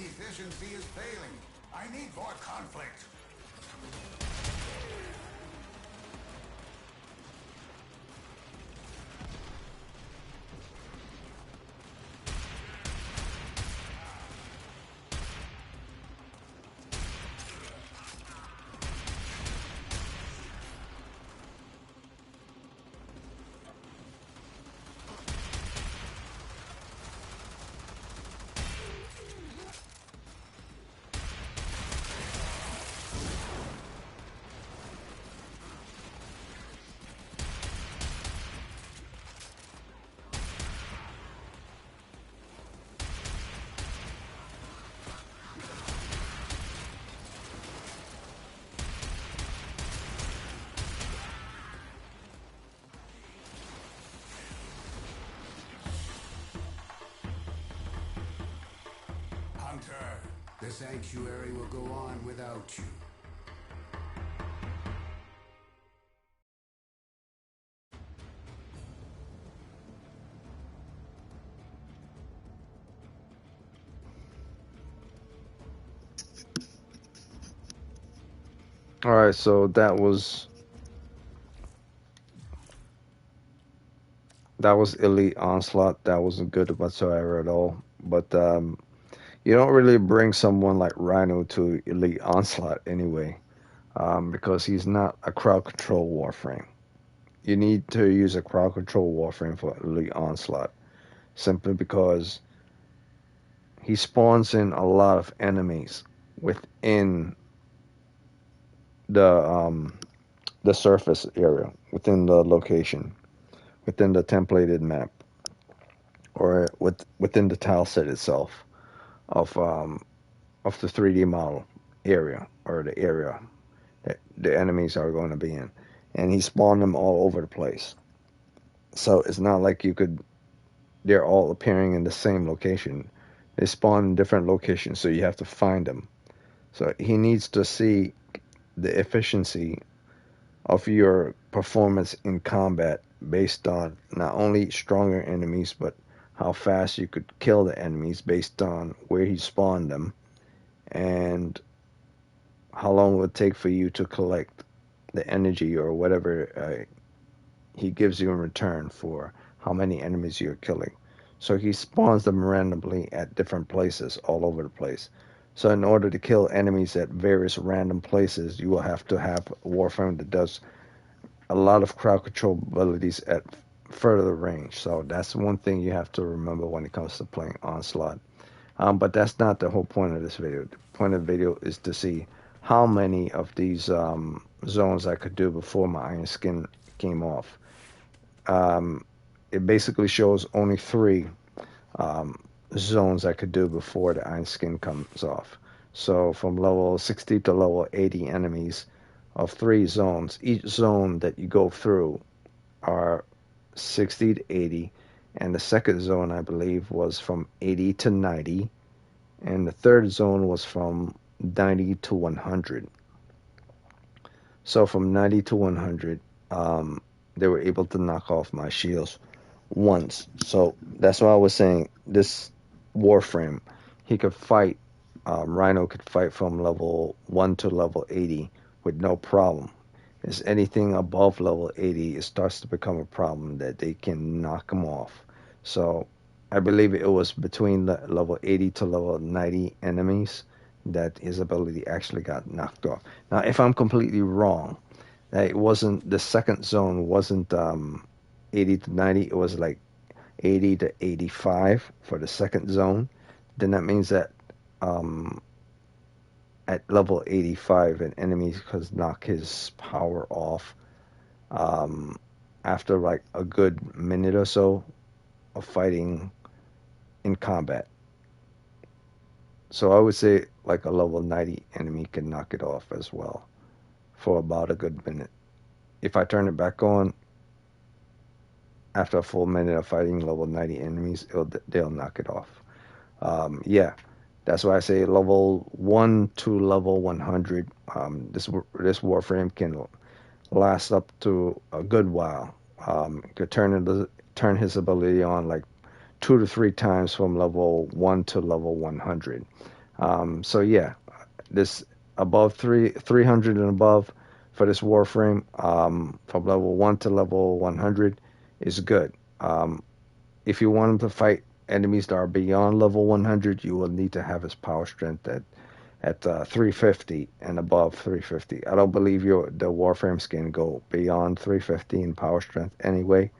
Efficiency is failing. I need more conflict. Hunter, the sanctuary will go on without you. All right, so that was Elite Onslaught. That wasn't good whatsoever at all. But you don't really bring someone like Rhino to Elite Onslaught anyway, because he's not a crowd control Warframe. You need to use a crowd control Warframe for Elite Onslaught, simply because he spawns in a lot of enemies within the um, the surface area, within the location, within the templated map, or within the tile set itself of the 3D model area, or the area that the enemies are going to be in, and he spawned them all over the place. So it's not like you could. They're all appearing in the same location. They spawn in different locations, so you have to find them. So he needs to see the efficiency of your performance in combat based on not only stronger enemies, but how fast you could kill the enemies based on where he spawned them, and how long it would take for you to collect the energy or whatever he gives you in return for how many enemies you're killing. So he spawns them randomly at different places all over the place. So in order to kill enemies at various random places, you will have to have a Warframe that does a lot of crowd control abilities at further range. So that's one thing you have to remember when it comes to playing Onslaught. But that's not the whole point of this video. The point of the video is to see how many of these zones I could do before my iron skin came off. Um, it basically shows only 3 um, zones I could do before the iron skin comes off. So from level 60 to level 80 enemies, of 3 zones. Each zone that you go through are 60 to 80, and the second zone, I believe, was from 80 to 90, and the third zone was from 90 to 100. So from 90 to 100, they were able to knock off my shields once. So that's why I was saying this Warframe, he could fight. Rhino could fight from level 1 to level 80 with no problem. Is anything above level 80, it starts to become a problem that they can knock him off. So I believe it was between level 80 to level 90 enemies that his ability actually got knocked off. Now, if I'm completely wrong, that it wasn't the second zone wasn't 80 to 90, it was like 80 to 85 for the second zone. Then that means that um, at level 85, an enemy could knock his power off um, after like a good minute or so of fighting in combat. So I would say like a level 90 enemy can knock it off as well for about a good minute. If I turn it back on after a full minute of fighting level 90 enemies, they'll knock it off. Yeah, that's why I say level 1 to level 100. This Warframe can last up to a good while. Could turn his ability on like 2 to 3 times from level 1 to level 100. So yeah, this above 300 and above for this Warframe, from level 1 to level 100 is good. If you want him to fight enemies that are beyond level 100, you will need to have his power strength at 350 and above 350. I don't believe the Warframes can go beyond 350 in power strength anyway,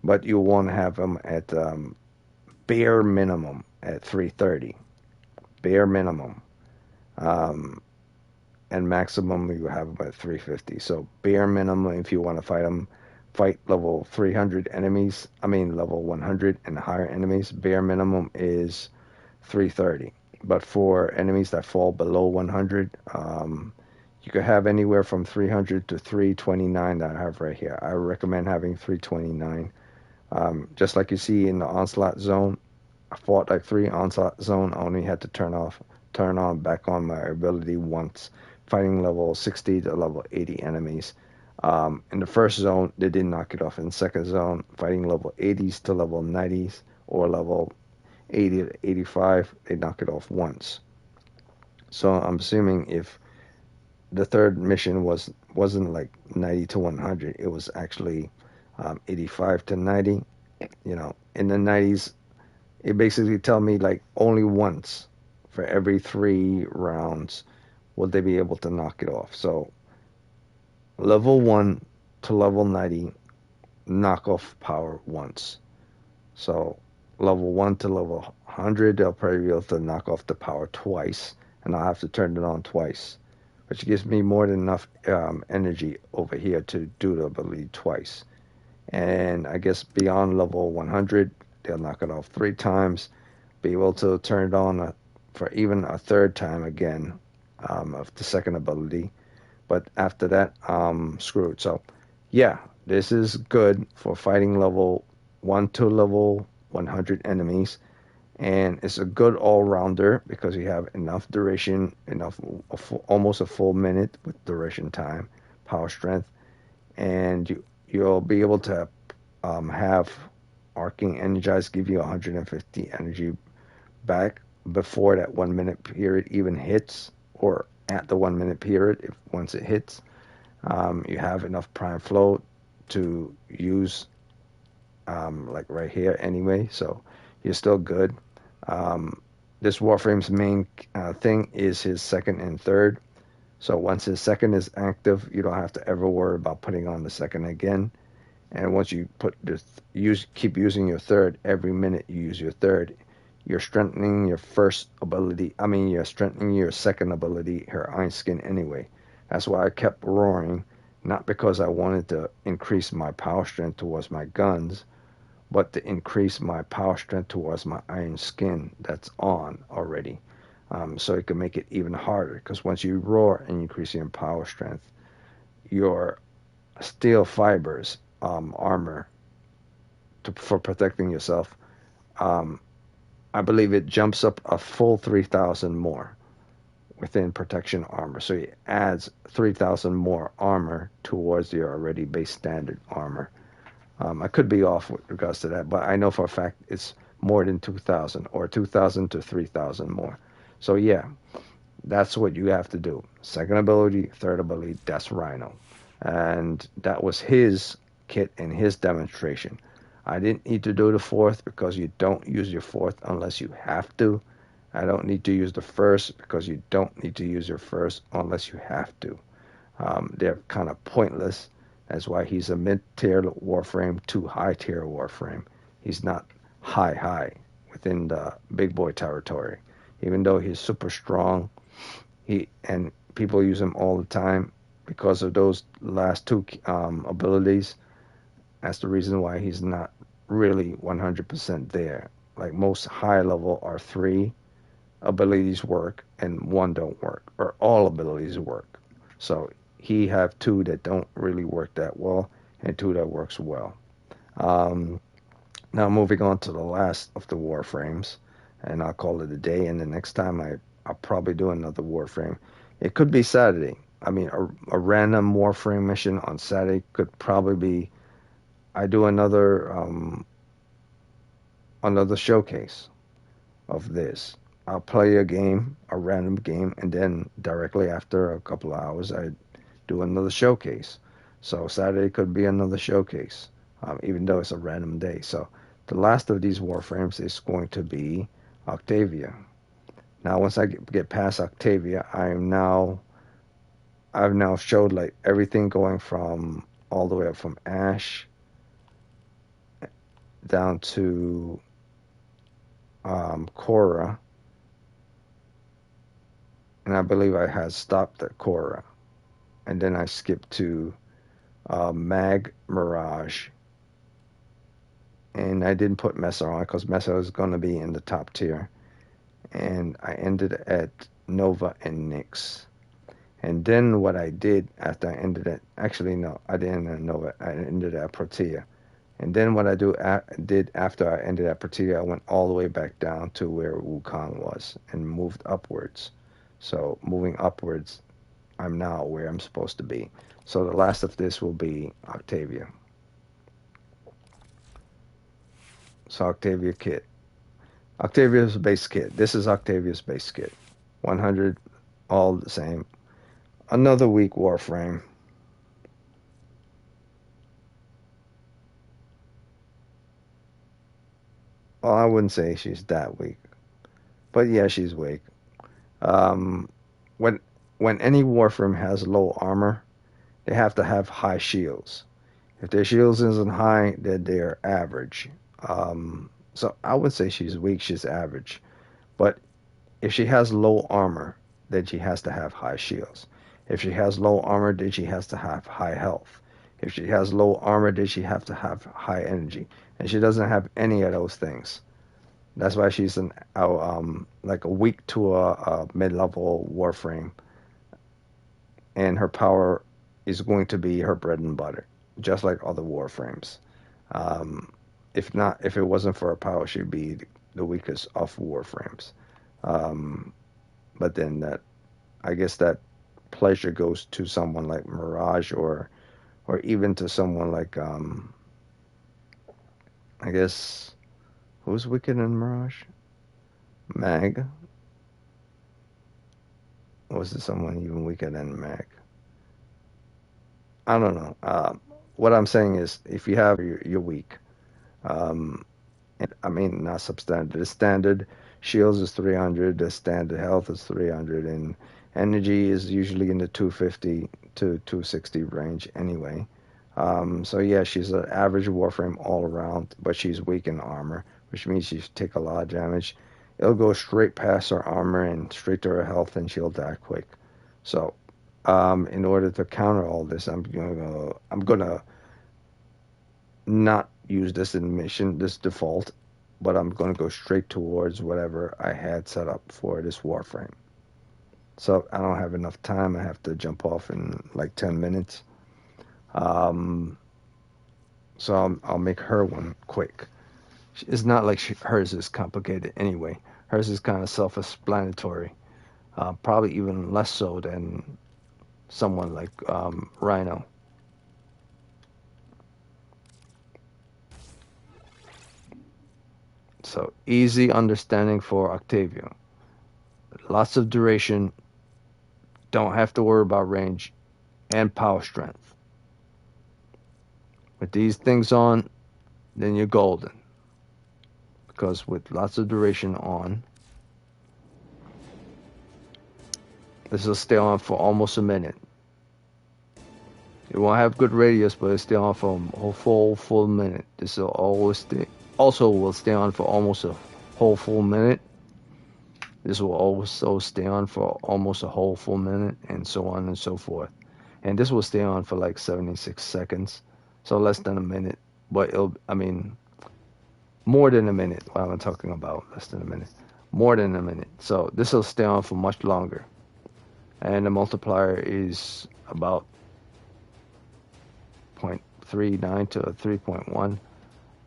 but you want to have him at bare minimum at 330. Bare minimum. Um, and maximum you have him at 350. So bare minimum if you want to fight level 300 enemies, I mean level 100 and higher enemies, bare minimum is 330. But for enemies that fall below 100, you could have anywhere from 300 to 329 that I have right here. I recommend having 329. Just like you see in the onslaught zone, I fought like 3 onslaught zone. I only had to turn on back on my ability once, fighting level 60 to level 80 enemies. In the first zone, they didn't knock it off. In the second zone, fighting level 80s to level 90s or level 80 to 85, they knock it off once. So I'm assuming if the third mission wasn't like 90 to 100, it was actually 85 to 90. You know, in the 90s, it basically tell me like only once for every 3 rounds will they be able to knock it off. So level 1 to level 90, knock off power once. So level 1 to level 100, they'll probably be able to knock off the power twice, and I'll have to turn it on twice, which gives me more than enough energy over here to do the ability twice. And I guess beyond level 100, they'll knock it off 3 times, be able to turn it on for even a third time again of the second ability. But after that, I'm screwed. So yeah, this is good for fighting level 1 to level 100 enemies, and it's a good all-rounder because you have enough duration, almost a full minute with duration time, power strength, and you'll be able to have Arcane Energize give you 150 energy back before that 1 minute period even hits, or at the 1 minute period if once it hits. You have enough prime flow to use like right here anyway, so you're still good. This Warframe's main thing is his second and third. So once his second is active, you don't have to ever worry about putting on the second again. And once you keep using your third, every minute you use your third, you're strengthening your first ability. I mean, you're strengthening your second ability, her Iron Skin anyway. That's why I kept roaring, not because I wanted to increase my power strength towards my guns, but to increase my power strength towards my Iron Skin that's on already. So it can make it even harder, because once you roar and increase your power strength, your steel fibers armor for protecting yourself. Um, I believe it jumps up a full 3,000 more within protection armor. So it adds 3,000 more armor towards your already base standard armor. I could be off with regards to that, but I know for a fact it's more than 2,000 or 2,000 to 3,000 more. So yeah, that's what you have to do. Second ability, third ability, that's Rhino. And that was his kit and his demonstration. I didn't need to do the fourth because you don't use your fourth unless you have to. I don't need to use the first because you don't need to use your first unless you have to. They're kind of pointless. That's why he's a mid-tier Warframe to high-tier Warframe. He's not high within the big boy territory. Even though he's super strong, and people use him all the time because of those last two abilities. That's the reason why he's not really 100% there. Like most high level are three abilities work and one don't work, or all abilities work. So he have two that don't really work that well and two that works well. Um, Now moving on to the last of the Warframes, and I'll call it a day. And the next time I'll probably do another Warframe. It could be Saturday. I mean, a random Warframe mission on Saturday could probably be. I do another showcase of this. I'll play a game, a random game, and then directly after a couple of hours, I do another showcase. So Saturday could be another showcase, even though it's a random day. So the last of these Warframes is going to be Octavia. Now, once I get past Octavia, I've now showed like everything going from all the way up from Ash down to Korra, and I believe I had stopped at Korra, and then I skipped to Mag Mirage, and I didn't put Mesa on because Mesa is going to be in the top tier, and I ended at Nova and Nyx. And then what I did after I ended at, actually no, I didn't end at Nova, I ended at Protea. And then what I did after I ended at Protea, I went all the way back down to where Wukong was and moved upwards. So moving upwards, I'm now where I'm supposed to be. So the last of this will be Octavia. So Octavia kit. Octavia's base kit. This is Octavia's base kit. 100, all the same. Another weak Warframe. Well, I wouldn't say she's that weak, but yeah, she's weak. Um, when when any Warframe has low armor, they have to have high shields. If their shields isn't high, then they're average. So I would say she's weak. She's average. But if she has low armor, then she has to have high shields. If she has low armor, then she has to have high health. If she has low armor, then she have to have high energy. And she doesn't have any of those things. That's why she's like a weak to a mid-level Warframe, and her power is going to be her bread and butter, just like other Warframes. Um, if it wasn't for her power, she'd be the weakest of Warframes. Um, but then I guess that pleasure goes to someone like Mirage, or even to someone like I guess who's wicked in Mirage? Mag. Or was it someone even weaker than Mag? I don't know. What I'm saying is, if you have, you're weak. Um, and I mean, not substandard. The standard shields is 300. The standard health is 300, and energy is usually in the 250 to 260 range anyway. So yeah, she's an average Warframe all around, but she's weak in armor, which means she take a lot of damage. It'll go straight past her armor and straight to her health, and she'll die quick. So, in order to counter all this, I'm gonna not use this in mission, this default, but I'm gonna go straight towards whatever I had set up for this Warframe. So I don't have enough time. I have to jump off in like 10 minutes. Um, so I'll make her one quick. It's not like hers is complicated anyway. Hers is kind of self-explanatory. Probably even less so than someone like Rhino. So easy understanding for Octavia. Lots of duration. Don't have to worry about range and power strength. With these things on, then you're golden. Because with lots of duration on, this will stay on for almost a minute. It won't have good radius, but it'll stay on for a full minute. This will always stay. Also, will stay on for almost a whole full minute. This will also stay on for almost a whole full minute, and so on and so forth. And this will stay on for like 76 seconds, so less than a minute. But I mean, more than a minute. What am I talking about? Less than a minute. More than a minute. So this will stay on for much longer. And the multiplier is about 0.39 to 3.1.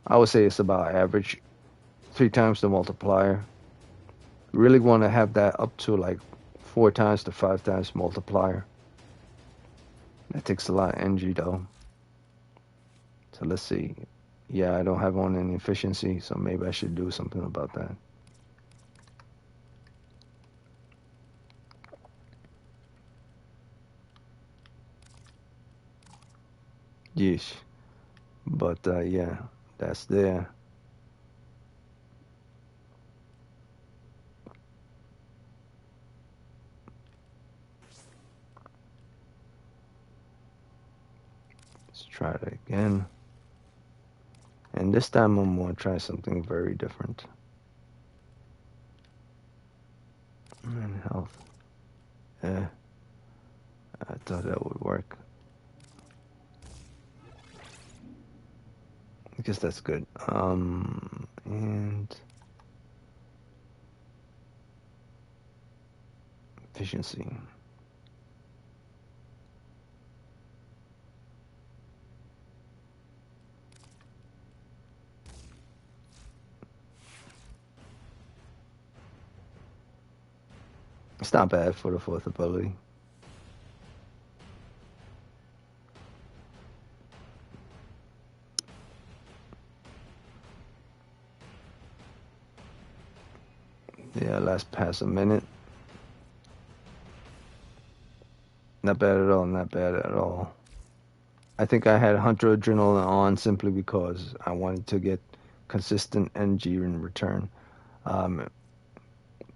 I would say it's about average. 3 times the multiplier. Really want to have that up to like 4 times to 5 times multiplier. That takes a lot of energy though. So let's see. Yeah, I don't have on any efficiency, so maybe I should do something about that. Yeesh. But yeah, that's there. Let's try it again. And this time I'm going to try something very different. And health. Yeah, I thought that would work. I guess that's good. And efficiency. It's not bad for the fourth ability. Yeah, lasts past a minute. Not bad at all, not bad at all. I think I had Hunter Adrenaline on simply because I wanted to get consistent energy in return. Um,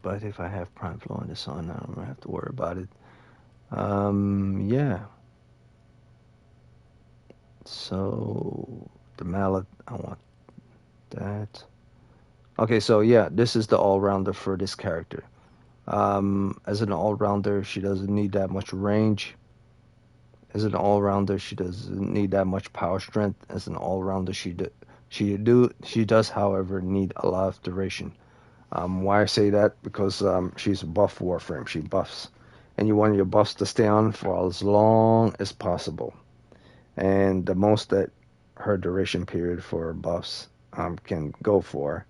but if I have Prime Flow on this on, I don't have to worry about it. Yeah. So the mallet, I want that. Okay, so yeah, this is the all-rounder for this character. As an all-rounder, she doesn't need that much range. As an all-rounder, she doesn't need that much power strength. As an all-rounder, she does, however, need a lot of duration. Why I say that? Because she's a buff Warframe. She buffs, and you want your buffs to stay on for as long as possible. And the most that her duration period for buffs can go for,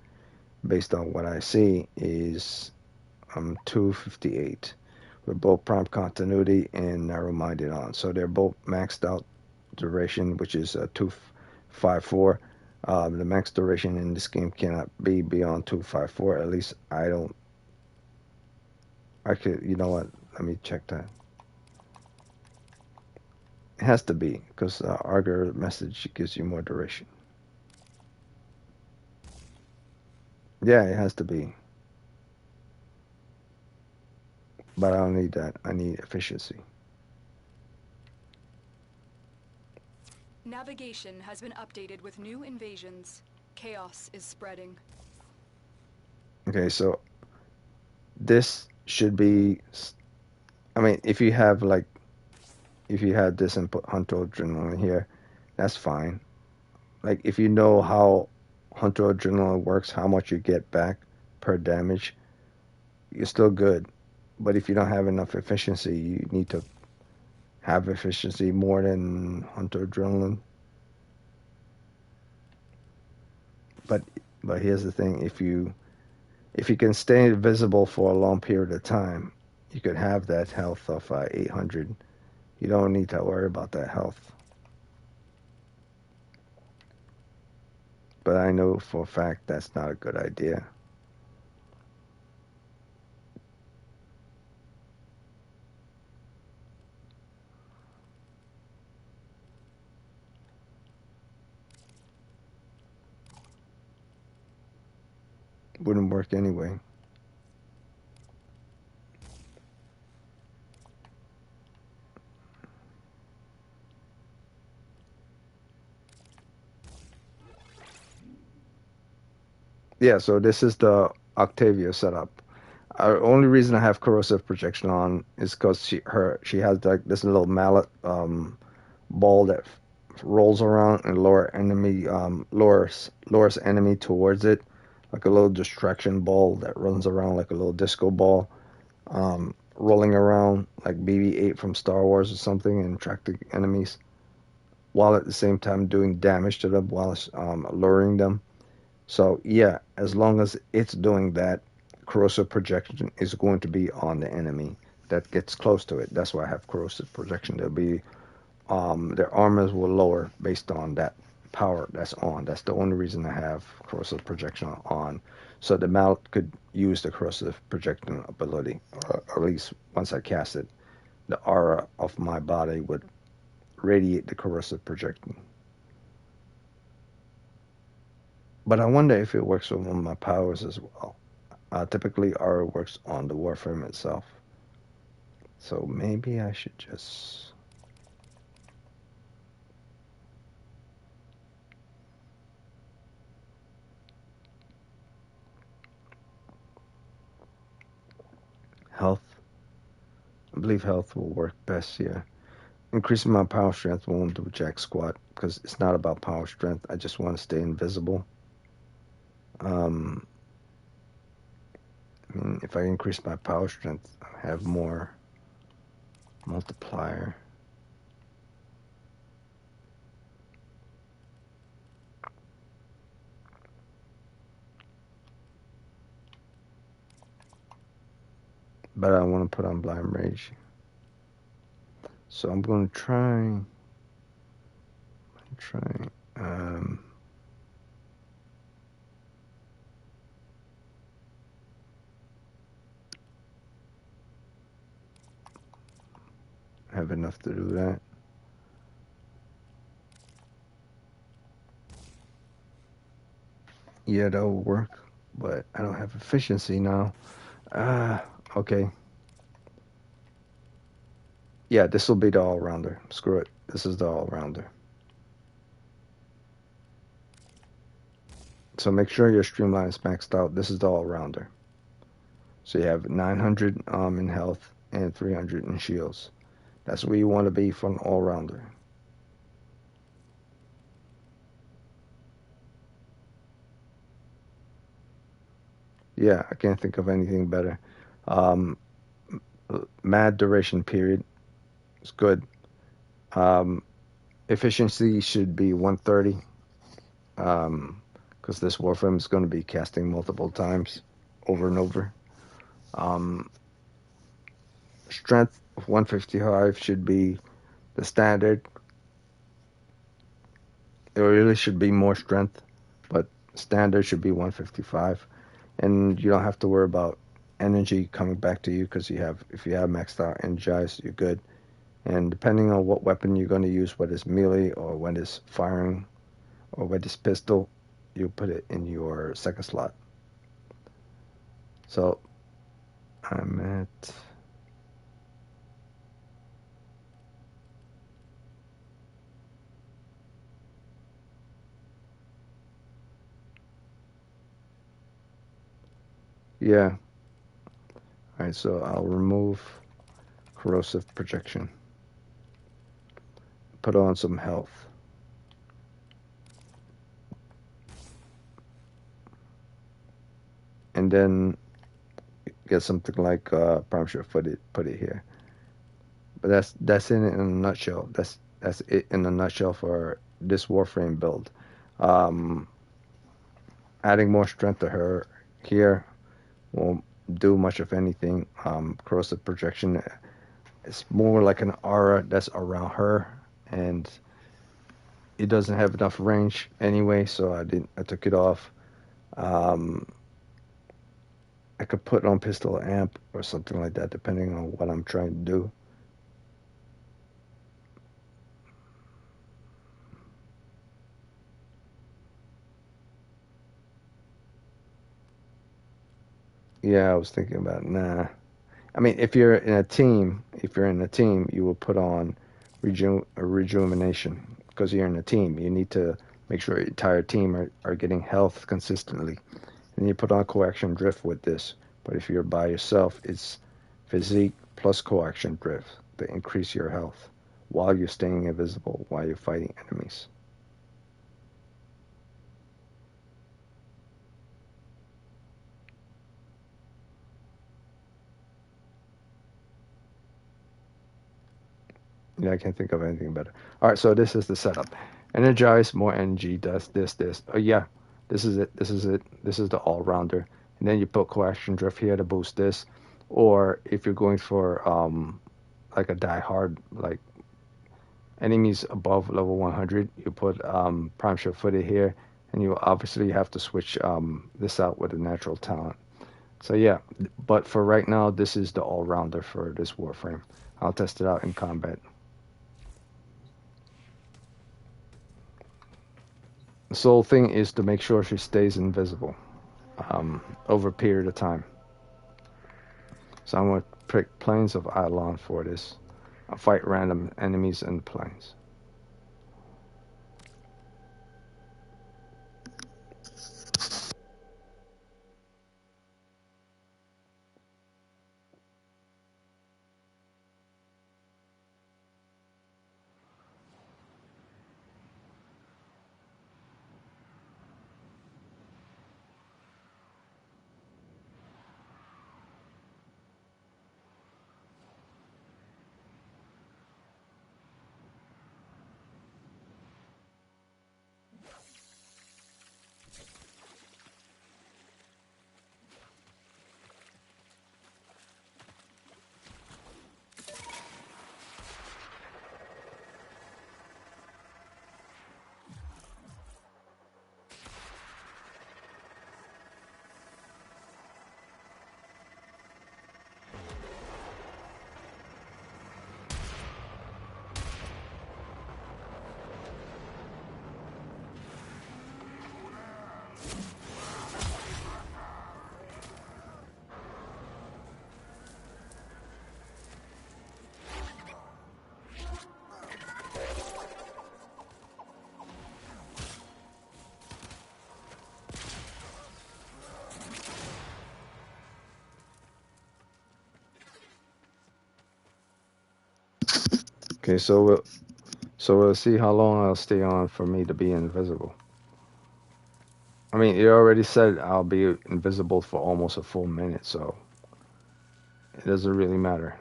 based on what I see, is 258 with both prime continuity and narrow-minded on. So they're both maxed out duration, which is 254. The max duration in this game cannot be beyond 254. At least I don't. I could. You know what? Let me check that. It has to be because Arger message gives you more duration. Yeah, it has to be. But I don't need that. I need efficiency. Navigation has been updated with new invasions. Chaos is spreading. Okay, so this should be. I mean, if you have like, if you had this and put Hunter Adrenaline here, that's fine. Like, if you know how Hunter Adrenaline works, how much you get back per damage, you're still good. But if you don't have enough efficiency, you need to have efficiency more than Hunter Adrenaline. But here's the thing: if you can stay invisible for a long period of time, you could have that health of 800. You don't need to worry about that health. But I know for a fact that's not a good idea. Wouldn't work anyway. Yeah, so this is the Octavia setup. Only reason I have corrosive projection on is because she has like this little mallet ball that rolls around and lures enemy towards it, like a little distraction ball that runs around like a little disco ball, rolling around like BB-8 from Star Wars or something and attracting enemies, while at the same time doing damage to them while it's luring them. So yeah, as long as it's doing that, corrosive projection is going to be on the enemy that gets close to it. That's why I have corrosive projection. There'll be their armors will lower based on that power that's on. That's the only reason I have corrosive projection on. So the mallet could use the corrosive projection ability, or at least once I cast it, the aura of my body would radiate the corrosive projection. But I wonder if it works with one of my powers as well. Typically, aura works on the Warframe itself. So maybe I should just... Health. I believe health will work best here. Increasing my power strength won't do jack squat because it's not about power strength. I just want to stay invisible. Um, I mean, if I increase my power strength, I have more multiplier. But I want to put on blind rage. So I'm going to try. Um, have enough to do that. Yeah, that will work. But I don't have efficiency now. Okay. Yeah, this will be the all-rounder. Screw it. This is the all-rounder. So make sure your streamline is maxed out. This is the all-rounder. So you have 900 in health and 300 in shields. That's where you want to be for an all-rounder. Yeah, I can't think of anything better. Um, Mad duration period is good. Um, Efficiency should be 130. Because this Warframe is going to be casting multiple times over and over. Strength of 155 should be the standard. It really should be more strength, but standard should be 155. And you don't have to worry about energy coming back to you because if you have maxed out energized, you're good. And depending on what weapon you're going to use, whether it's melee or when it's firing or whether it's pistol, you put it in your second slot. So I'm at... Yeah. All right, so I'll remove corrosive projection. Put on some health. And then get something like probably should put it here. But that's in it in a nutshell. That's it in a nutshell for this Warframe build. Um, Adding more strength to her here won't do much of anything. Corrosive projection, it's more like an aura that's around her, and it doesn't have enough range anyway, so I took it off. Um, I could put on pistol amp or something like that, depending on what I'm trying to do. Yeah, I was thinking about nah. I mean, if you're in a team, you will put on rejuvenation because you're in a team. You need to make sure your entire team are getting health consistently, and you put on coaction drift with this. But if you're by yourself, it's physique plus coaction drift to increase your health while you're staying invisible while you're fighting enemies. Yeah, I can't think of anything better. All right, so this is the setup. Energize, more energy, does this. Oh yeah, this is it. This is it. This is the all-rounder. And then you put coaction drift here to boost this. Or if you're going for like a die hard, like enemies above level 100, you put prime shift footed here, and you obviously have to switch this out with a natural talent. So yeah, but for right now, this is the all-rounder for this Warframe. I'll test it out in combat. The sole thing is to make sure she stays invisible over a period of time. So I'm going to pick Plains of Eidolon for this. I'll fight random enemies in the plains. Okay, so we'll see how long I'll stay on for me to be invisible. I mean, it already said I'll be invisible for almost a full minute, so it doesn't really matter.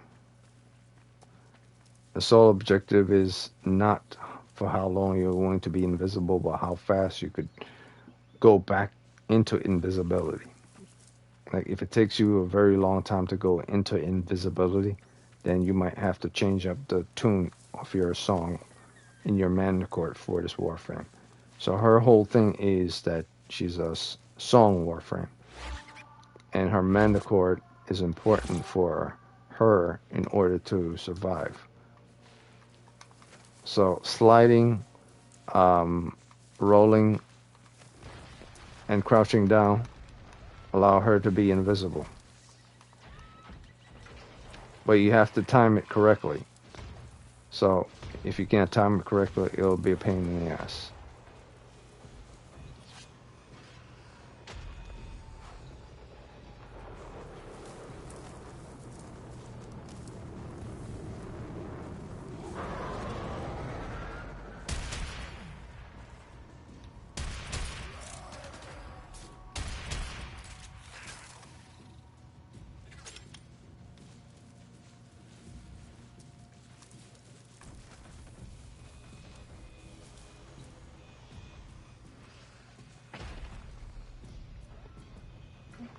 The sole objective is not for how long you're going to be invisible, but how fast you could go back into invisibility. Like if it takes you a very long time to go into invisibility, then you might have to change up the tune of your song in your mana chord for this Warframe. So her whole thing is that she's a song Warframe, and her mana chord is important for her in order to survive. So sliding, rolling, and crouching down allow her to be invisible. But you have to time it correctly. So if you can't time it correctly, it'll be a pain in the ass.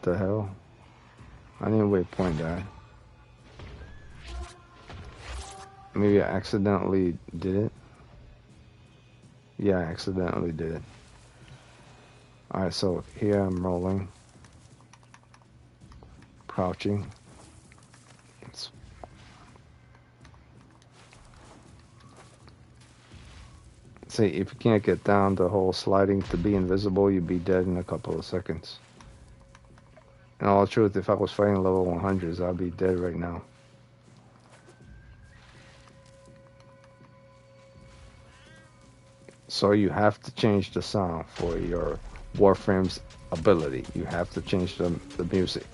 the hell? I didn't waypoint that. Maybe I accidentally did it. Yeah, I accidentally did it. Alright, so here I'm rolling. Crouching. See, if you can't get down the whole sliding to be invisible, you'd be dead in a couple of seconds. In all truth, if I was fighting level 100s, I'd be dead right now. So you have to change the sound for your Warframe's ability. You have to change the music.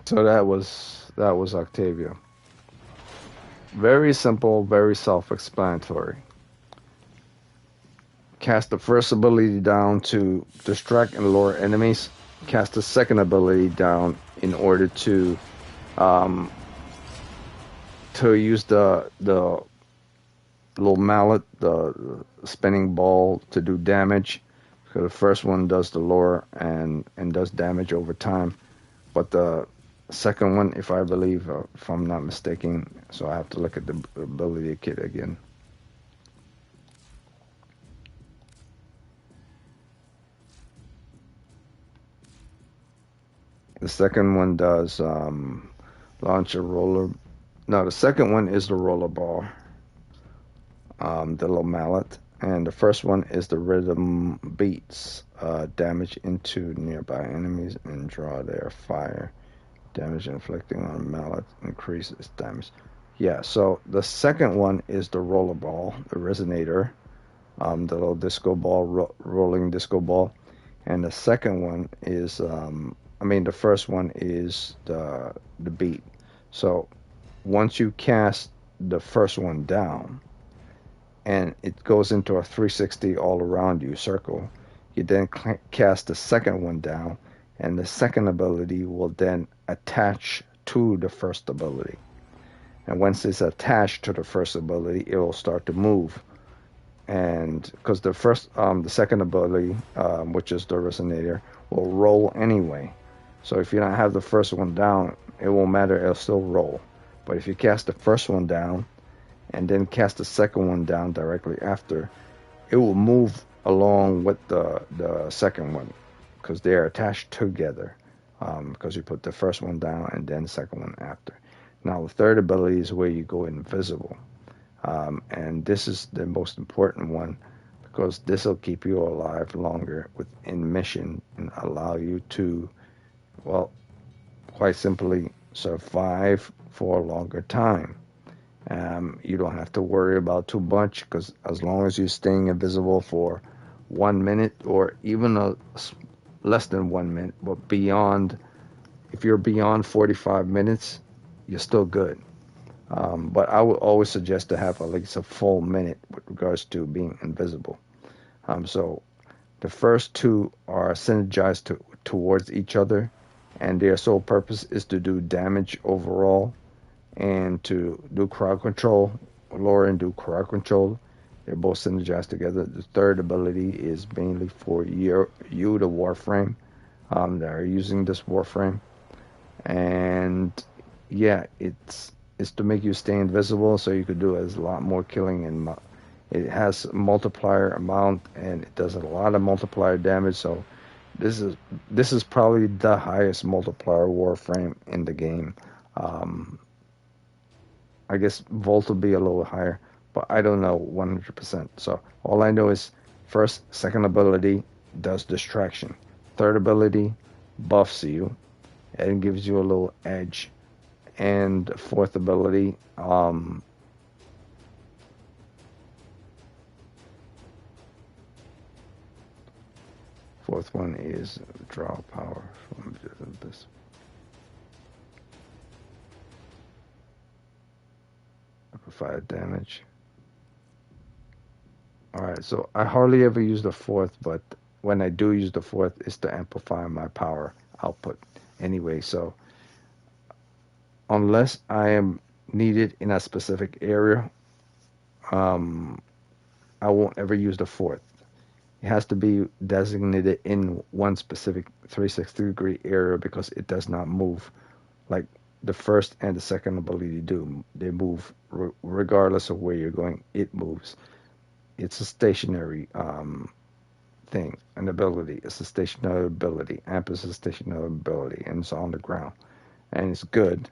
So that was Octavia. Very simple, very self-explanatory. Cast the first ability down to distract and lure enemies. Cast the second ability down in order to use the little mallet, the spinning ball, to do damage. So the first one does the lure and does damage over time, but the second one, if I'm not mistaken, so I have to look at the ability kit again. The second one does launch a roller. No, the second one is the roller ball, the little mallet, and the first one is the rhythm beats. Damage into nearby enemies and draw their fire. Damage inflicting on mallet increases damage. Yeah, so the second one is the roller ball, the resonator, the little disco ball, rolling disco ball, and the second one is, the first one is the beat. So once you cast the first one down, and it goes into a 360 all around you circle, you then cast the second one down, and the second ability will then attach to the first ability. And once it's attached to the first ability, it will start to move. And because the second ability, which is the resonator, will roll anyway. So if you don't have the first one down, it won't matter, it'll still roll. But if you cast the first one down and then cast the second one down directly after, it will move along with the second one, because they are attached together, because you put the first one down and then the second one after. Now the third ability is where you go invisible, and this is the most important one, because this will keep you alive longer within mission and allow you to, well, quite simply survive for a longer time. You don't have to worry about too much because as long as you're staying invisible for 1 minute or even less than 1 minute, but beyond, if you're beyond 45 minutes, you're still good. But I would always suggest to have at least a full minute with regards to being invisible. So the first two are synergized towards each other, and their sole purpose is to do damage overall and to do crowd control. Laura and do crowd control. They're both synergized together. The third ability is mainly for you the Warframe, that are using this Warframe. And yeah, it's to make you stay invisible so you could do a lot more killing, and it has a multiplier amount and it does a lot of multiplier damage. So this is probably the highest multiplier Warframe in the game. Um, I guess Volt will be a little higher, but I don't know 100%. So all I know is first, second ability does distraction. Third ability buffs you and gives you a little edge. And fourth ability, fourth one is draw power from this. Amplify damage. Alright, so I hardly ever use the fourth, but when I do use the fourth, it's to amplify my power output anyway. So unless I am needed in a specific area, um, I won't ever use the fourth. It has to be designated in one specific 360-degree area because it does not move like the first and the second ability do. They move regardless of where you're going. It moves. It's a stationary thing, an ability. It's a stationary ability. Amp is a stationary ability, and it's on the ground, and it's good,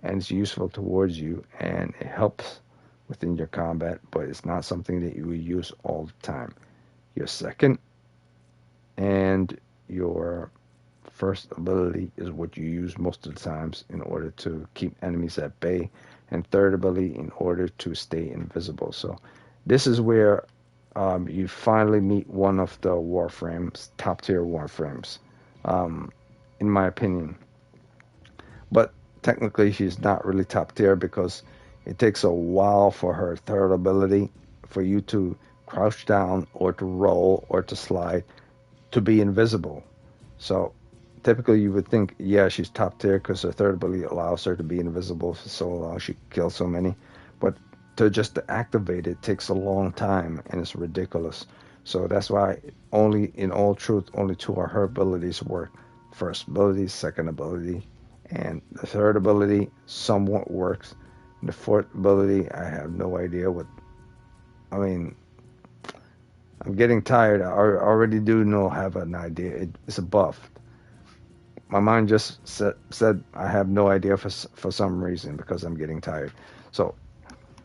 and it's useful towards you, and it helps within your combat, but it's not something that you will use all the time. Your second and your first ability is what you use most of the times in order to keep enemies at bay, and third ability in order to stay invisible. So this is where you finally meet one of the Warframes, top tier Warframes, in my opinion. But technically, she's not really top tier because it takes a while for her third ability for you to crouch down or to roll or to slide to be invisible. So typically you would think, yeah, she's top tier because her third ability allows her to be invisible for so long. She kills so many. But to activate it takes a long time and it's ridiculous. So that's why only, in all truth, only two of her abilities work. First ability, second ability, and the third ability somewhat works. The fourth ability, I have no idea what. I mean, I'm getting tired. I already do know, have an idea. It's a buff. My mind just said I have no idea for some reason because I'm getting tired. So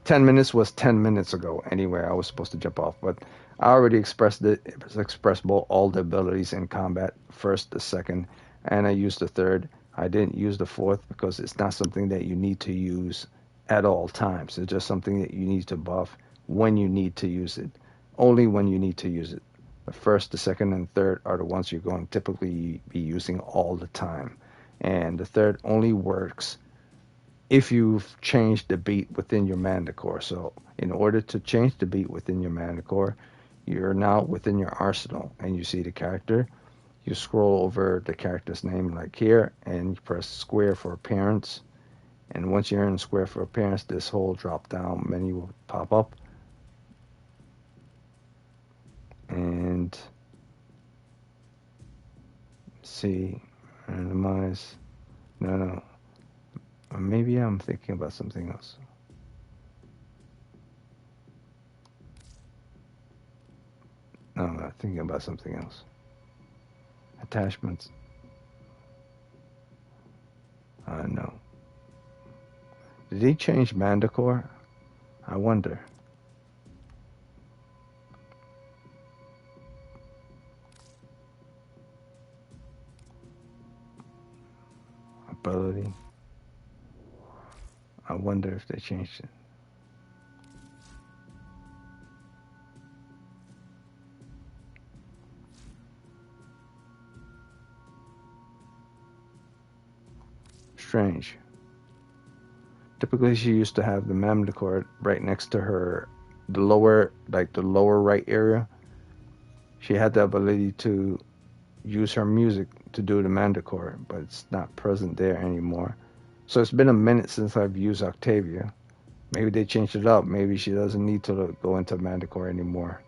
10 minutes was 10 minutes ago anyway. I was supposed to jump off, but I already expressed it. It was expressible, all the abilities in combat, first, the second, and I used the third. I didn't use the fourth because it's not something that you need to use at all times. It's just something that you need to buff when you need to use it, only when you need to use it. The first, the second, and third are the ones you're going to typically be using all the time. And the third only works if you've changed the beat within your mana core. So in order to change the beat within your mana core, you're now within your arsenal and you see the character. You scroll over the character's name like here and you press square for appearance. And once you're in square for appearance, this whole drop down menu will pop up. And see, randomize. No. Maybe I'm thinking about something else. No, I'm not thinking about something else. Attachments. No. Did he change Manticore? I wonder. Ability. I wonder if they changed it. strange. Typically, she used to have the Manticore right next to her, the lower right area. She had the ability to use her music to do the Manticore, but it's not present there anymore. So it's been a minute since I've used Octavia. Maybe they changed it up. Maybe she doesn't need to go into Manticore anymore.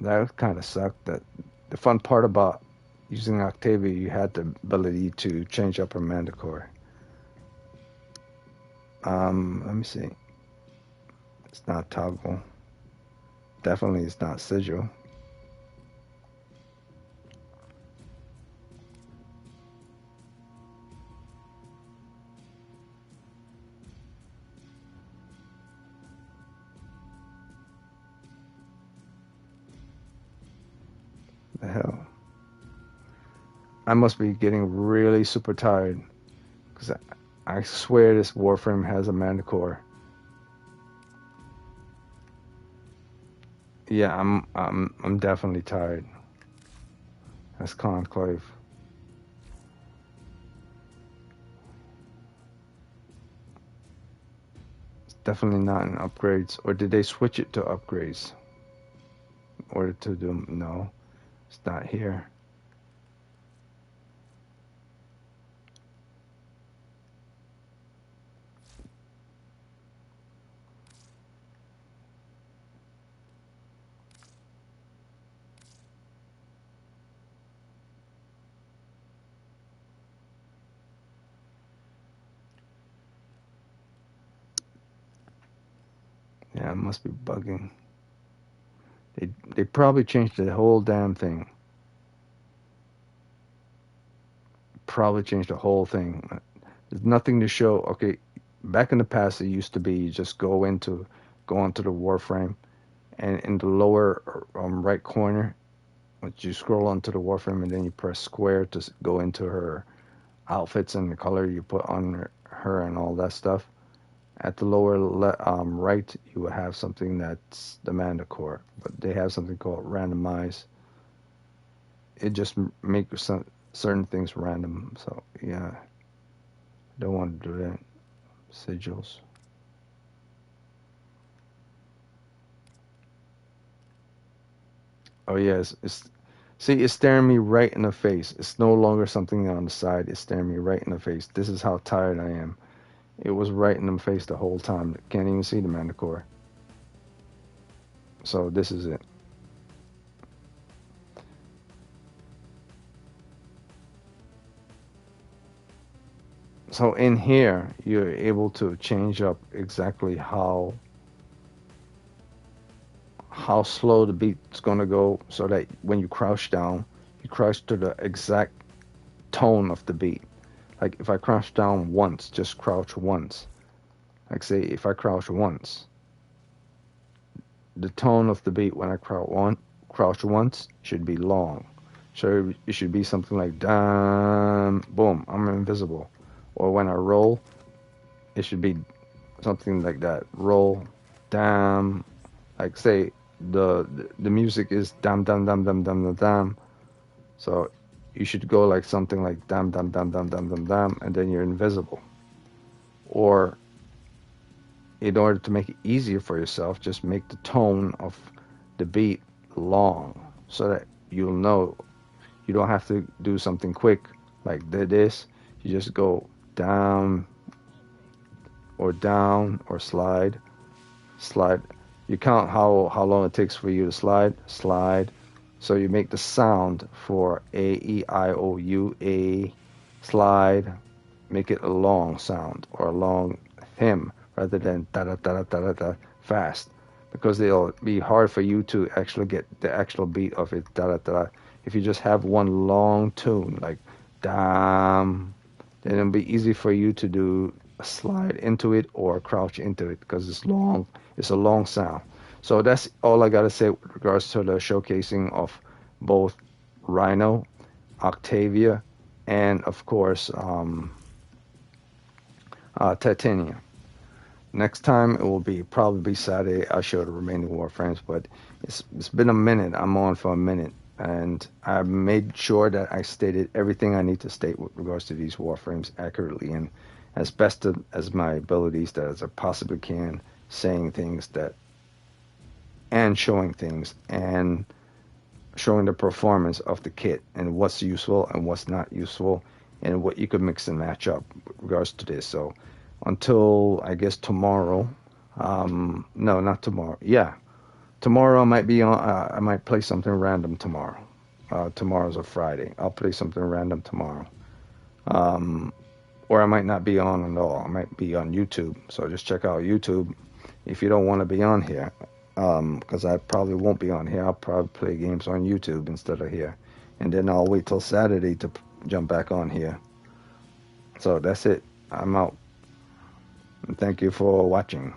That kind of sucked. That the fun part about using Octavia, you had the ability to change up her Manticore. Let me see. It's not toggle. Definitely it's not sigil. The hell? I must be getting really super tired because I swear this Warframe has a Manticore. Yeah, I'm definitely tired. That's Conclave. It's definitely not in upgrades. Or did they switch it to upgrades? Or to do no, it's not here. Yeah, it must be bugging. They probably changed the whole damn thing. Probably changed the whole thing. There's nothing to show. Okay, back in the past, it used to be you just go onto the Warframe, and in the lower right corner, once you scroll onto the Warframe, and then you press square to go into her outfits and the color you put on her and all that stuff. At the lower right, you will have something that's the Manticore, but they have something called randomize. It just makes certain things random. So yeah, I don't want to do that. Sigils. Oh yes, it's see, it's staring me right in the face. It's no longer something on the side. It's staring me right in the face. This is how tired I am. It was right in the face the whole time. Can't even see the Manticore. So this is it. So in here, you're able to change up exactly how slow the beat's gonna go, so that when you crouch down, you crouch to the exact tone of the beat. Like if I crouch down once, just crouch once. Like say if I crouch once, the tone of the beat when I crouch once should be long. So it should be something like damn, boom, I'm invisible. Or when I roll, it should be something like that. Roll, damn, like say the music is damn damn damn damn damn damn damn. So you should go like something like damn damn damn damn damn damn damn, and then you're invisible. Or in order to make it easier for yourself, just make the tone of the beat long so that you'll know you don't have to do something quick like this. You just go down or slide. You count how long it takes for you to slide. So you make the sound for A-E-I-O-U, slide. Make it a long sound or a long hymn rather than da-da-da-da-da-da fast, because it'll be hard for you to actually get the actual beat of it da-da-da. If you just have one long tune like dam, then it'll be easy for you to do a slide into it or crouch into it because it's long. It's a long sound. So that's all I gotta say with regards to the showcasing of both Rhino, Octavia, and of course Titania. Next time it will probably be Saturday. I'll show the remaining Warframes, but it's been a minute. I'm on for a minute. and I made sure that I stated everything I need to state with regards to these Warframes accurately and as best as my abilities that as I possibly can, saying things that and showing things and showing the performance of the kit and what's useful and what's not useful and what you could mix and match up with regards to this. So until I guess tomorrow, no, not tomorrow. Yeah, tomorrow I might be on. I might play something random tomorrow. Tomorrow's a Friday. I'll play something random tomorrow. Or I might not be on at all. I might be on YouTube. So just check out YouTube if you don't want to be on here. Because I probably won't be on here. I'll probably play games on YouTube instead of here. And then I'll wait till Saturday to jump back on here. So that's it. I'm out. And thank you for watching.